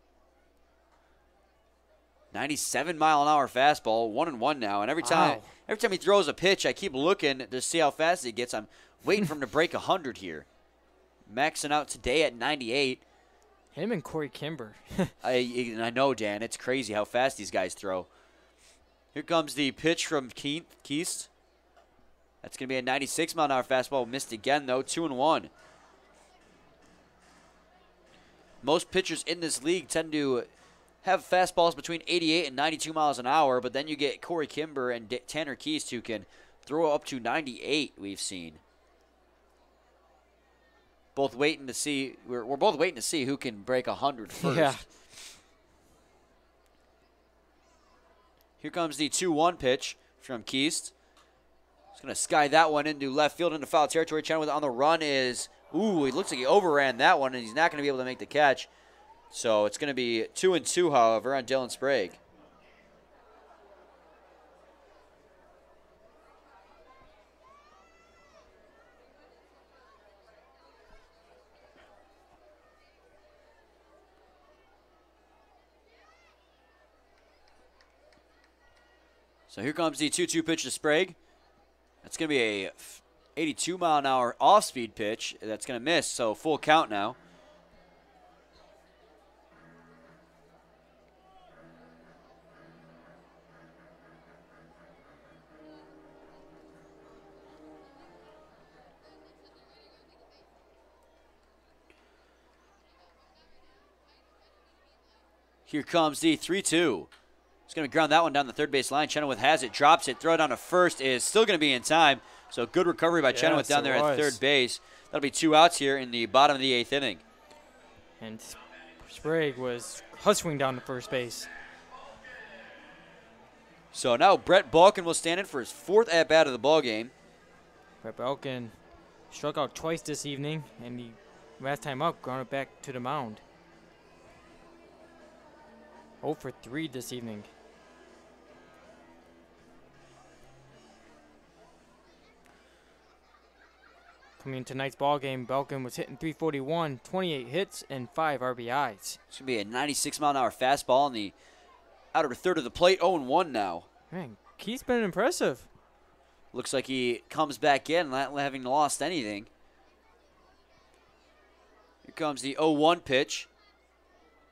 97-mile-an-hour fastball, 1-1 now. And every time he throws a pitch, I keep looking to see how fast he gets. I'm waiting for him to break 100 here. Maxing out today at 98. Him and Corey Kimber. I know, Dan. It's crazy how fast these guys throw. Here comes the pitch from Keast. That's going to be a 96-mile-an-hour fastball. Missed again, though. 2-1. Most pitchers in this league tend to have fastballs between 88 and 92 miles an hour, but then you get Corey Kimber and Tanner Keast who can throw up to 98, we've seen. We're both waiting to see who can break 100 first. Yeah. Here comes the 2-1 pitch from Keast. He's going to sky that one into left field into foul territory. Chenoweth on the run is... Ooh, it looks like he overran that one, and he's not going to be able to make the catch. So it's going to be 2-2, however, on Dylan Sprague. So here comes the 2-2 pitch to Sprague. That's going to be a 82-mile-an-hour off-speed pitch. That's going to miss, so full count now. Here comes the 3-2. He's going to ground that one down the third base line. Chenoweth has it, drops it, throw it down to first. Is still going to be in time. So good recovery by Chenoweth down there at third base. That'll be 2 outs here in the bottom of the 8th inning. And Sprague was hustling down to first base. So now Brett Balkin will stand in for his 4th at-bat of the ballgame. Brett Balkin struck out twice this evening, and he, last time up, grounded back to the mound. 0 for 3 this evening. Coming into tonight's ball game, Belkin was hitting 341, 28 hits, and 5 RBIs. It's going to be a 96-mile-an-hour fastball on the outer third of the plate. 0-1 now. Man, Keith's been impressive. Looks like he comes back in, not having lost anything. Here comes the 0-1 pitch.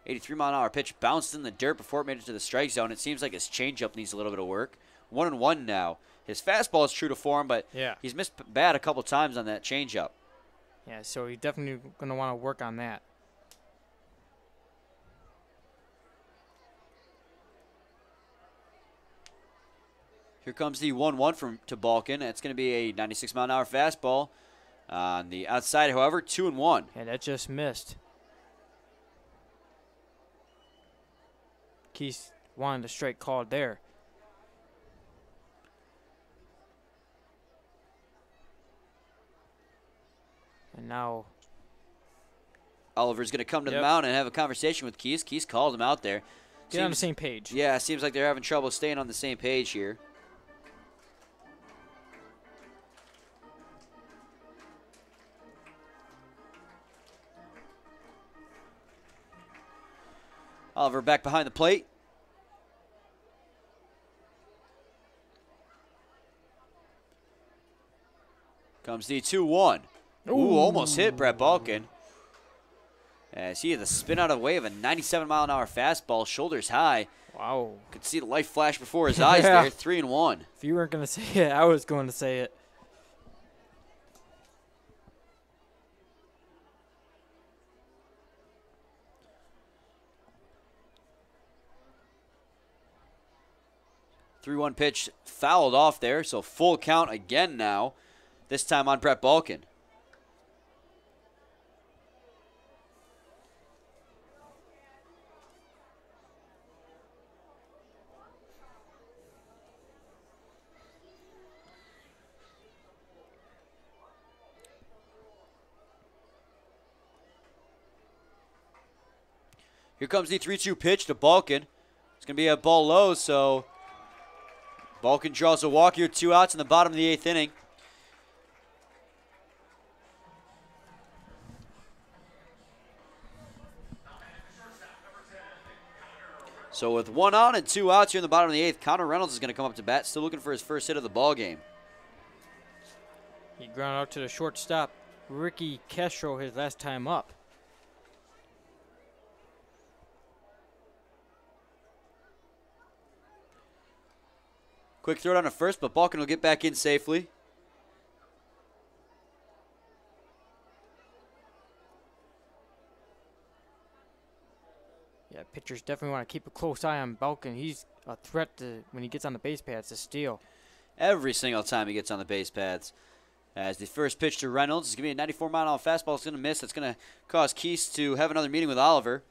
83-mile-an-hour pitch bounced in the dirt before it made it to the strike zone. It seems like his changeup needs a little bit of work. 1-1 now. His fastball is true to form, but he's missed bat a couple times on that changeup. Yeah, so he's definitely going to want to work on that. Here comes the 1-1 to Balkin. It's going to be a 96-mile-an-hour fastball. On the outside, however, 2-1. Yeah, that just missed. Keith wanted the strike called there. And now Oliver's going to come to the mound and have a conversation with Keith. Keith called him out there. Get on the same page. Yeah, seems like they're having trouble staying on the same page here. Oliver back behind the plate. Comes the 2-1. Ooh, almost hit Brett Balkin. As he had the spin out of the way of a 97-mile-an-hour fastball, shoulders high. Wow. Could see the light flash before his eyes there. 3-1. If you weren't going to say it, I was going to say it. Three-one pitch fouled off there, so full count again now. This time on Brett Balkin. Here comes the 3-2 pitch to Balkin. It's going to be a ball low, so Balkin draws a walk here, 2 outs in the bottom of the 8th inning. So with 1 on and 2 outs here in the bottom of the 8th, Connor Reynolds is going to come up to bat, still looking for his first hit of the ball game. He grounded out to the shortstop, Ricky Castro, his last time up. Quick throw down to first, but Balkin will get back in safely. Yeah, pitchers definitely want to keep a close eye on Balkin. He's a threat when he gets on the base pads to steal. Every single time he gets on the base pads. As the first pitch to Reynolds is going to be a 94-mile-an-hour fastball. It's going to miss. It's going to cause Keese to have another meeting with Oliver.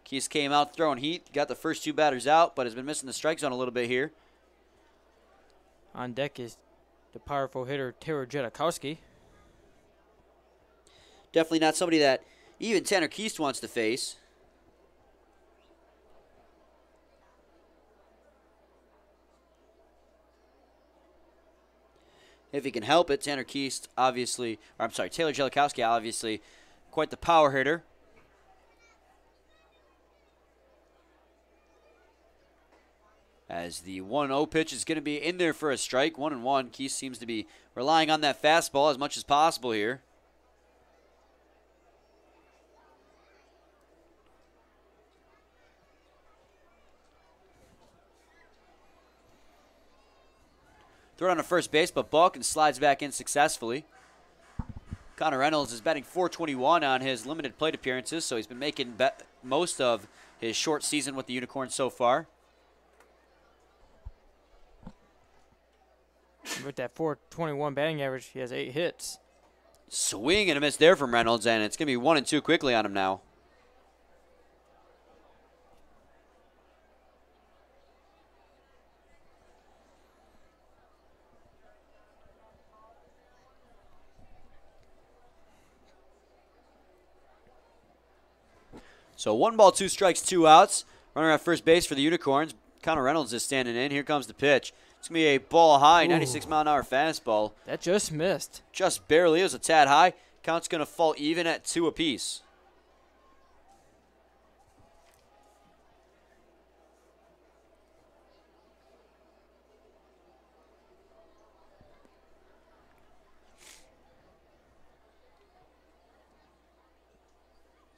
Keese came out throwing heat, got the first 2 batters out, but has been missing the strike zone a little bit here. On deck is the powerful hitter, Taylor Jedikowski. Definitely not somebody that even Tanner Keese wants to face. If he can help it, Taylor Jellikowski, obviously quite the power hitter. As the 1-0 pitch is going to be in there for a strike, 1-1. Keith seems to be relying on that fastball as much as possible here. Throw on to first base, but Balkin slides back in successfully. Connor Reynolds is batting .421 on his limited plate appearances, so he's been making most of his short season with the Unicorns so far. With that .421 batting average, he has 8 hits. Swing and a miss there from Reynolds, and it's going to be 1-2 quickly on him now. So 1 ball, 2 strikes, 2 outs. Runner at first base for the Unicorns. Connor Reynolds is standing in. Here comes the pitch. It's going to be a ball high, 96-mile-an-hour fastball. That just missed. Just barely. It was a tad high. Count's going to fall even at 2 apiece.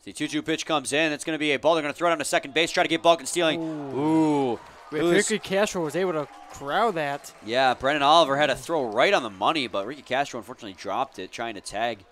The 2-2 pitch comes in. It's going to be a ball. They're going to throw it on to second base, try to get Balkin stealing. Ooh. Ricky Castro was able to corral that. Yeah, Brennan Oliver had a throw right on the money, but Ricky Castro unfortunately dropped it, trying to tag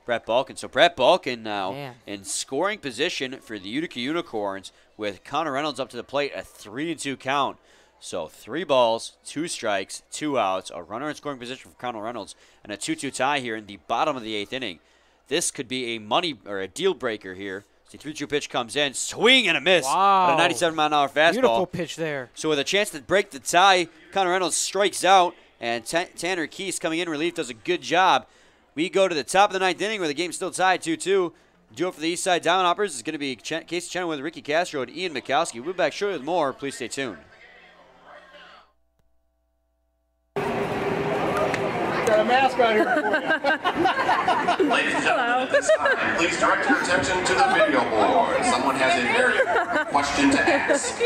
Brett Balkin. So Brett Balkin now in scoring position for the Utica Unicorns with Connor Reynolds up to the plate, a 3-2 count. So 3 balls, 2 strikes, 2 outs, a runner in scoring position for Connor Reynolds, and a 2-2 tie here in the bottom of the 8th inning. This could be a money or a deal breaker here. The 3-2 pitch comes in, swing and a miss. Wow. On a 97-mile-an-hour fastball. Beautiful pitch there. So with a chance to break the tie, Connor Reynolds strikes out, and Tanner Keese coming in relief does a good job. We go to the top of the 9th inning where the game's still tied 2-2. Duo for the Eastside Downhoppers is going to be Casey Chenoweth with Ricky Castro and Ian Mikowski. We'll be back shortly with more. Please stay tuned. Got a mascot here for you. Ladies and gentlemen, at this time, please direct your attention to the video board. Someone has a very important question to ask.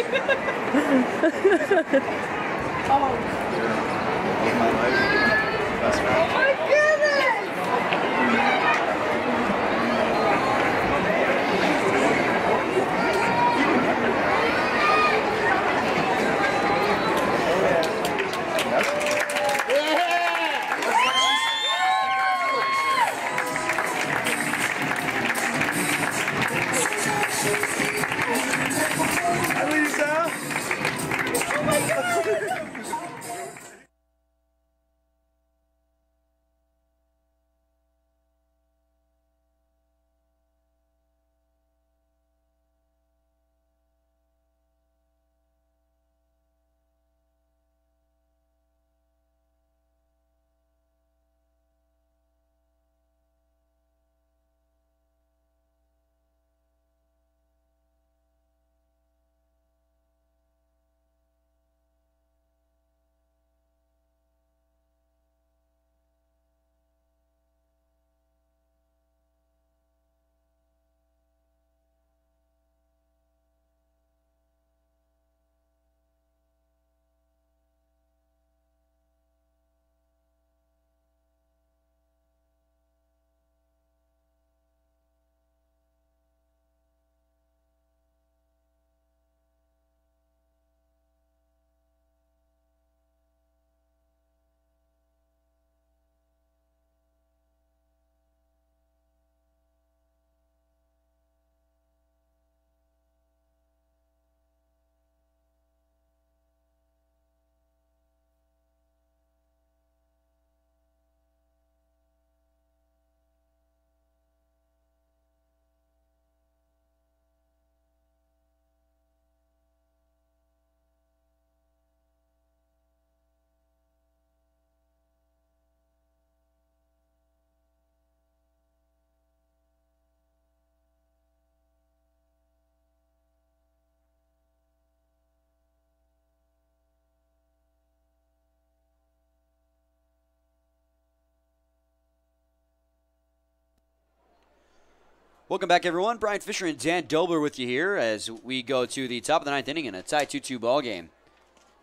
Welcome back, everyone. Brian Fisher and Dan Dobler with you here as we go to the top of the 9th inning in a tie 2-2 ball game.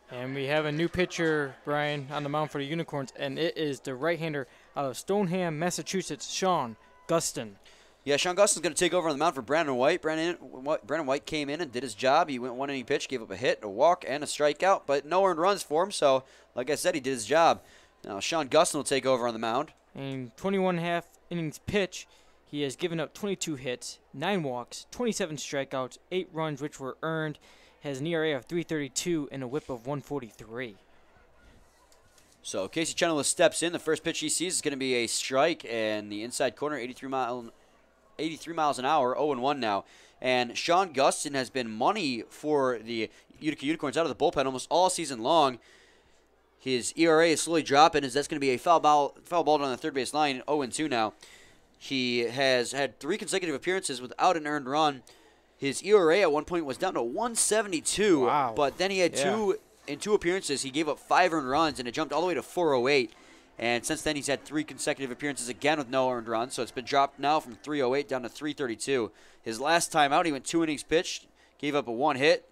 And we have a new pitcher, Brian, on the mound for the Unicorns, and it is the right-hander out of Stoneham, Massachusetts, Sean Guston. Yeah, Sean Guston's going to take over on the mound for Brandon White. Brandon White came in and did his job. He went 1 inning pitch, gave up a hit, a walk, and a strikeout, but no earned runs for him. So, like I said, he did his job. Now, Sean Guston will take over on the mound. In 21.5 innings pitch, he has given up 22 hits, 9 walks, 27 strikeouts, 8 runs which were earned, has an ERA of 3.32 and a whip of 1.43. So Casey Chenoweth steps in. The first pitch he sees is going to be a strike, and the inside corner, 83 miles an hour, 0-1 now. And Sean Guston has been money for the Utica Unicorns out of the bullpen almost all season long. His ERA is slowly dropping as that's going to be a foul ball on the third base line, 0-2 now. He has had 3 consecutive appearances without an earned run. His ERA at one point was down to 172, wow. but then he had 2 in 2 appearances, he gave up 5 earned runs, and it jumped all the way to 408. And since then, he's had 3 consecutive appearances again with no earned runs. So it's been dropped now from 308 down to 332. His last time out, he went 2 innings pitched, gave up a 1 hit,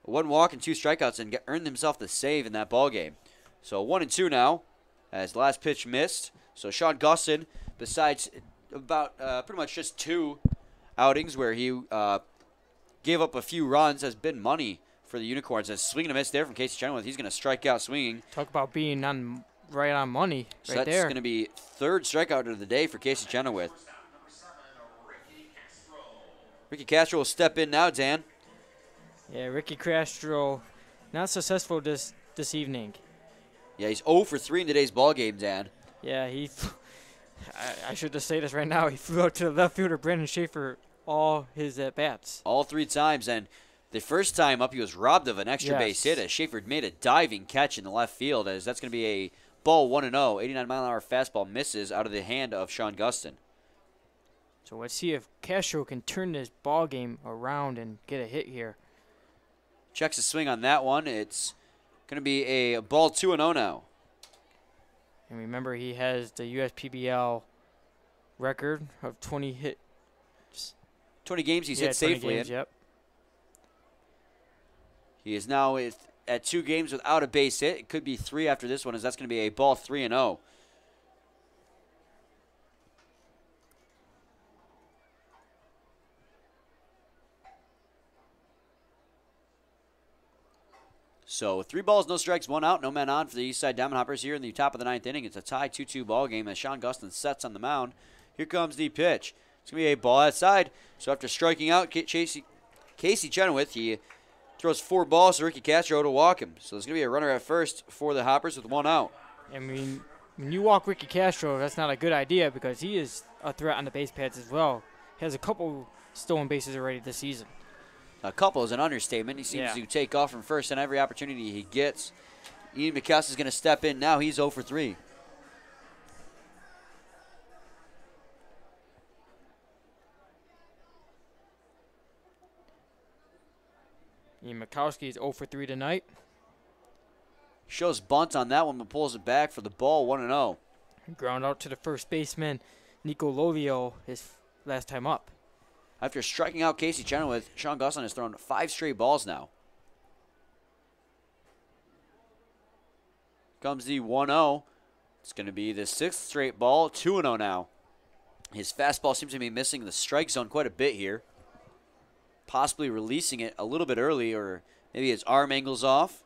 1 walk, and 2 strikeouts, and earned himself the save in that ball game. So 1-2 now, as the last pitch missed. So Sean Gustin, besides about pretty much just 2 outings where he gave up a few runs, has been money for the Unicorns. As swing and a miss there from Casey Chenoweth. He's going to strike out swinging. Talk about being right on money So right that's there. going to be 3rd strikeout of the day for Casey Chenoweth. Ricky Castro will step in now, Dan. Yeah, Ricky Castro not successful this evening. Yeah, he's 0 for 3 in today's ball game, Dan. Yeah, I should just say this right now. He flew out to the left fielder, Brandon Schaefer, all his at-bats. All 3 times, and the first time up he was robbed of an extra base hit as Schaefer made a diving catch in the left field, as that's going to be a ball 1-0. 89-mile-an-hour fastball misses out of the hand of Sean Gustin. So let's see if Castro can turn this ball game around and get a hit here. Checks the swing on that one. It's going to be a ball 2-0 now. And remember, he has the USPBL record of 20 hits. 20 games he's Yeah, hit 20 safely games, in. Yep. He is now at 2 games without a base hit. It could be 3 after this one, as that's going to be a ball 3-0. So 3 balls, no strikes, 1 out, no men on for the Eastside Diamond Hoppers here in the top of the 9th inning. It's a tie 2-2 ball game as Sean Gustin sets on the mound. Here comes the pitch. It's going to be a ball outside. So after striking out Casey Chenoweth, he throws 4 balls to Ricky Castro to walk him. So there's going to be a runner at first for the Hoppers with 1 out. I mean, when you walk Ricky Castro, that's not a good idea because he is a threat on the base pads as well. He has a couple stolen bases already this season. A couple is an understatement. He seems to take off from first on every opportunity he gets. Ian McCusker is going to step in now. He's 0 for 3. Ian Mikowski is 0 for 3 tonight. Shows bunt on that one, but pulls it back for the ball, 1-0. Ground out to the first baseman, Nico Lovio, his last time up. After striking out Casey Chenoweth, Sean Gustin has thrown 5 straight balls now. Comes the 1-0. It's going to be the 6th straight ball, 2-0 now. His fastball seems to be missing the strike zone quite a bit here. Possibly releasing it a little bit early, or maybe his arm angle's off.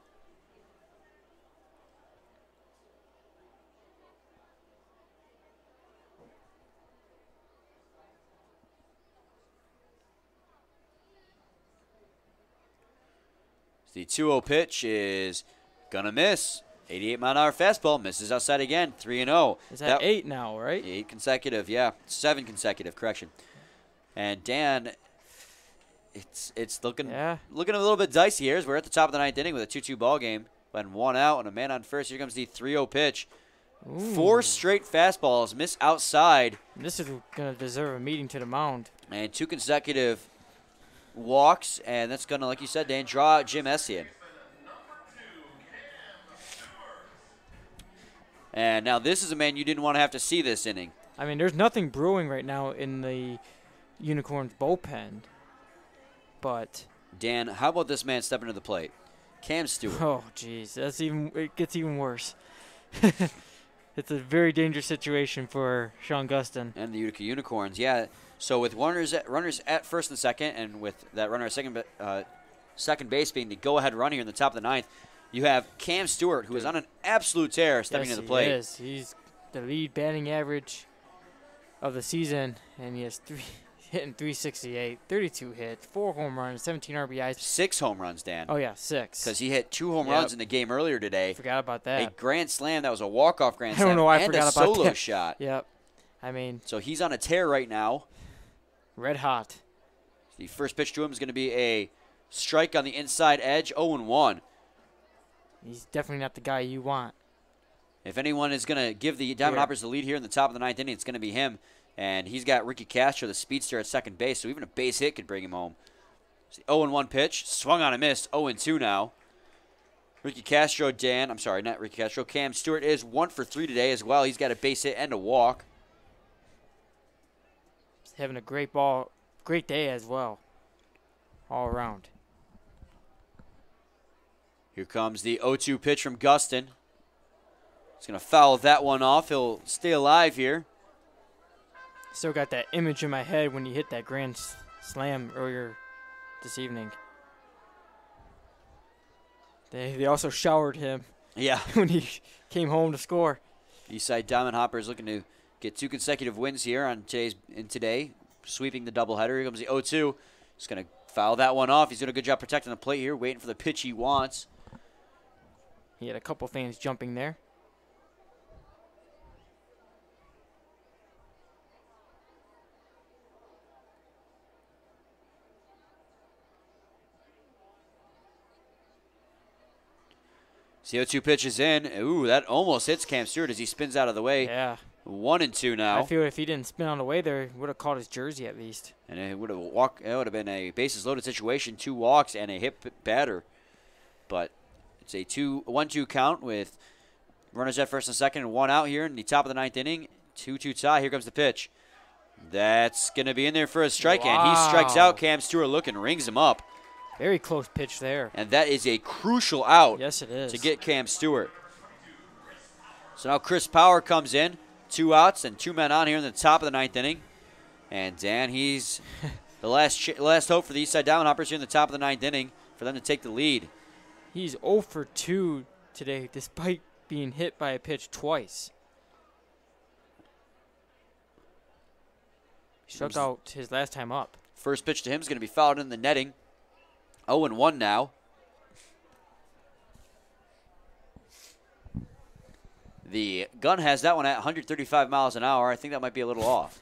The 2-0 pitch is going to miss. 88-mile-an-hour fastball misses outside again, 3-0. Is that 8 now, right? 8 consecutive, yeah. 7 consecutive, correction. And Dan, it's looking a little bit dicey here as we're at the top of the 9th inning with a 2-2 ball game. But 1 out and a man on first. Here comes the 3-0 pitch. Ooh. 4 straight fastballs miss outside. This is going to deserve a meeting to the mound. And 2 consecutive walks, and that's going to, like you said, Dan, draw out Jim Essien. And now this is a man you didn't want to have to see this inning. I mean, there's nothing brewing right now in the Unicorns bullpen, but Dan, how about this man stepping to the plate? Cam Stewart. Oh, jeez, it gets even worse. It's a very dangerous situation for Sean Gustin and the Utica Unicorns. Yeah. So with runners at first and second, and with that runner at second base being the go-ahead run here in the top of the 9th, you have Cam Stewart, who is on an absolute tear, stepping to the plate. Yes, he's the lead batting average of the season, and he has hitting 368, 32 hits, 4 home runs, 17 RBIs. 6 home runs, Dan. Oh, yeah, 6. Because he hit 2 home runs in the game earlier today. Forgot about that. A grand slam. That was a walk-off grand I slam. don't know why I and forgot a about solo that. shot. Yep. I mean, so he's on a tear right now. Red hot. The first pitch to him is going to be a strike on the inside edge, 0-1. He's definitely not the guy you want. If anyone is going to give the Diamond Hoppers the lead here in the top of the 9th inning, it's going to be him. And he's got Ricky Castro, the speedster, at second base, so even a base hit could bring him home. 0-1 pitch, swung on and missed, 0-2 now. Ricky Castro, I'm sorry, not Ricky Castro. Cam Stewart is 1 for 3 today as well. He's got a base hit and a walk. He's having a great day as well, all around. Here comes the 0-2 pitch from Gustin. He's going to foul that one off. He'll stay alive here. Still got that image in my head when he hit that grand slam earlier this evening. They also showered him. Yeah. When he came home to score. Eastside Diamond Hoppers looking to get 2 consecutive wins here on today, sweeping the doubleheader. Here comes the 0-2. He's going to foul that one off. He's doing a good job protecting the plate here, waiting for the pitch he wants. He had a couple fans jumping there. CO2 pitch is in. Ooh, that almost hits Cam Stewart as he spins out of the way. Yeah. 1-2 now. I feel if he didn't spin on the way there, he would have caught his jersey at least. And it would have been a bases loaded situation, 2 walks and a hit batter. But it's a 1-2 count with runners at first and second and 1 out here in the top of the 9th inning. 2-2 tie. Here comes the pitch. That's going to be in there for a strike, and he strikes out. Cam Stewart looking, rings him up. Very close pitch there. And that is a crucial out. Yes, it is. To get Cam Stewart. So now Chris Power comes in. 2 outs and 2 men on here in the top of the 9th inning. And Dan, he's the last hope for the Eastside Diamond Hoppers here in the top of the 9th inning for them to take the lead. He's 0 for 2 today, despite being hit by a pitch twice. He struck out his last time up. First pitch to him is going to be fouled in the netting. 0-1 now. The gun has that one at 135 miles an hour. I think that might be a little off.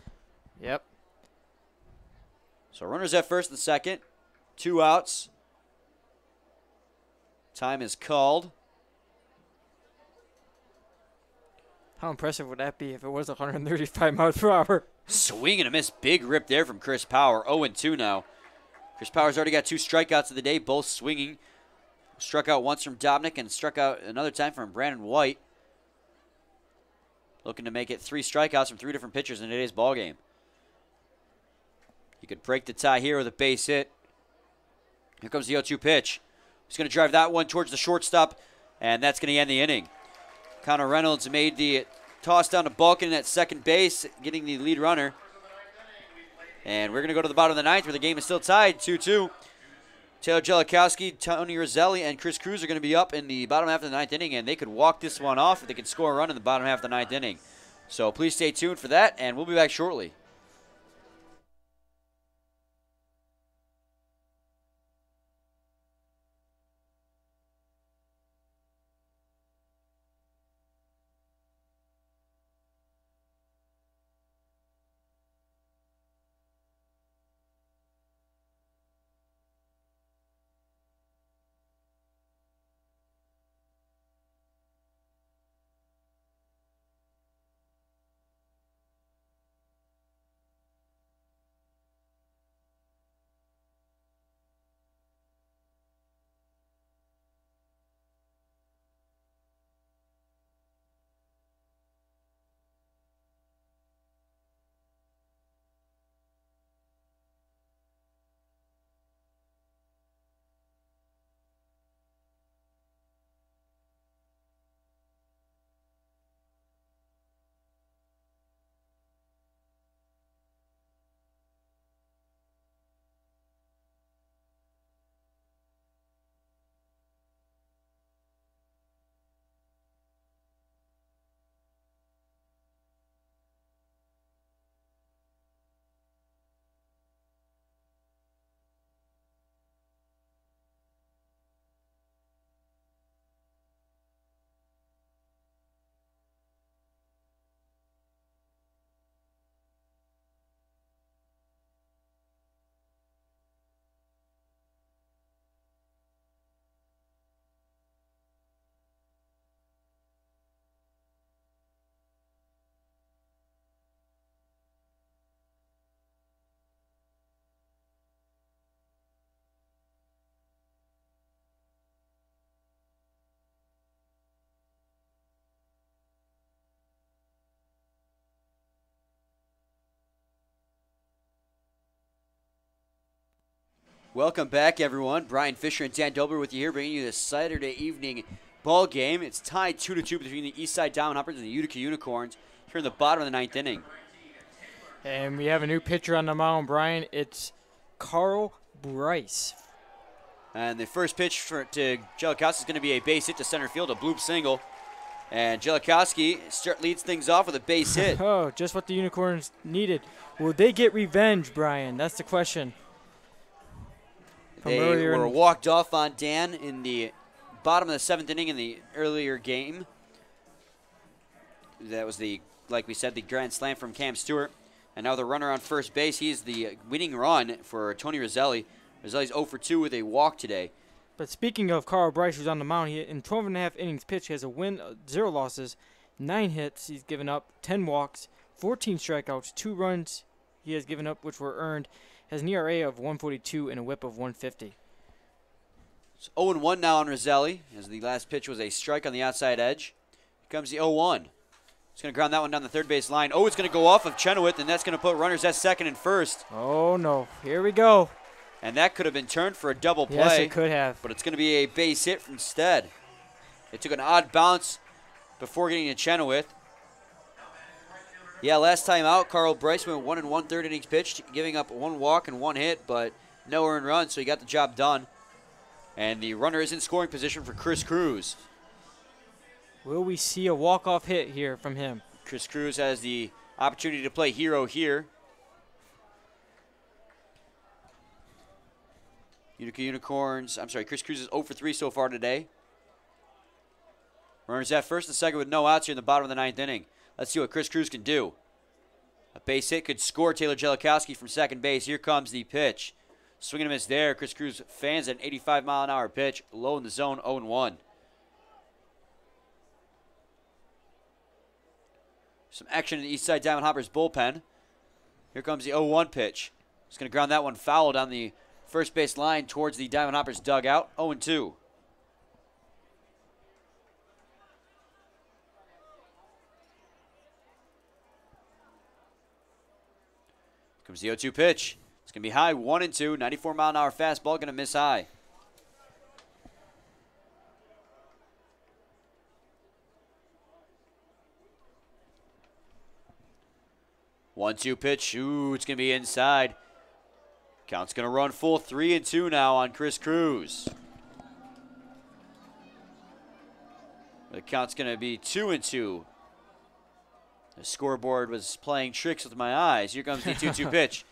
Yep. So runners at first and second. 2 outs. Time is called. How impressive would that be if it was 135 miles per hour? Swing and a miss. Big rip there from Chris Power. 0-2 now. Chris Power's already got 2 strikeouts of the day, both swinging. Struck out once from Dobnik and struck out another time from Brandon White. Looking to make it 3 strikeouts from 3 different pitchers in today's ballgame. He could break the tie here with a base hit. Here comes the 0-2 pitch. He's going to drive that one towards the shortstop, and that's going to end the inning. Connor Reynolds made the toss down to Balkin at second base, getting the lead runner. And we're going to go to the bottom of the 9th where the game is still tied, 2-2. Taylor Jellikowski, Tony Roselli, and Chris Cruz are going to be up in the bottom half of the 9th inning, and they could walk this one off if they could score a run in the bottom half of the 9th inning. So please stay tuned for that, and we'll be back shortly. Welcome back, everyone. Brian Fisher and Dan Dobler with you here, bringing you this Saturday evening ball game. It's tied 2-2 between the Eastside Diamond Hoppers and the Utica Unicorns here in the bottom of the 9th inning. And we have a new pitcher on the mound, Brian. It's Carl Bryce. And the first pitch to Jellikowski is going to be a base hit to center field, a bloop single. And Jellikowski leads things off with a base hit. Oh, just what the Unicorns needed. Will they get revenge, Brian? That's the question. They were walked off on Dan in the bottom of the 7th inning in the earlier game. That was like we said, the grand slam from Cam Stewart. And now the runner on first base, he's the winning run for Tony Roselli. Roselli's 0 for 2 with a walk today. But speaking of Carl Bryce, who's on the mound, he in 12.5 innings pitched, he has a win, 0 losses, 9 hits. He's given up 10 walks, 14 strikeouts, 2 runs he has given up, which were earned. Has an ERA of 142 and a whip of 150. It's 0-1 now on Roselli, as the last pitch was a strike on the outside edge. Here comes the 0-1. He's going to ground that one down the third base line. Oh, it's going to go off of Chenoweth, and that's going to put runners at second and first. Oh, no. Here we go. And that could have been turned for a double play. Yes, it could have. But it's going to be a base hit instead. It took an odd bounce before getting to Chenoweth. Yeah, last time out, Carl Bryce went 1 1/3 innings pitched, giving up 1 walk and 1 hit, but no earned run, so he got the job done. And the runner is in scoring position for Chris Cruz. Will we see a walk-off hit here from him? Chris Cruz has the opportunity to play hero here. Utica Unicorns, Chris Cruz is 0 for 3 so far today. Runners at first and second with no outs here in the bottom of the 9th inning. Let's see what Chris Cruz can do. A base hit could score Taylor Jellikowski from second base. Here comes the pitch. Swing and a miss there. Chris Cruz fans at an 85-mile-an-hour pitch. Low in the zone, 0-1. Some action in the Eastside Diamond Hoppers bullpen. Here comes the 0-1 pitch. He's going to ground that one foul down the first base line towards the Diamond Hoppers dugout. 0-2. Comes the 0-2 pitch. It's going to be high, 1-2. 94-mile-an-hour fastball, going to miss high. One-two pitch. Ooh, it's going to be inside. Count's going to run full 3-2 now on Chris Cruz. The count's going to be 2-2. The scoreboard was playing tricks with my eyes. Here comes the 2-2 pitch.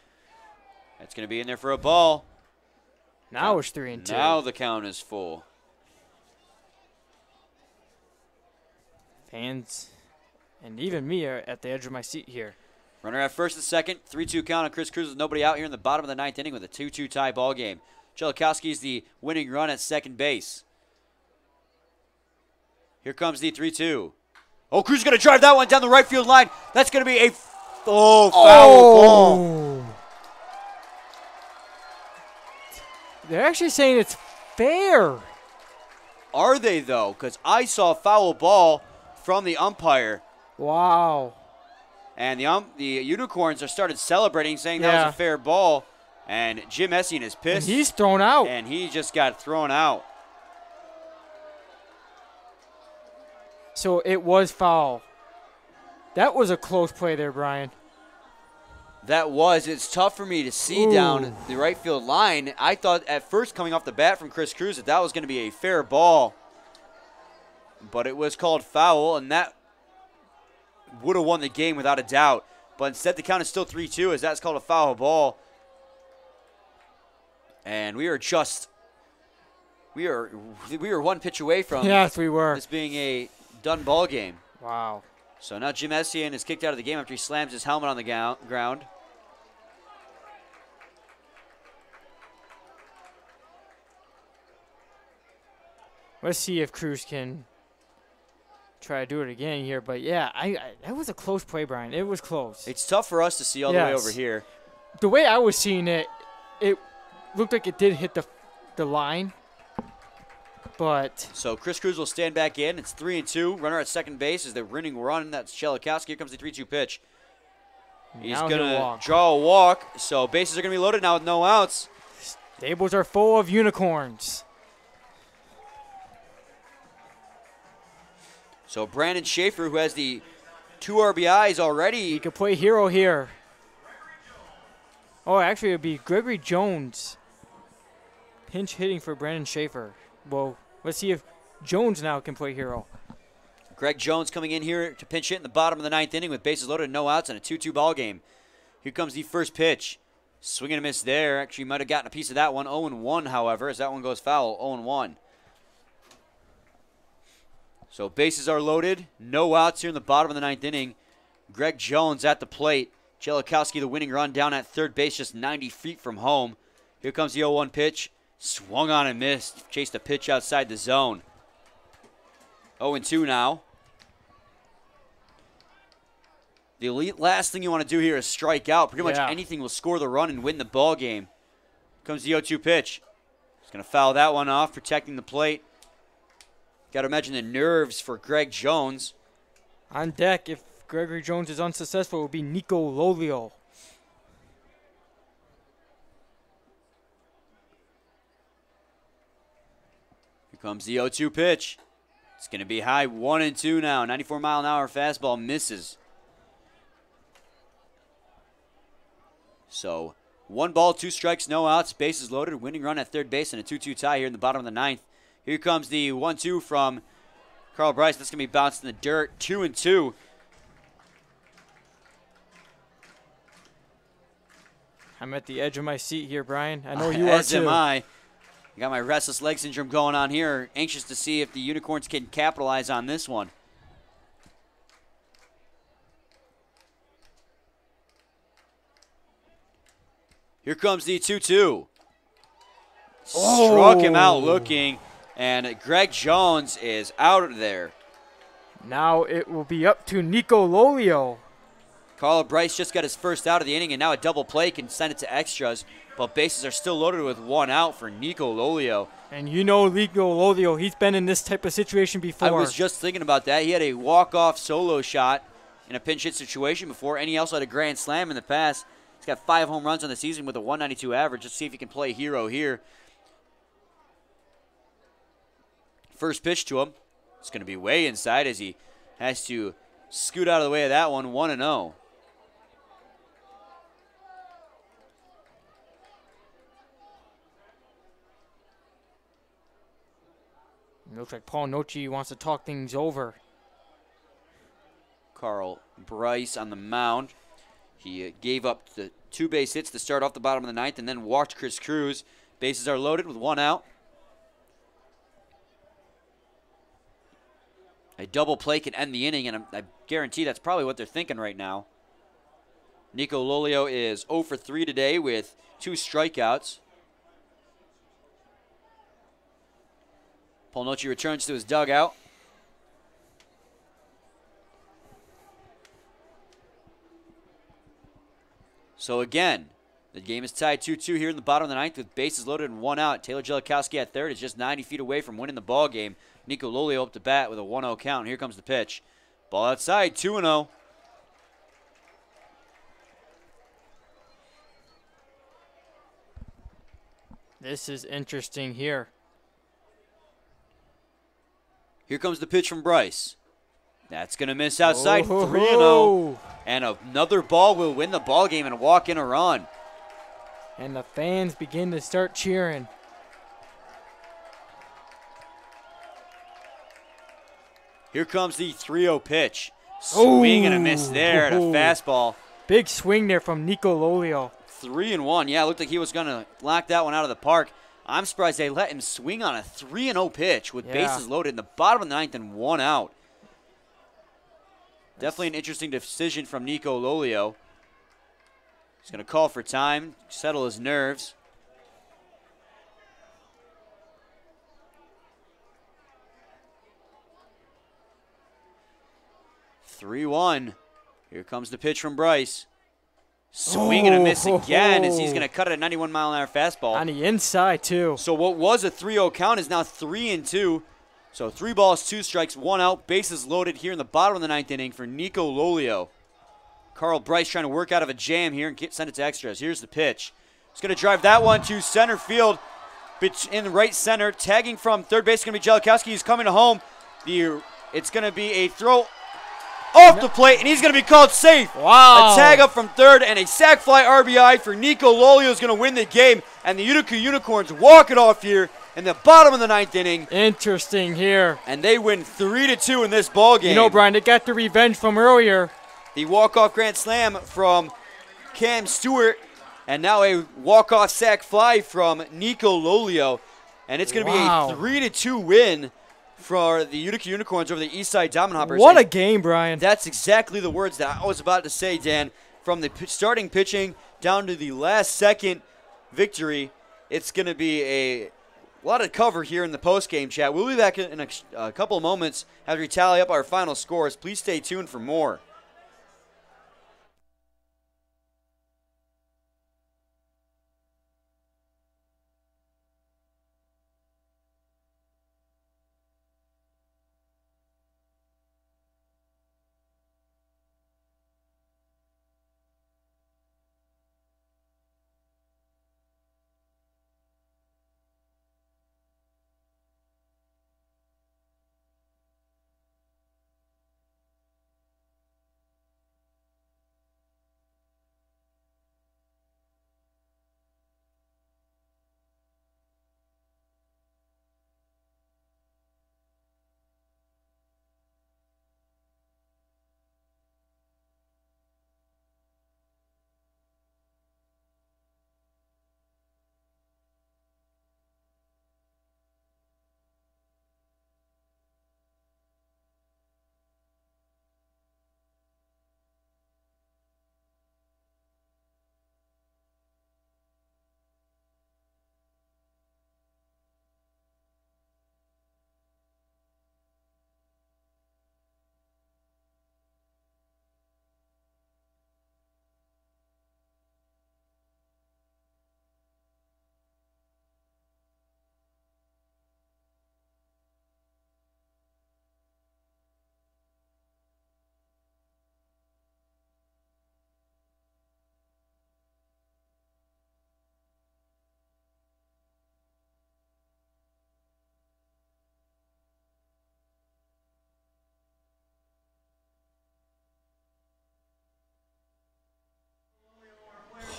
That's going to be in there for a ball. Now it's 3-2. Now the count is full. Fans and even me are at the edge of my seat here. Runner at first and second. 3-2 count on Chris Cruz with nobody out here in the bottom of the 9th inning with a 2-2 tie ball game. Jellikowski's the winning run at second base. Here comes the 3-2. Oh, Cruz is going to drive that one down the right field line. That's going to be a foul ball. They're actually saying it's fair. Are they, though? Because I saw a foul ball from the umpire. Wow. And the Unicorns are started celebrating, saying that was a fair ball. And Jim Essien is pissed. And he's thrown out. And he just got thrown out. So it was foul. That was a close play there, Brian. That was. It's tough for me to see down the right field line. I thought at first coming off the bat from Chris Cruz that was going to be a fair ball. But it was called foul, and that would have won the game without a doubt. But instead the count is still 3-2 as that's called a foul ball. And we are one pitch away from this being a done ball game. Wow. So now Jim Essien is kicked out of the game after he slams his helmet on the ground. Let's see if Cruz can try to do it again here. But, yeah, that was a close play, Brian. It was close. It's tough for us to see all the way over here. The way I was seeing it, it looked like it did hit the line. But so Chris Cruz will stand back in. It's 3-2. Runner at second base is the winning run. That's Jellikowski. Here comes the 3-2 pitch. He's going to draw a walk. So bases are going to be loaded now with no outs. Tables are full of unicorns. So Brandon Schaefer, who has the 2 RBIs already. He could play hero here. Oh, actually, it would be Gregory Jones. Pinch hitting for Brandon Schaefer. Well, let's see if Jones now can play hero. Greg Jones coming in here to pinch hit in the bottom of the 9th inning with bases loaded and no outs in a 2-2 ball game. Here comes the first pitch. Swing and a miss there. Actually, might have gotten a piece of that one. 0-1, however, as that one goes foul. 0-1. So bases are loaded. No outs here in the bottom of the 9th inning. Greg Jones at the plate. Jellikowski the winning run down at third base just 90 feet from home. Here comes the 0-1 pitch. Swung on and missed. Chased a pitch outside the zone. 0-2 now. The last thing you want to do here is strike out. Pretty much anything will score the run and win the ball game. Comes the 0-2 pitch. He's going to foul that one off, protecting the plate. Got to imagine the nerves for Greg Jones. On deck, if Gregory Jones is unsuccessful, it will be Nico Lolio. Here comes the 0-2 pitch. It's going to be high. 1-2 now. 94-mile-an-hour fastball misses. So 1 ball, 2 strikes, no outs. Bases loaded. Winning run at third base and a 2-2 tie here in the bottom of the 9th. Here comes the 1-2 from Carl Bryce. That's going to be bounced in the dirt. 2-2. I'm at the edge of my seat here, Brian. I know you are too. As am I. I got my restless leg syndrome going on here. Anxious to see if the Unicorns can capitalize on this one. Here comes the 2-2. Struck him out looking, and Greg Jones is out of there. Now it will be up to Nico Lolio. Carl Bryce just got his first out of the inning, and now a double play can send it to extras, but bases are still loaded with 1 out for Nico Lolio. And you know Nico Lolio, he's been in this type of situation before. I was just thinking about that. He had a walk-off solo shot in a pinch hit situation before, and he also had a grand slam in the past. He's got 5 home runs on the season with a 192 average. Let's see if he can play hero here. First pitch to him. It's going to be way inside as he has to scoot out of the way of that one. 1-0. It looks like Paul Nochi wants to talk things over. Carl Bryce on the mound. He gave up the 2 base hits to start off the bottom of the 9th and then walked Chris Cruz. Bases are loaded with 1 out. A double play can end the inning, and I guarantee that's probably what they're thinking right now. Nico Lolio is 0 for 3 today with 2 strikeouts. Paul Nochi returns to his dugout. So again, the game is tied 2-2 here in the bottom of the 9th with bases loaded and 1 out. Taylor Jellikowski at third is just 90 feet away from winning the ball game. Nico Lolio up to bat with a 1-0 count. Here comes the pitch. Ball outside, 2-0. This is interesting here. Here comes the pitch from Bryce. That's going to miss outside, 3-0. And another ball will win the ball game and walk in a run. And the fans begin to start cheering. Here comes the 3-0 pitch. Swing and a miss there at a fastball. Big swing there from Nico Lolio. 3-1. Yeah, it looked like he was going to lock that one out of the park. I'm surprised they let him swing on a 3-0 pitch with bases loaded in the bottom of the 9th and 1 out. Definitely an interesting decision from Nico Lolio. He's going to call for time, settle his nerves. (3-1). Here comes the pitch from Bryce. Swing and a miss again as he's going to cut it at 91-mile-an-hour fastball. On the inside, too. So what was a 3-0 count is now 3-2. So 3 balls, 2 strikes, 1 out. Bases loaded here in the bottom of the 9th inning for Nico Lolio. Carl Bryce trying to work out of a jam here and send it to extras. Here's the pitch. He's going to drive that one to center field. In right center, tagging from third base is going to be Jellikowski. He's coming to home. It's going to be a throw off the plate, and he's going to be called safe. Wow. A tag up from third, and a sac fly RBI for Nico Lolio is going to win the game, and the Utica Unicorns walk it off here in the bottom of the 9th inning. Interesting here. And they win 3-2 in this ball game. You know, Brian, they got the revenge from earlier. The walk-off grand slam from Cam Stewart, and now a walk-off sac fly from Nico Lolio. And it's going to be a 3-2 win for the Utica Unicorns over the Eastside Diamond Hoppers. What a game, Brian. That's exactly the words that I was about to say, Dan. From the starting pitching down to the last second victory, it's going to be a lot of cover here in the post-game chat. We'll be back in a couple of moments after we tally up our final scores. Please stay tuned for more.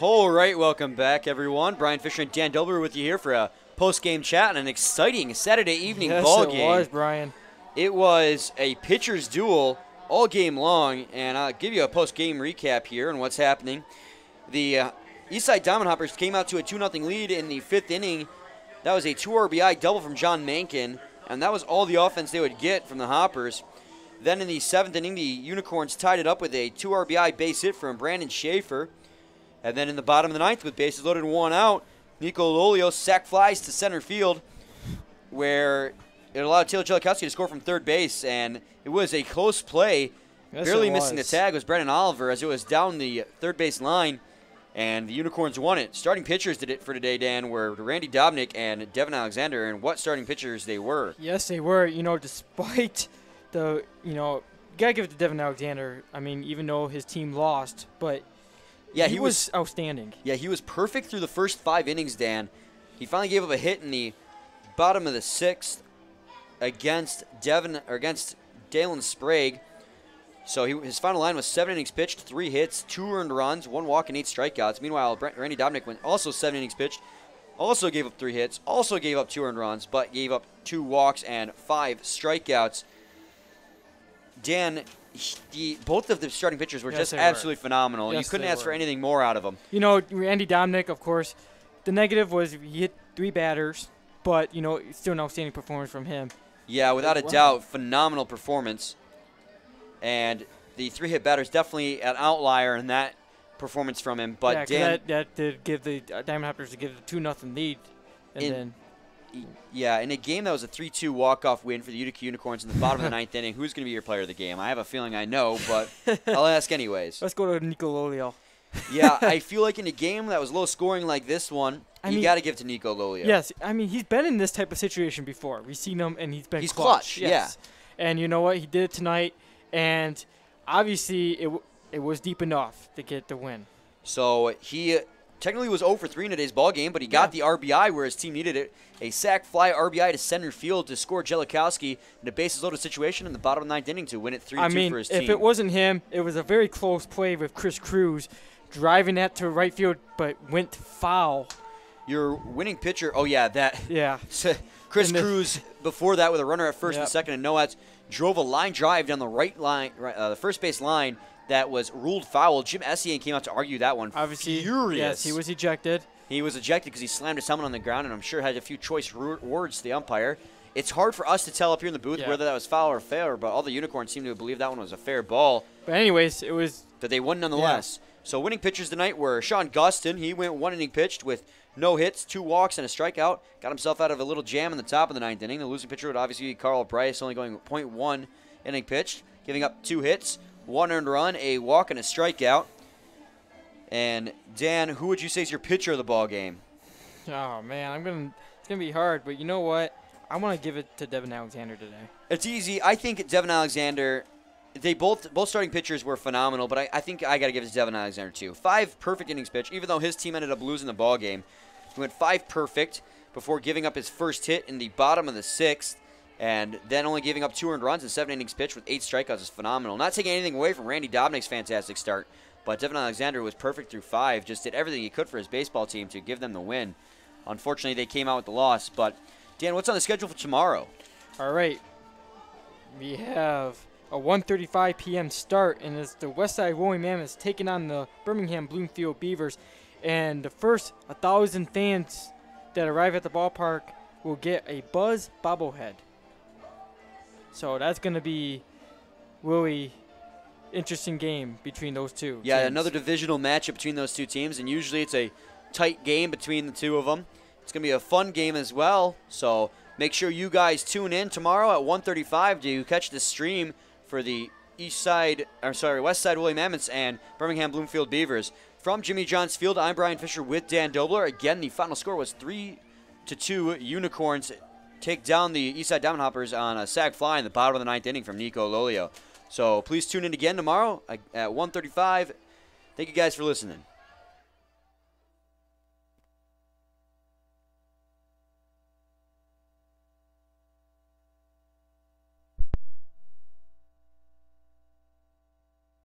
All right, welcome back, everyone. Brian Fisher and Dan Dobler with you here for a post-game chat and an exciting Saturday evening ball game. Yes, it was, Brian. It was a pitcher's duel all game long, and I'll give you a post-game recap here on what's happening. The Eastside Diamond Hoppers came out to a 2-0 lead in the 5th inning. That was a 2 RBI double from John Mankin, and that was all the offense they would get from the Hoppers. Then in the 7th inning, the Unicorns tied it up with a 2 RBI base hit from Brandon Schaefer. And then in the bottom of the 9th, with bases loaded and 1 out, Nico Lolio sac flies to center field, where it allowed Taylor Jellikowski to score from third base, and it was a close play. Yes, Barely missing the tag was Brennan Oliver as it was down the third base line, and the Unicorns won it. Starting pitchers did it for today, Dan, were Randy Dobnik and Devin Alexander, and what starting pitchers they were. Yes, they were. You know, despite the, got to give it to Devin Alexander. I mean, even though his team lost, but yeah, he was outstanding. Yeah, he was perfect through the first 5 innings, Dan. He finally gave up a hit in the bottom of the 6th against Dalen Sprague. So his final line was 7 innings pitched, 3 hits, 2 earned runs, 1 walk, and 8 strikeouts. Meanwhile, Randy Dobnik went also 7 innings pitched, also gave up 3 hits, also gave up 2 earned runs, but gave up 2 walks and 5 strikeouts. Dan, both of the starting pitchers were just absolutely phenomenal. Yes, you couldn't ask for anything more out of them. You know, Randy Dobnik, of course, the negative was he hit 3 batters, but, it's still an outstanding performance from him. Yeah, without a doubt, phenomenal performance. And the 3-hit batter's definitely an outlier in that performance from him. But yeah, that did give the Diamond Hoppers to give the 2-0 lead. Yeah, in a game that was a 3-2 walk-off win for the Utica Unicorns in the bottom of the 9th inning, who's going to be your player of the game? I have a feeling I know, but I'll ask anyways. Let's go to Nico Lolio. Yeah, I feel like in a game that was low scoring like this one, you got to give it to Nico Lolio. Yes, I mean, he's been in this type of situation before. We've seen him, and he's been clutch. Yes. Yeah. And you know what? He did it tonight, and obviously it was deep enough to get the win. So he technically was 0 for 3 in today's ball game, but he got the RBI where his team needed it. A sac fly RBI to center field to score Jellikowski in a bases loaded situation in the bottom of the 9th inning to win it 3-2 for his team. If it wasn't him, it was a very close play with Chris Cruz driving that to right field, but went foul. Your winning pitcher, oh yeah, that. Yeah. Chris Cruz before that with a runner at first and Yep. second and no outs drove a line drive down the right line, the first base line that was ruled foul. Jim Essien came out to argue that one. Obviously, furious. yes, he was ejected. He was ejected because he slammed his helmet on the ground, and I'm sure had a few choice words to the umpire. It's hard for us to tell up here in the booth whether that was foul or fair, but all the Unicorns seem to believe that one was a fair ball. But anyways, it was. That they won nonetheless. So winning pitchers tonight were Sean Gustin. He went 1 inning pitched with no hits, 2 walks, and a strikeout. Got himself out of a little jam in the top of the 9th inning. The losing pitcher would obviously be Carl Bryce, only going .1 inning pitched, giving up 2 hits, 1 earned run, a walk, and a strikeout. And Dan, who would you say is your pitcher of the ball game? Oh man, it's gonna be hard, but you know what? I want to give it to Devin Alexander today. It's easy. I think Devin Alexander. They both starting pitchers were phenomenal, but I think I got to give it to Devin Alexander too. 5 perfect innings pitched, even though his team ended up losing the ball game. He went 5 perfect before giving up his first hit in the bottom of the 6th, and then only giving up 2 earned runs and 7 innings pitched with 8 strikeouts is phenomenal. Not taking anything away from Randy Dobnik's fantastic start, but Devin Alexander was perfect through 5. Just did everything he could for his baseball team to give them the win. Unfortunately, they came out with the loss. But Dan, what's on the schedule for tomorrow? All right, we have a 1:35 p.m. start, and it's the Westside Woolly Mammoths taking on the Birmingham Bloomfield Beavers. And the first 1,000 fans that arrive at the ballpark will get a Buzz bobblehead. So that's going to be really interesting game between those two Yeah, teams. another divisional matchup between those two teams, and usually it's a tight game between the two of them. It's going to be a fun game as well, so make sure you guys tune in tomorrow at 1:35 to catch the stream for the Westside Woolly Mammoths and Birmingham Bloomfield Beavers. From Jimmy John's Field, I'm Brian Fisher with Dan Dobler. Again, the final score was 3-2. Unicorns take down the Eastside Diamond Hoppers on a sac fly in the bottom of the 9th inning from Nico Lolio. So please tune in again tomorrow at 1:35. Thank you guys for listening.